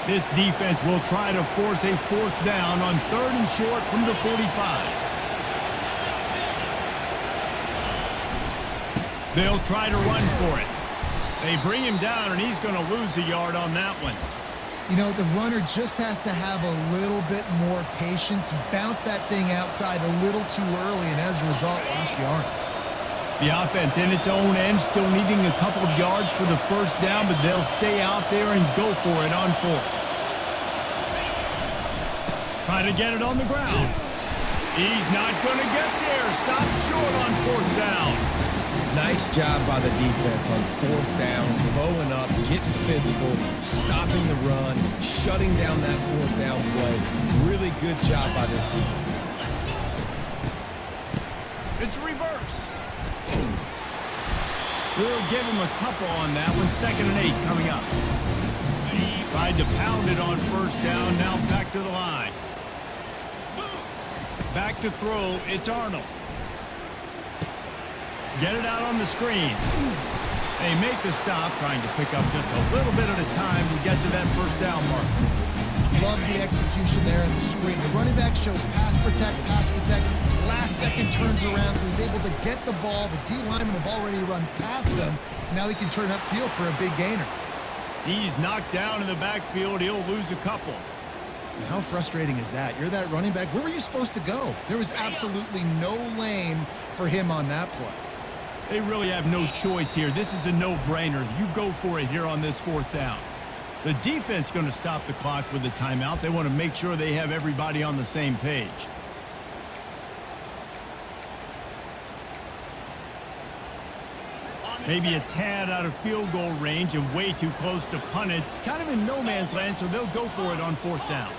This defense will try to force a fourth down on 3rd and short from the 45. They'll try to run for it. They bring him down, and he's going to lose a yard on that one. You know, the runner just has to have a little bit more patience. Bounce that thing outside a little too early, and as a result, lost yards. The offense in its own end still needing a couple of yards for the first down, but they'll stay out there and go for it on 4th. Trying to get it on the ground. He's not going to get there. Stopped short on 4th down. Nice job by the defense on 4th down, blowing up, getting physical, stopping the run, shutting down that 4th down play. Really good job by this defense. It's reverse. We'll give him a couple on that one. 2nd and 8 coming up. He tried to pound it on 1st down. Now back to the line. Back to throw. It's Arnold. Get it out on the screen. They make the stop, trying to pick up just a little bit at a time to get to that first down mark. Love the execution there in the screen. The running back shows pass protect, last second turns around, so he's able to get the ball. The D linemen have already run past him. Now he can turn upfield for a big gainer. He's knocked down in the backfield. He'll lose a couple. How frustrating is that? You're that running back. Where were you supposed to go? There was absolutely no lane for him on that play. They really have no choice here. This is a no-brainer. You go for it here on this 4th down. The defense going to stop the clock with a timeout. They want to make sure they have everybody on the same page. Maybe a tad out of field goal range and way too close to punt it. Kind of in no man's land, so they'll go for it on 4th down.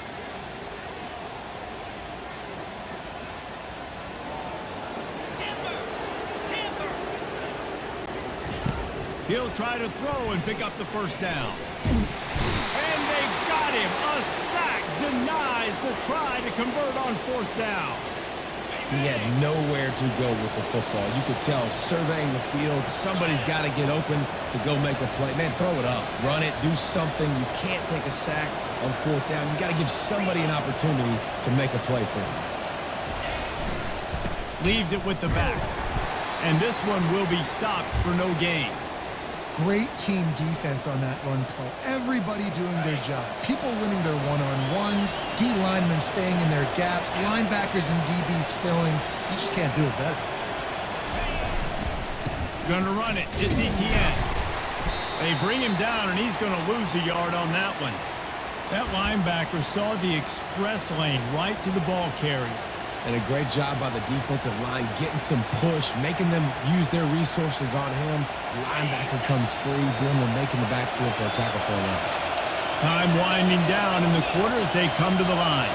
He'll try to throw and pick up the 1st down. And they got him. A sack denies the try to convert on 4th down. He had nowhere to go with the football. You could tell, surveying the field, somebody's got to get open to go make a play. Man, throw it up. Run it. Do something. You can't take a sack on 4th down. You got to give somebody an opportunity to make a play for him. Leaves it with the back. And this one will be stopped for no gain. Great team defense on that run play. Everybody doing their job. People winning their one-on-ones, D linemen staying in their gaps, linebackers and DBs filling. You just can't do it better. Gonna run it. It's Etienne. They bring him down, and he's gonna lose a yard on that one. That linebacker saw the express lane right to the ball carrier. And a great job by the defensive line, getting some push, making them use their resources on him. Linebacker comes free, bringing them making the backfield for a tackle for a loss. Time winding down in the quarter as they come to the line.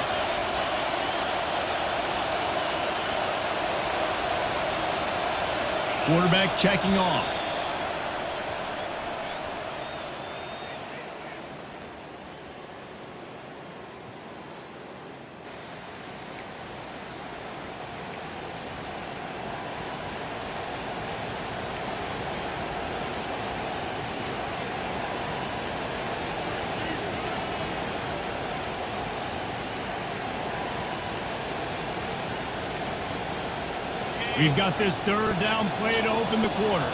Quarterback checking off. We've got this 3rd down play to open the quarter.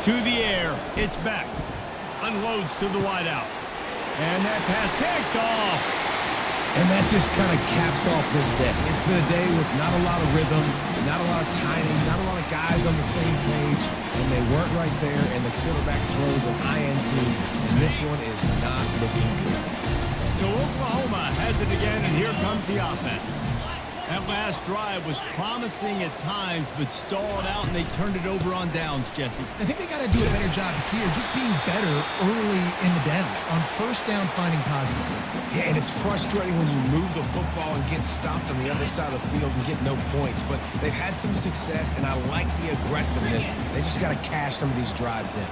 To the air. It's back. Unloads to the wideout. And that pass picked off. And that just kind of caps off this day. It's been a day with not a lot of rhythm, not a lot of timing, not a lot of guys on the same page, and they weren't right there, and the quarterback throws an INT, and this one is not looking good. So Oklahoma has it again, and here comes the offense. That last drive was promising at times, but stalled out, and they turned it over on downs, Jesse. I think they got to do a better job here, just being better early in the downs, on 1st down, finding positive plays. Yeah, and it's frustrating when you move the football and get stopped on the other side of the field and get no points, but they've had some success, and I like the aggressiveness. They just got to cash some of these drives in.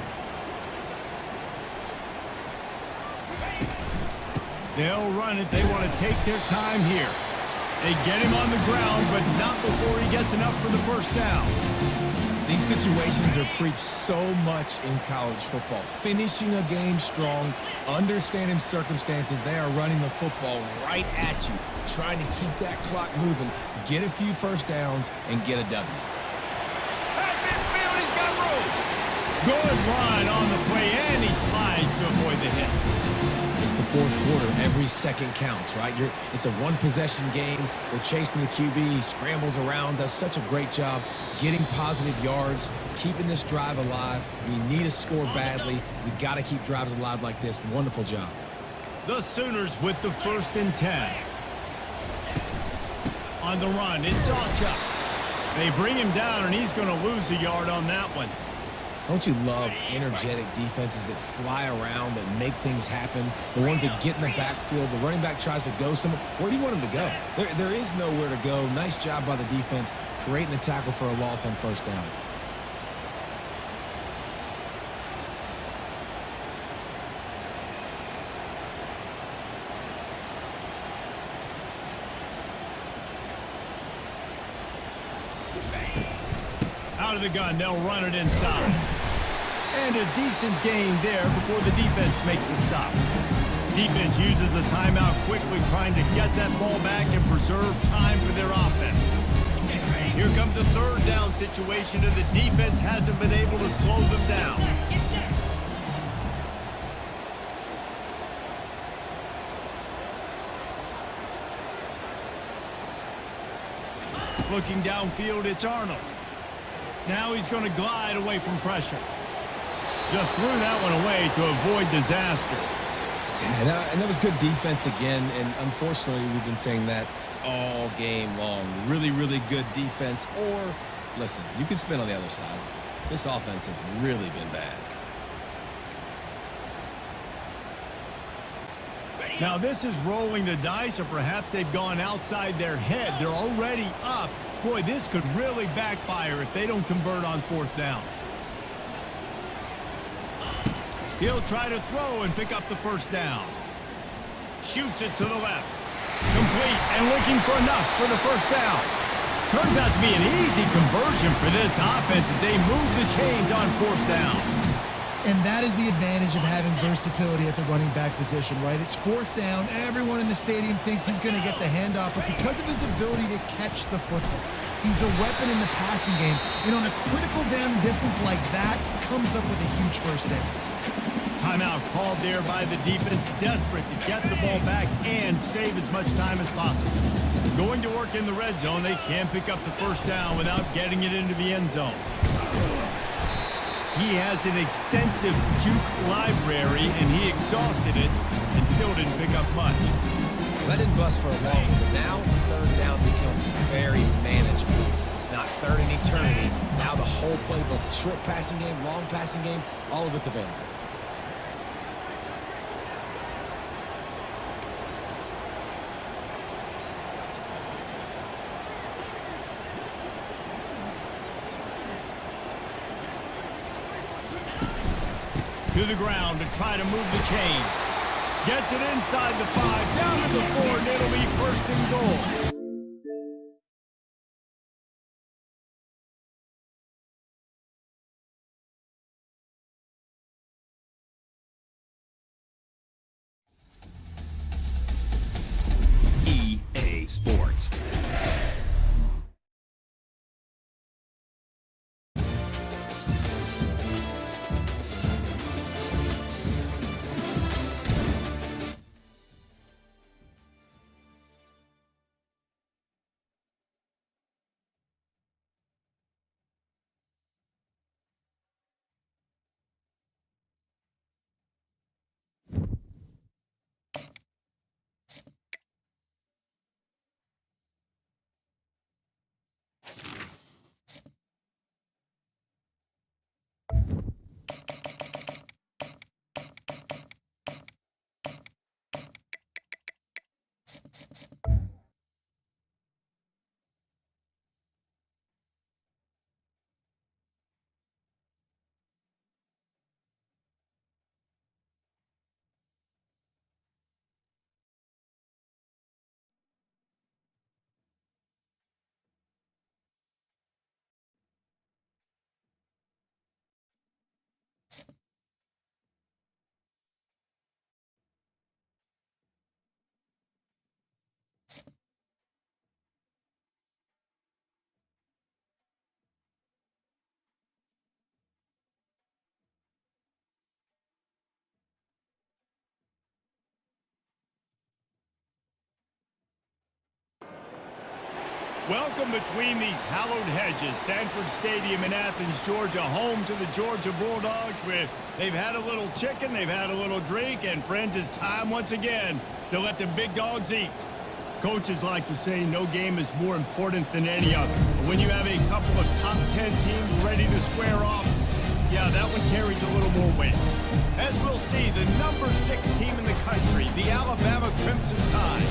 They'll run it. They want to take their time here. They get him on the ground, but not before he gets enough for the 1st down. These situations are preached so much in college football. Finishing a game strong, understanding circumstances. They are running the football right at you, trying to keep that clock moving, get a few 1st downs, and get a W. Back midfield, he's got room. Good run on the play, and he slides to avoid the hit. It's the 4th quarter. Every second counts, right? It's a one-possession game. We're chasing the QB. He scrambles around, does such a great job getting positive yards, keeping this drive alive. We need to score badly. We got to keep drives alive like this. Wonderful job. The Sooners with the 1st and 10. On the run, it's Alcha. They bring him down, and he's going to lose a yard on that one. Don't you love energetic defenses that fly around, that make things happen? The ones that get in the backfield, the running back tries to go somewhere. Where do you want him to go? There is nowhere to go. Nice job by the defense, creating the tackle for a loss on 1st down. Out of the gun, they'll run it inside. And a decent gain there before the defense makes the stop. Defense uses a timeout quickly, trying to get that ball back and preserve time for their offense. Here comes a third down situation, and the defense hasn't been able to slow them down. Looking downfield, it's Arnold. Now he's going to glide away from pressure. Just threw that one away to avoid disaster. Yeah, and that was good defense again, and unfortunately we've been saying that all game long. Really, really good defense, or, listen, you can spin on the other side. This offense has really been bad. Now this is rolling the dice, or perhaps they've gone outside their head. They're already up. Boy, this could really backfire if they don't convert on fourth down. He'll try to throw and pick up the first down. Shoots it to the left. Complete and looking for enough for the first down. Turns out to be an easy conversion for this offense as they move the chains on fourth down. And that is the advantage of having versatility at the running back position, right? It's fourth down. Everyone in the stadium thinks he's going to get the handoff, but because of his ability to catch the football, he's a weapon in the passing game. And on a critical down distance like that, comes up with a huge first down. Timeout called there by the defense, desperate to get the ball back and save as much time as possible. Going to work in the red zone, they can pick up the first down without getting it into the end zone. He has an extensive juke library, and he exhausted it and still didn't pick up much. That didn't bust for a long one, but now third down becomes very manageable. It's not third in eternity. Now the whole playbook, short passing game, long passing game, all of it's available. To the ground to try to move the chains. Gets it inside the 5, down to the 4, and it'll be first and goal. EA Sports. Welcome between these hallowed hedges. Sanford Stadium in Athens, Georgia, home to the Georgia Bulldogs, where they've had a little chicken, they've had a little drink, and friends, it's time once again to let the big dogs eat. Coaches like to say no game is more important than any other. But when you have a couple of top 10 teams ready to square off, yeah, that one carries a little more weight. As we'll see, the number 6 team in the country, the Alabama Crimson Tide,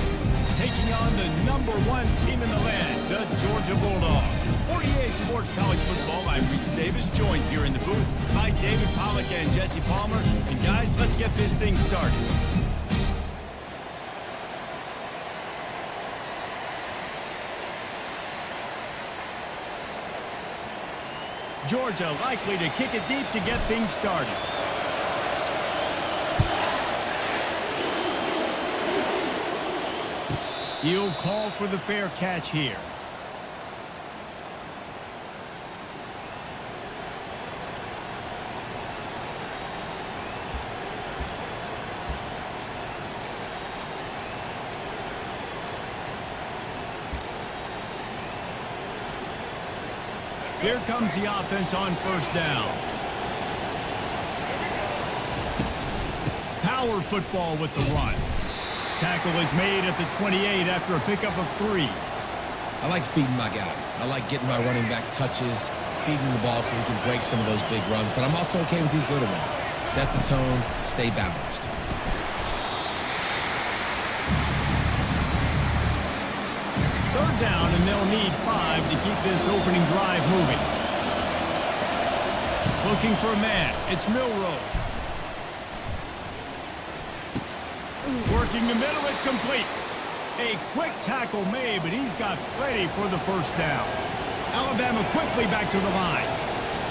taking on the number 1 team in the land, the Georgia Bulldogs. For EA Sports College Football, I'm Reese Davis, joined here in the booth by David Pollack and Jesse Palmer. And guys, let's get this thing started. Georgia likely to kick it deep to get things started. He'll call for the fair catch here. Here comes the offense on first down. Power football with the run. Tackle is made at the 28 after a pickup of 3. I like feeding my guy. I like getting my running back touches, feeding the ball so he can break some of those big runs. But I'm also okay with these little ones. Set the tone, stay balanced. Third down, and they'll need 5 to keep this opening drive moving. Looking for a man. It's Milroe. Working the middle, it's complete. A quick tackle made, but he's got plenty for the first down. Alabama quickly back to the line.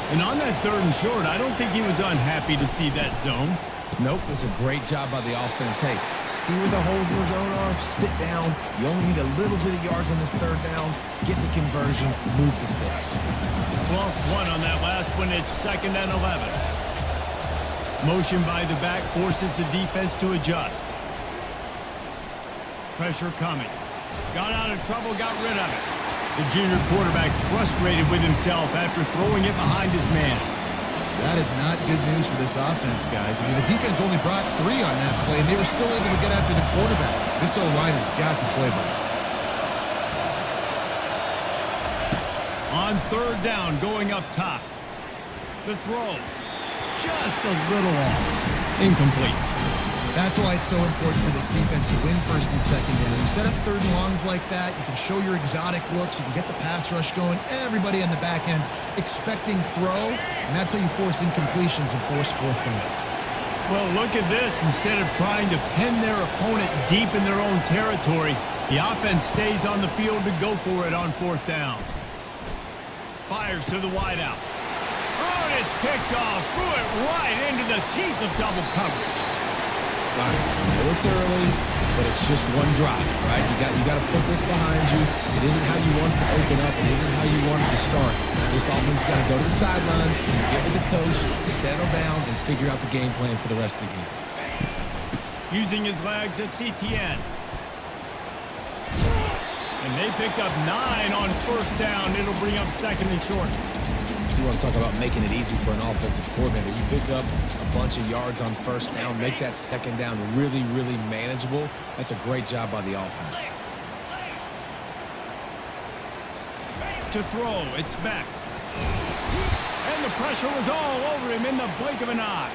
And on that 3rd and short, I don't think he was unhappy to see that zone. Nope, it was a great job by the offense. Hey, see where the holes in the zone are? Sit down. You only need a little bit of yards on this 3rd down. Get the conversion. Move the sticks. Lost 1 on that last one. It's 2nd and 11. Motion by the back forces the defense to adjust. Pressure coming. Got out of trouble, got rid of it. The junior quarterback frustrated with himself after throwing it behind his man. That is not good news for this offense, guys. I mean, the defense only brought 3 on that play, and they were still able to get after the quarterback. This O-line has got to play better. On 3rd down, going up top. The throw. Just a little off. Incomplete. That's why it's so important for this defense to win 1st and 2nd down. You set up 3rd and longs like that, you can show your exotic looks, you can get the pass rush going, everybody on the back end expecting throw, and that's how you force incompletions and force 4th downs. Well, look at this. Instead of trying to pin their opponent deep in their own territory, the offense stays on the field to go for it on 4th down. Fires to the wideout. Oh, and it's picked off. Threw it right into the teeth of double coverage. Right. I know it's early, but it's just one drive, right? You got to put this behind you. It isn't how you want it to open up. It isn't how you want it to start. This offense has got to go to the sidelines, get with the coach, settle down, and figure out the game plan for the rest of the game. Using his legs at CTN. And they picked up 9 on 1st down. It'll bring up 2nd and short. You want to talk about making it easy for an offensive coordinator. You pick up a bunch of yards on 1st down, make that 2nd down really, really manageable. That's a great job by the offense. To throw, it's back. And the pressure was all over him in the blink of an eye.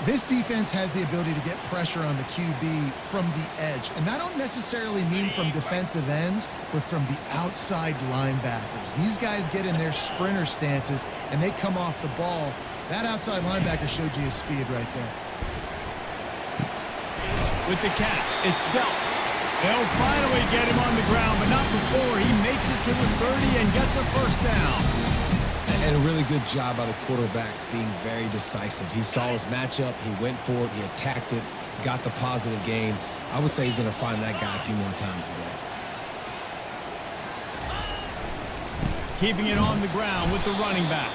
This defense has the ability to get pressure on the QB from the edge. And I don't necessarily mean from defensive ends, but from the outside linebackers. These guys get in their sprinter stances, and they come off the ball. That outside linebacker showed you his speed right there. With the catch, it's Belt. They'll finally get him on the ground, but not before he makes it to the 30 and gets a 1st down. And a really good job by the quarterback being very decisive. He saw his matchup, he went for it, he attacked it, got the positive gain. I would say he's going to find that guy a few more times today. Keeping it on the ground with the running back.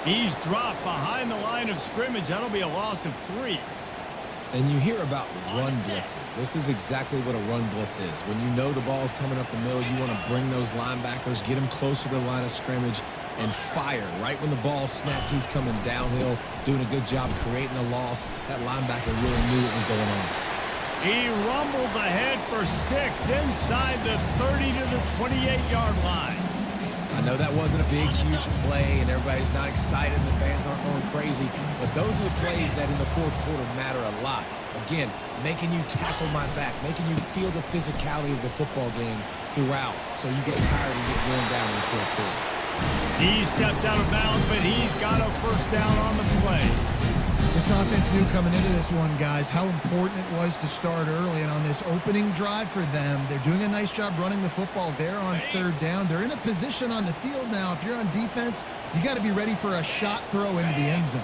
He's dropped behind the line of scrimmage. That'll be a loss of 3. And you hear about run blitzes. This is exactly what a run blitz is. When you know the ball's coming up the middle, you want to bring those linebackers, get them closer to the line of scrimmage, and fire. Right when the ball snapped, he's coming downhill, doing a good job creating the loss. That linebacker really knew what was going on. He rumbles ahead for 6 inside the 30 to the 28-yard line. I know that wasn't a big, huge play, and everybody's not excited, and the fans aren't going crazy, but those are the plays that in the 4th quarter matter a lot. Again, making you tackle my back, making you feel the physicality of the football game throughout, so you get tired and get worn down in the 4th quarter. He steps out of bounds, but he's got a 1st down on the play. The This offense knew coming into this one, guys, how important it was to start early. And on this opening drive for them, they're doing a nice job running the football there on third down. They're in a position on the field now. If you're on defense, you got to be ready for a shot throw into the end zone.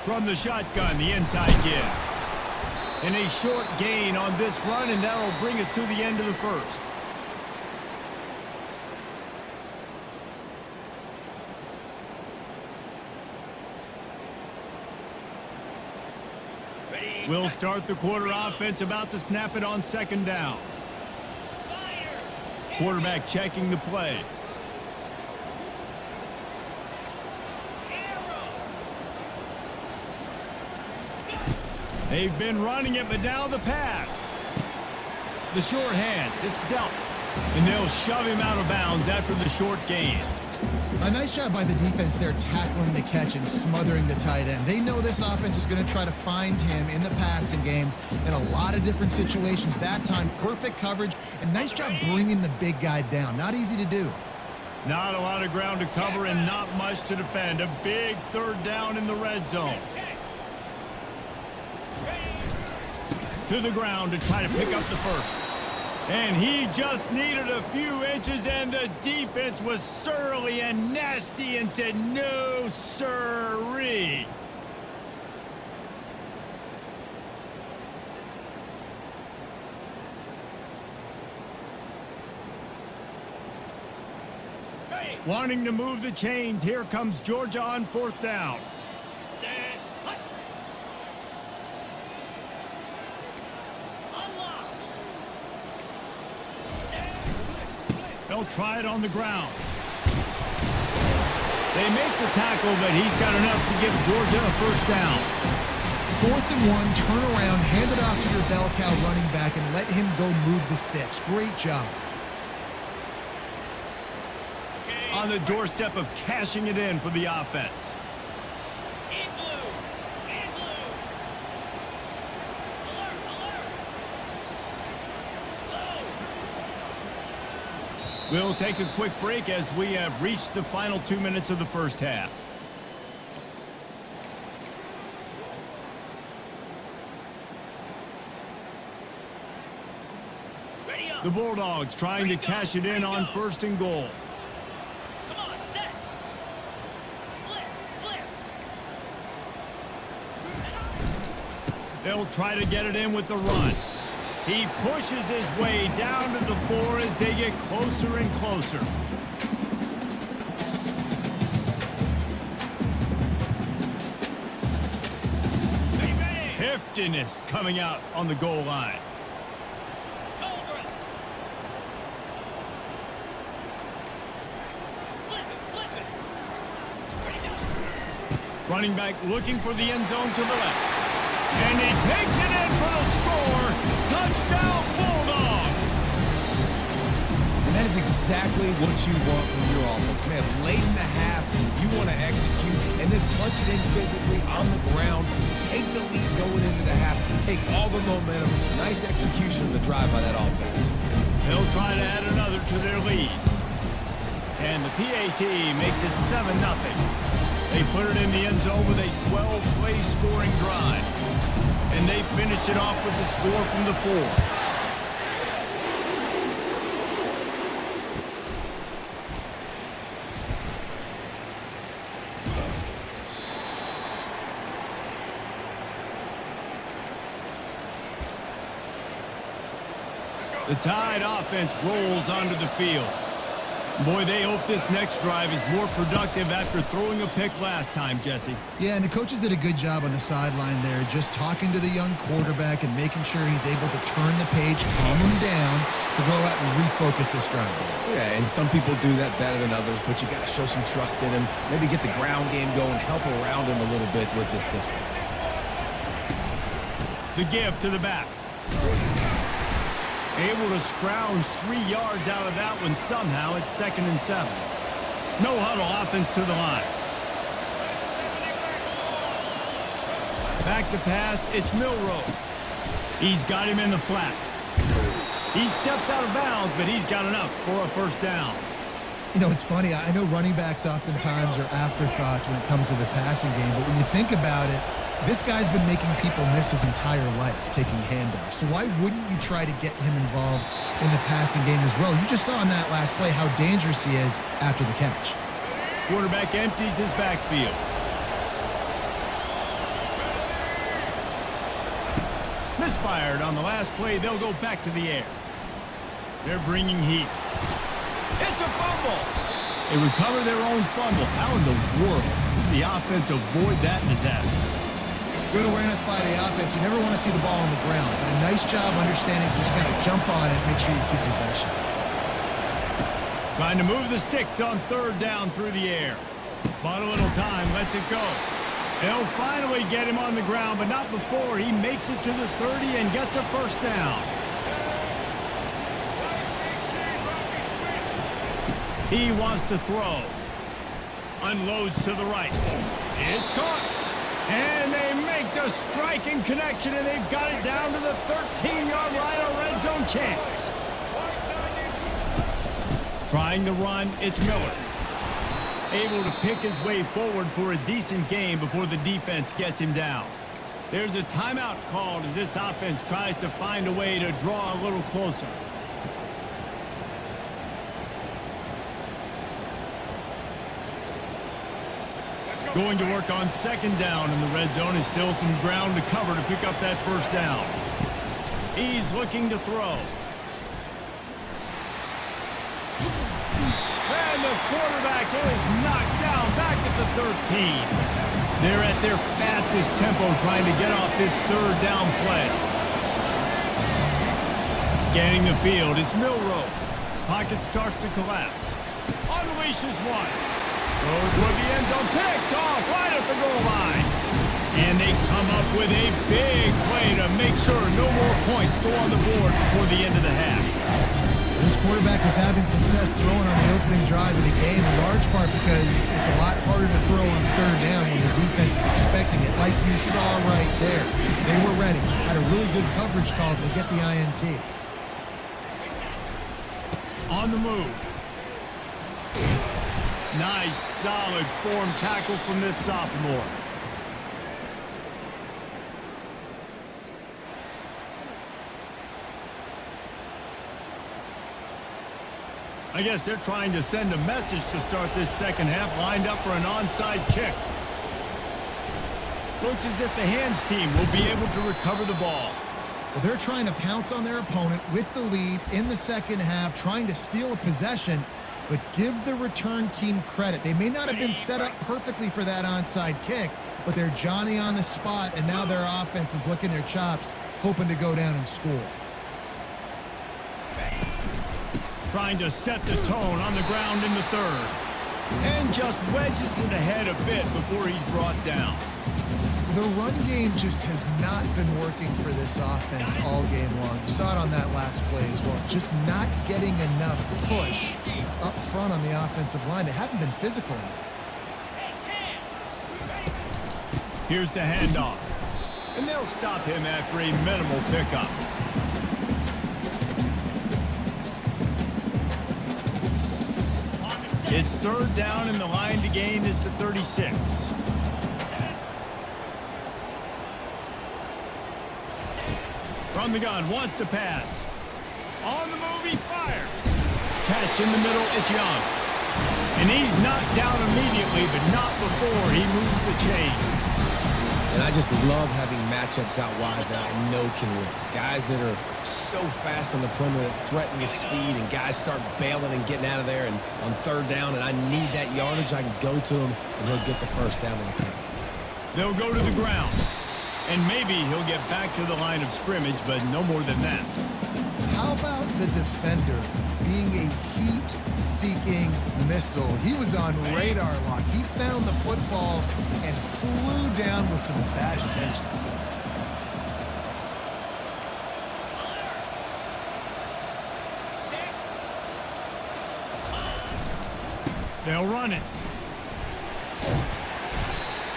From the shotgun, the inside give. And a short gain on this run, and that'll bring us to the end of the first. We'll start the quarter offense, about to snap it on second down. Quarterback checking the play. They've been running it, but now the pass. The short hands, it's dealt. And they'll shove him out of bounds after the short gain. A nice job by the defense there tackling the catch and smothering the tight end. They know this offense is going to try to find him in the passing game in a lot of different situations. That time, perfect coverage, and nice job bringing the big guy down. Not easy to do. Not a lot of ground to cover and not much to defend. A big third down in the red zone. To the ground to try to pick up the first. And he just needed a few inches, and the defense was surly and nasty and said, no, sirree. Wanting to move the chains, here comes Georgia on fourth down. They'll try it on the ground. They make the tackle, but he's got enough to give Georgia a first down. 4th and 1, turn around, hand it off to your bell cow running back, and let him go move the sticks. Great job. On the doorstep of cashing it in for the offense. We'll take a quick break as we have reached the final 2 minutes of the first half. The Bulldogs trying to cash it in on 1st and goal. Come on, set. Flip. They'll try to get it in with the run. He pushes his way down to the floor as they get closer and closer. Heftiness coming out on the goal line. Running back looking for the end zone to the left. And he takes it in for the score. Touchdown, Bulldogs! And that is exactly what you want from your offense, man. Late in the half, you want to execute and then punch it in physically on the ground. Take the lead going into the half. Take all the momentum. Nice execution of the drive by that offense. They'll try to add another to their lead. And the PAT makes it 7-0. They put it in the end zone with a 12-play scoring drive. And they finish it off with the score from the 4. The Tide offense rolls onto the field. Boy, they hope this next drive is more productive after throwing a pick last time, Jesse. Yeah, and the coaches did a good job on the sideline there, just talking to the young quarterback and making sure he's able to turn the page, calm him down to go out and refocus this drive. Yeah, and some people do that better than others, but you got to show some trust in him. Maybe get the ground game going, help around him a little bit with this system. The give to the back. Able to scrounge 3 yards out of that one somehow. It's 2nd and 7. No huddle offense to the line. Back to pass. It's Milroe. He's got him in the flat. He steps out of bounds, but he's got enough for a first down. You know, it's funny. I know running backs oftentimes are afterthoughts when it comes to the passing game, but when you think about it, this guy's been making people miss his entire life taking handoffs. So why wouldn't you try to get him involved in the passing game as well? You just saw in that last play how dangerous he is after the catch. Quarterback empties his backfield. Misfired on the last play. They'll go back to the air. They're bringing heat. It's a fumble. They recover their own fumble. How in the world did the offense avoid that disaster? Good awareness by the offense. You never want to see the ball on the ground. But a nice job understanding to just kind of jump on it, make sure you keep possession. Trying to move the sticks on third down through the air. Bought a little time, lets it go. They'll finally get him on the ground, but not before he makes it to the 30 and gets a first down. He wants to throw. Unloads to the right. It's caught. And they make the striking connection, and they've got it down to the 13-yard line, a red zone chance. Trying to run, it's Miller. Able to pick his way forward for a decent game before the defense gets him down. There's a timeout called as this offense tries to find a way to draw a little closer. Going to work on second down in the red zone. Is still some ground to cover to pick up that first down. He's looking to throw. And the quarterback is knocked down back at the 13. They're at their fastest tempo trying to get off this third down play. Scanning the field, it's Milroe. Pocket starts to collapse. Unleashes one. Throw toward the end zone, picked off right at the goal line. And they come up with a big play to make sure no more points go on the board before the end of the half. This quarterback was having success throwing on the opening drive of the game, in large part because it's a lot harder to throw on third down when the defense is expecting it, like you saw right there. They were ready, had a really good coverage call to get the INT. On the move. Nice, solid form tackle from this sophomore. I guess they're trying to send a message to start this second half, lined up for an onside kick. Looks as if the hands team will be able to recover the ball. Well, they're trying to pounce on their opponent with the lead in the second half, trying to steal a possession, but give the return team credit. They may not have been set up perfectly for that onside kick, but they're Johnny on the spot, and now their offense is licking their chops, hoping to go down and score. Trying to set the tone on the ground in the third. And just wedges it ahead a bit before he's brought down. The run game just has not been working for this offense all game long. You saw it on that last play as well. Just not getting enough push up front on the offensive line. They haven't been physical enough. Here's the handoff. And they'll stop him after a minimal pickup. It's third down, and the line to gain is the 36. From the gun, wants to pass. On the move, he fires. Catch in the middle, it's Young. And he's knocked down immediately, but not before he moves the chains. And I just love having matchups out wide that I know can win. Guys that are so fast on the perimeter that threaten with speed, and guys start bailing and getting out of there. And on third down, and I need that yardage, I can go to him, and he'll get the first down on the count. They'll go to the ground. And maybe he'll get back to the line of scrimmage, but no more than that. How about the defender being a heat-seeking missile? He was on radar lock. He found the football and flew down with some bad intentions. They'll run it.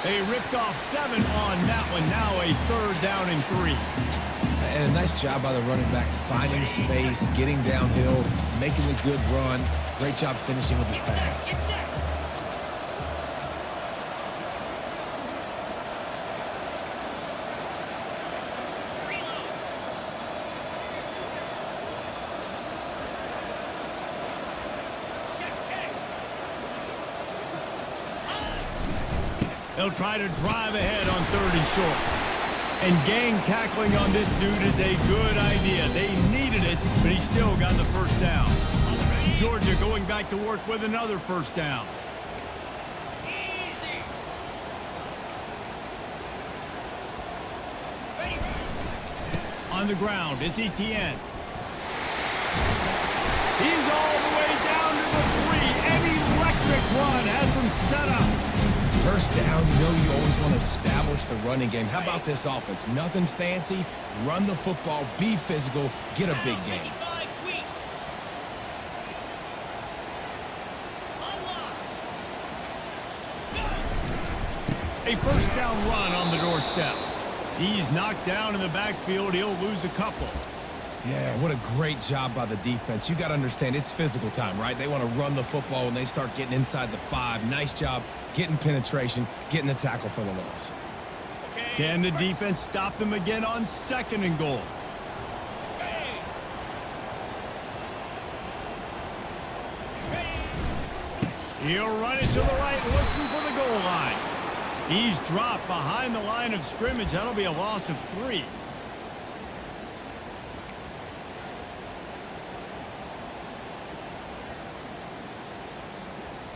They ripped off 7 on that one. Now a third down and 3. and a nice job by the running back, finding space, getting downhill, making a good run. Great job finishing with his pads. They'll try to drive ahead on 3rd and short. And gang tackling on this dude is a good idea. They needed it, but he still got the first down. Georgia going back to work with another first down. Easy. Ready. On the ground, it's Etienne. He's all the way down to the 3. An electric run has him set up. First down, you know you always want to establish the running game. How about this offense? Nothing fancy. Run the football, be physical, get a big gain. 55 weak. Unlock. A first down run on the doorstep. He's knocked down in the backfield. He'll lose a couple. Yeah, what a great job by the defense. You got to understand, it's physical time, right? They want to run the football when they start getting inside the 5. Nice job getting penetration, getting the tackle for the loss. Can the defense stop them again on 2nd and goal? He'll run it to the right, looking for the goal line. He's dropped behind the line of scrimmage. That'll be a loss of 3.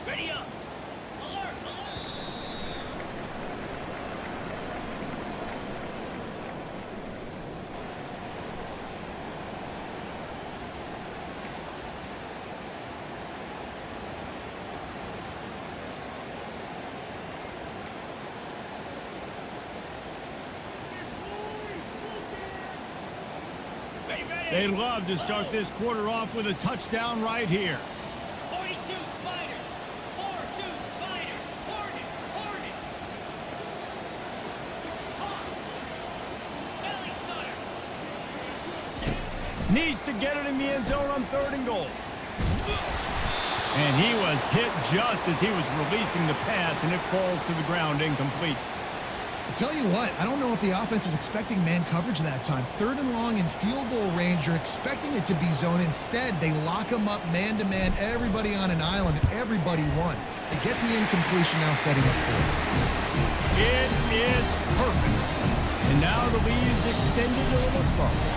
Ready up. Alert. They'd love to start this quarter off with a touchdown right here. 42 Spider. 4-2 Spider. Hornet. Hawk. Belly Stunner. Needs to get it in the end zone on 3rd and goal. And he was hit just as he was releasing the pass, and it falls to the ground incomplete. I tell you what, I don't know if the offense was expecting man coverage that time. 3rd and long in field goal range, you're expecting it to be zone. Instead, they lock them up man-to-man, everybody on an island, everybody won. They get the incompletion now setting up for it. It is perfect. And now the lead's extended a little further.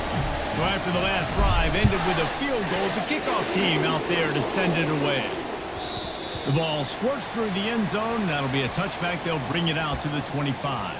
So after the last drive ended with a field goal, the kickoff team out there to send it away. The ball squirts through the end zone. That'll be a touchback. They'll bring it out to the 25.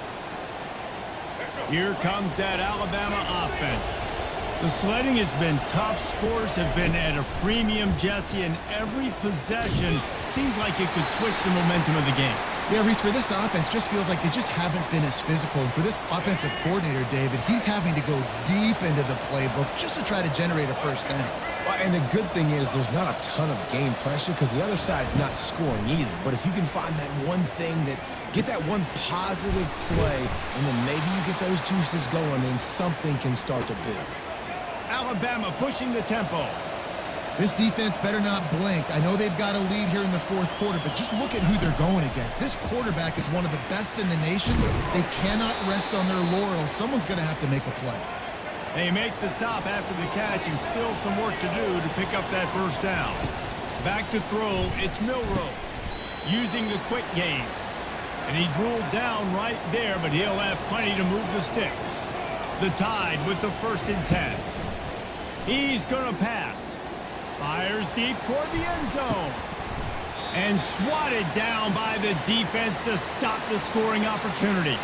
Here comes that Alabama offense. The sledding has been tough. Scores have been at a premium, Jesse, and every possession seems like it could switch the momentum of the game. Yeah, Reese, for this offense, just feels like they just haven't been as physical. And for this offensive coordinator, David, he's having to go deep into the playbook just to try to generate a first down. Well, and the good thing is there's not a ton of game pressure because the other side's not scoring either. But if you can find that one thing get that one positive play, and then maybe you get those juices going, then something can start to build. Alabama pushing the tempo. This defense better not blink. I know they've got a lead here in the 4th quarter, but just look at who they're going against. This quarterback is one of the best in the nation. They cannot rest on their laurels. Someone's going to have to make a play. They make the stop after the catch, and still some work to do to pick up that first down. Back to throw, it's Milroe using the quick game. And he's ruled down right there, but he'll have plenty to move the sticks. The Tide with the 1st and 10. He's going to pass. Fires deep toward the end zone. And swatted down by the defense to stop the scoring opportunity.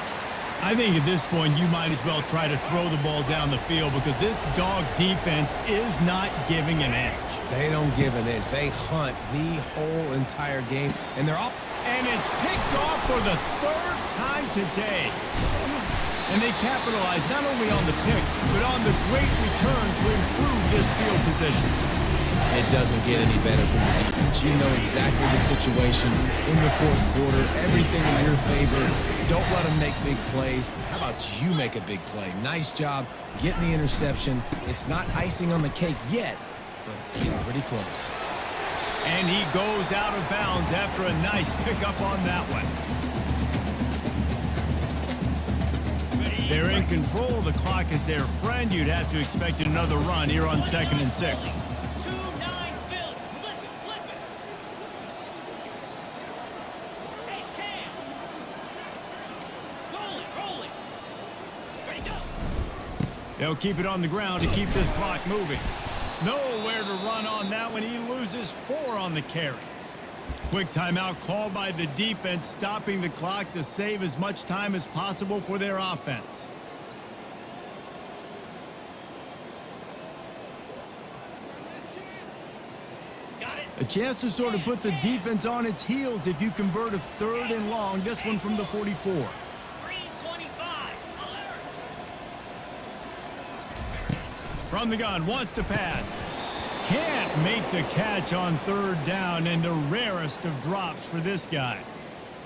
I think at this point you might as well try to throw the ball down the field because this dog defense is not giving an inch. They don't give an inch. They hunt the whole entire game, and they're all... And it's picked off for the 3rd time today. And they capitalize not only on the pick, but on the great return to improve this field position. It doesn't get any better from the defense. You know exactly the situation in the fourth quarter, everything in your favor. Don't let them make big plays. How about you make a big play? Nice job getting the interception. It's not icing on the cake yet, but it's getting pretty close. And he goes out of bounds after a nice pickup on that one. They're in control of the clock as their friend. You'd have to expect another run here on 2nd and 6. 2-9 Philly. Flip it. Hey, Cam. Rolling. Ready, go. They'll keep it on the ground to keep this clock moving. Nowhere to run on that one. He loses 4 on the carry. Quick timeout called by the defense, stopping the clock to save as much time as possible for their offense. Got it. A chance to sort of put the defense on its heels if you convert a 3rd and long. This one from the 44. 3:25. From the gun, wants to pass. Can't make the catch on 3rd down, and the rarest of drops for this guy.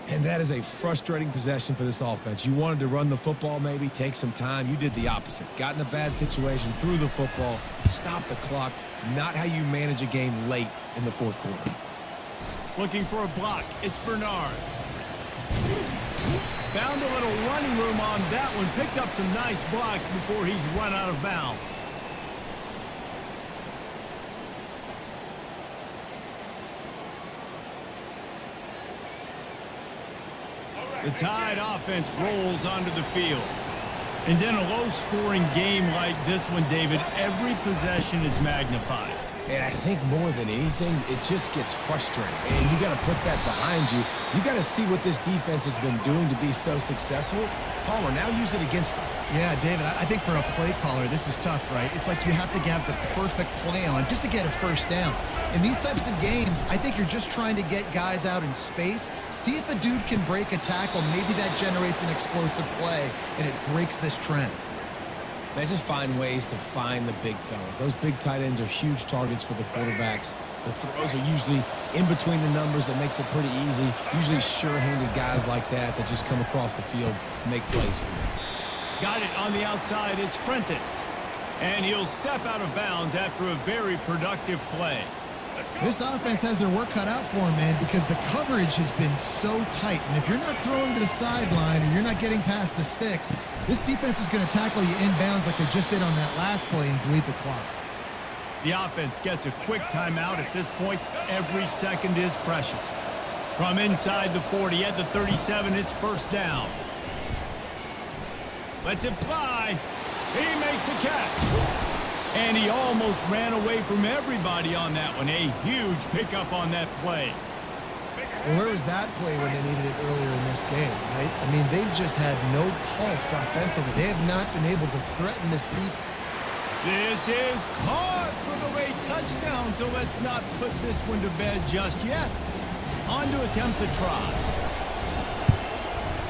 And that is a frustrating possession for this offense. You wanted to run the football, maybe take some time. You did the opposite. Got in a bad situation, threw the football, stopped the clock. Not how you manage a game late in the fourth quarter. Looking for a block. It's Bernard. Found a little running room on that one. Picked up some nice blocks before he's run out of bounds. The Tide offense rolls onto the field. And in a low-scoring game like this one, David, every possession is magnified. And I think more than anything, it just gets frustrating. And you got to put that behind you. You got to see what this defense has been doing to be so successful. Palmer, now use it against them. Yeah, David, I think for a play caller, this is tough, right? It's like you have to have the perfect play on just to get a first down. In these types of games, I think you're just trying to get guys out in space, see if a dude can break a tackle. Maybe that generates an explosive play, and it breaks this trend. They just find ways to find the big fellas. Those big tight ends are huge targets for the quarterbacks. The throws are usually in between the numbers. That makes it pretty easy. Usually sure-handed guys like that just come across the field and make plays for you. Got it on the outside. It's Prentice. And he'll step out of bounds after a very productive play. This offense has their work cut out for them, man, because the coverage has been so tight. And if you're not throwing to the sideline or you're not getting past the sticks, this defense is going to tackle you inbounds like they just did on that last play and bleed the clock. The offense gets a quick timeout. At this point, every second is precious. From inside the 40 at the 37, it's first down. Lets it fly. He makes a catch. And he almost ran away from everybody on that one. A huge pickup on that play. Well, where was that play when they needed it earlier in this game, right? I mean, they've just had no pulse offensively. They have not been able to threaten this defense. This is caught for the late touchdown, so let's not put this one to bed just yet. On to attempt the try.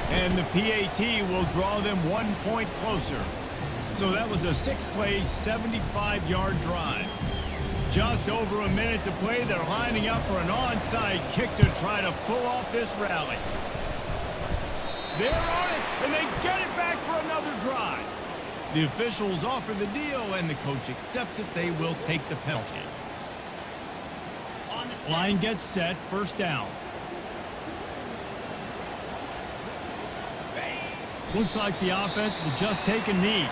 And the PAT will draw them 1 point closer. So that was a 6-play, 75-yard drive. Just over a minute to play. They're lining up for an onside kick to try to pull off this rally. They're on it, and they get it back for another drive. The officials offer the deal, and the coach accepts it. They will take the penalty. Line gets set, first down. Looks like the offense will just take a knee.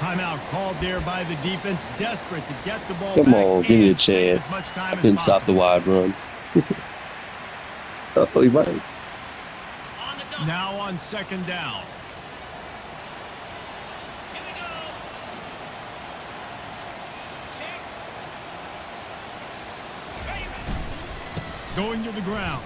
Timeout called there by the defense, desperate to get the ball back. Come on, give me a chance. I didn't stop the wide run. Oh, he might. Now on second down. Here we go. Check. Ready. Going to the ground.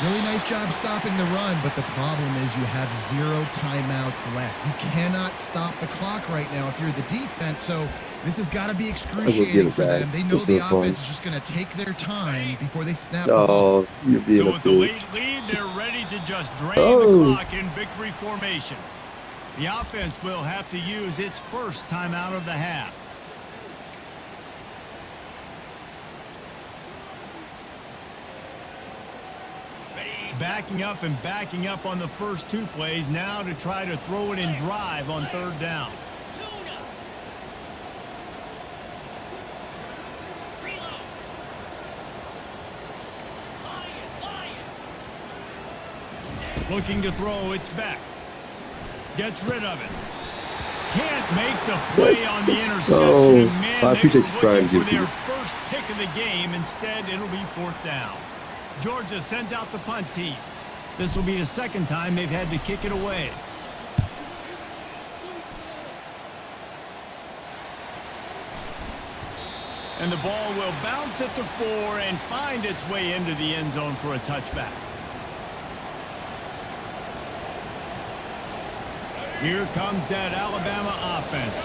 Really nice job stopping the run, but the problem is you have 0 timeouts left. You cannot stop the clock right now if you're the defense, so this has got to be excruciating for them. They know the offense is just going to take their time before they snap the ball. So with the late lead, they're ready to just drain the clock in victory formation. The offense will have to use its first timeout of the half. backing up and backing up on the first 2 plays now to try to throw it in drive on 3rd down. Looking to throw, it's back. Gets rid of it. Can't make the play on the interception. Oh, And man, I appreciate you they were trying looking to for give their it first pick of the game. Instead, it'll be 4th down. Georgia sends out the punt team. This will be the 2nd time they've had to kick it away. And the ball will bounce at the 4 and find its way into the end zone for a touchback. Here comes that Alabama offense.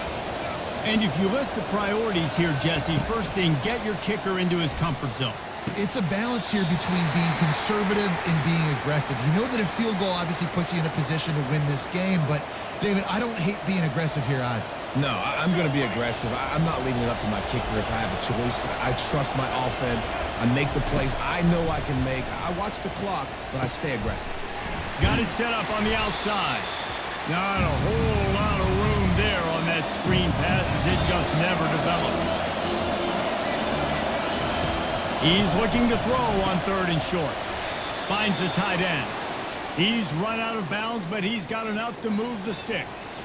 And if you list the priorities here, Jesse, first thing, get your kicker into his comfort zone. It's a balance here between being conservative and being aggressive. You know that a field goal obviously puts you in a position to win this game, but, David, I don't hate being aggressive here either. No, I'm going to be aggressive. I'm not leaving it up to my kicker if I have a choice. I trust my offense. I make the plays I know I can make. I watch the clock, but I stay aggressive. Got it set up on the outside. Not a whole lot of room there on that screen pass as it just never developed. He's looking to throw on 3rd and short. Finds the tight end. He's run out of bounds, but he's got enough to move the sticks.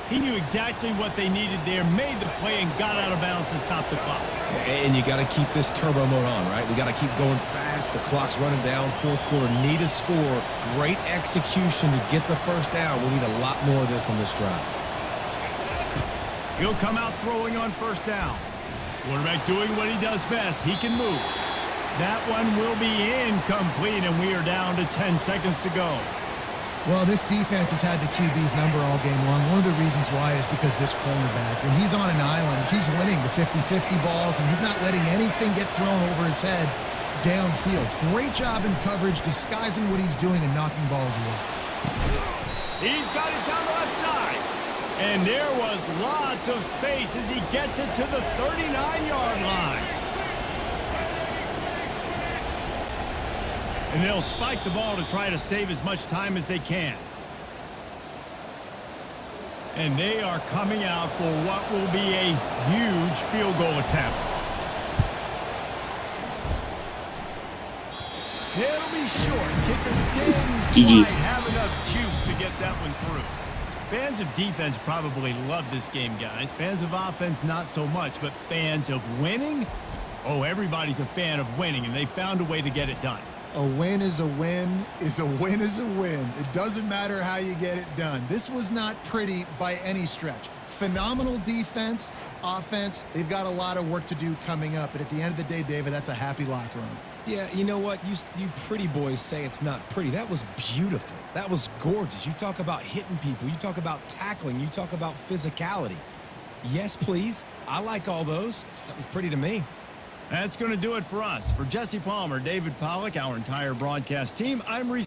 He knew exactly what they needed there, made the play, and got out of bounds to stop the clock. And you got to keep this turbo mode on, right? We got to keep going fast. The clock's running down. 4th quarter, need a score. Great execution to get the 1st down. We need a lot more of this on this drive. He'll come out throwing on 1st down. Quarterback doing what he does best. He can move. That one will be incomplete, and we are down to 10 seconds to go. Well, this defense has had the QB's number all game long. One of the reasons why is because this cornerback, when he's on an island, he's winning the 50-50 balls, and he's not letting anything get thrown over his head downfield. Great job in coverage, disguising what he's doing and knocking balls away. He's got it down the left side. And there was lots of space as he gets it to the 39-yard line. And they'll spike the ball to try to save as much time as they can. And they are coming out for what will be a huge field goal attempt. It'll be short. Kicker didn't quite have enough juice to get that one through. Fans of defense probably love this game, guys. Fans of offense, not so much. But fans of winning? Oh, everybody's a fan of winning, and they found a way to get it done. A win is a win is a win is a win. It doesn't matter how you get it done. This was not pretty by any stretch. Phenomenal defense, offense. They've got a lot of work to do coming up. But at the end of the day, David, that's a happy locker room. Yeah, you know what? You pretty boys say it's not pretty. That was beautiful. That was gorgeous. You talk about hitting people. You talk about tackling. You talk about physicality. Yes, please. I like all those. That was pretty to me. That's going to do it for us. For Jesse Palmer, David Pollack, our entire broadcast team, I'm Reese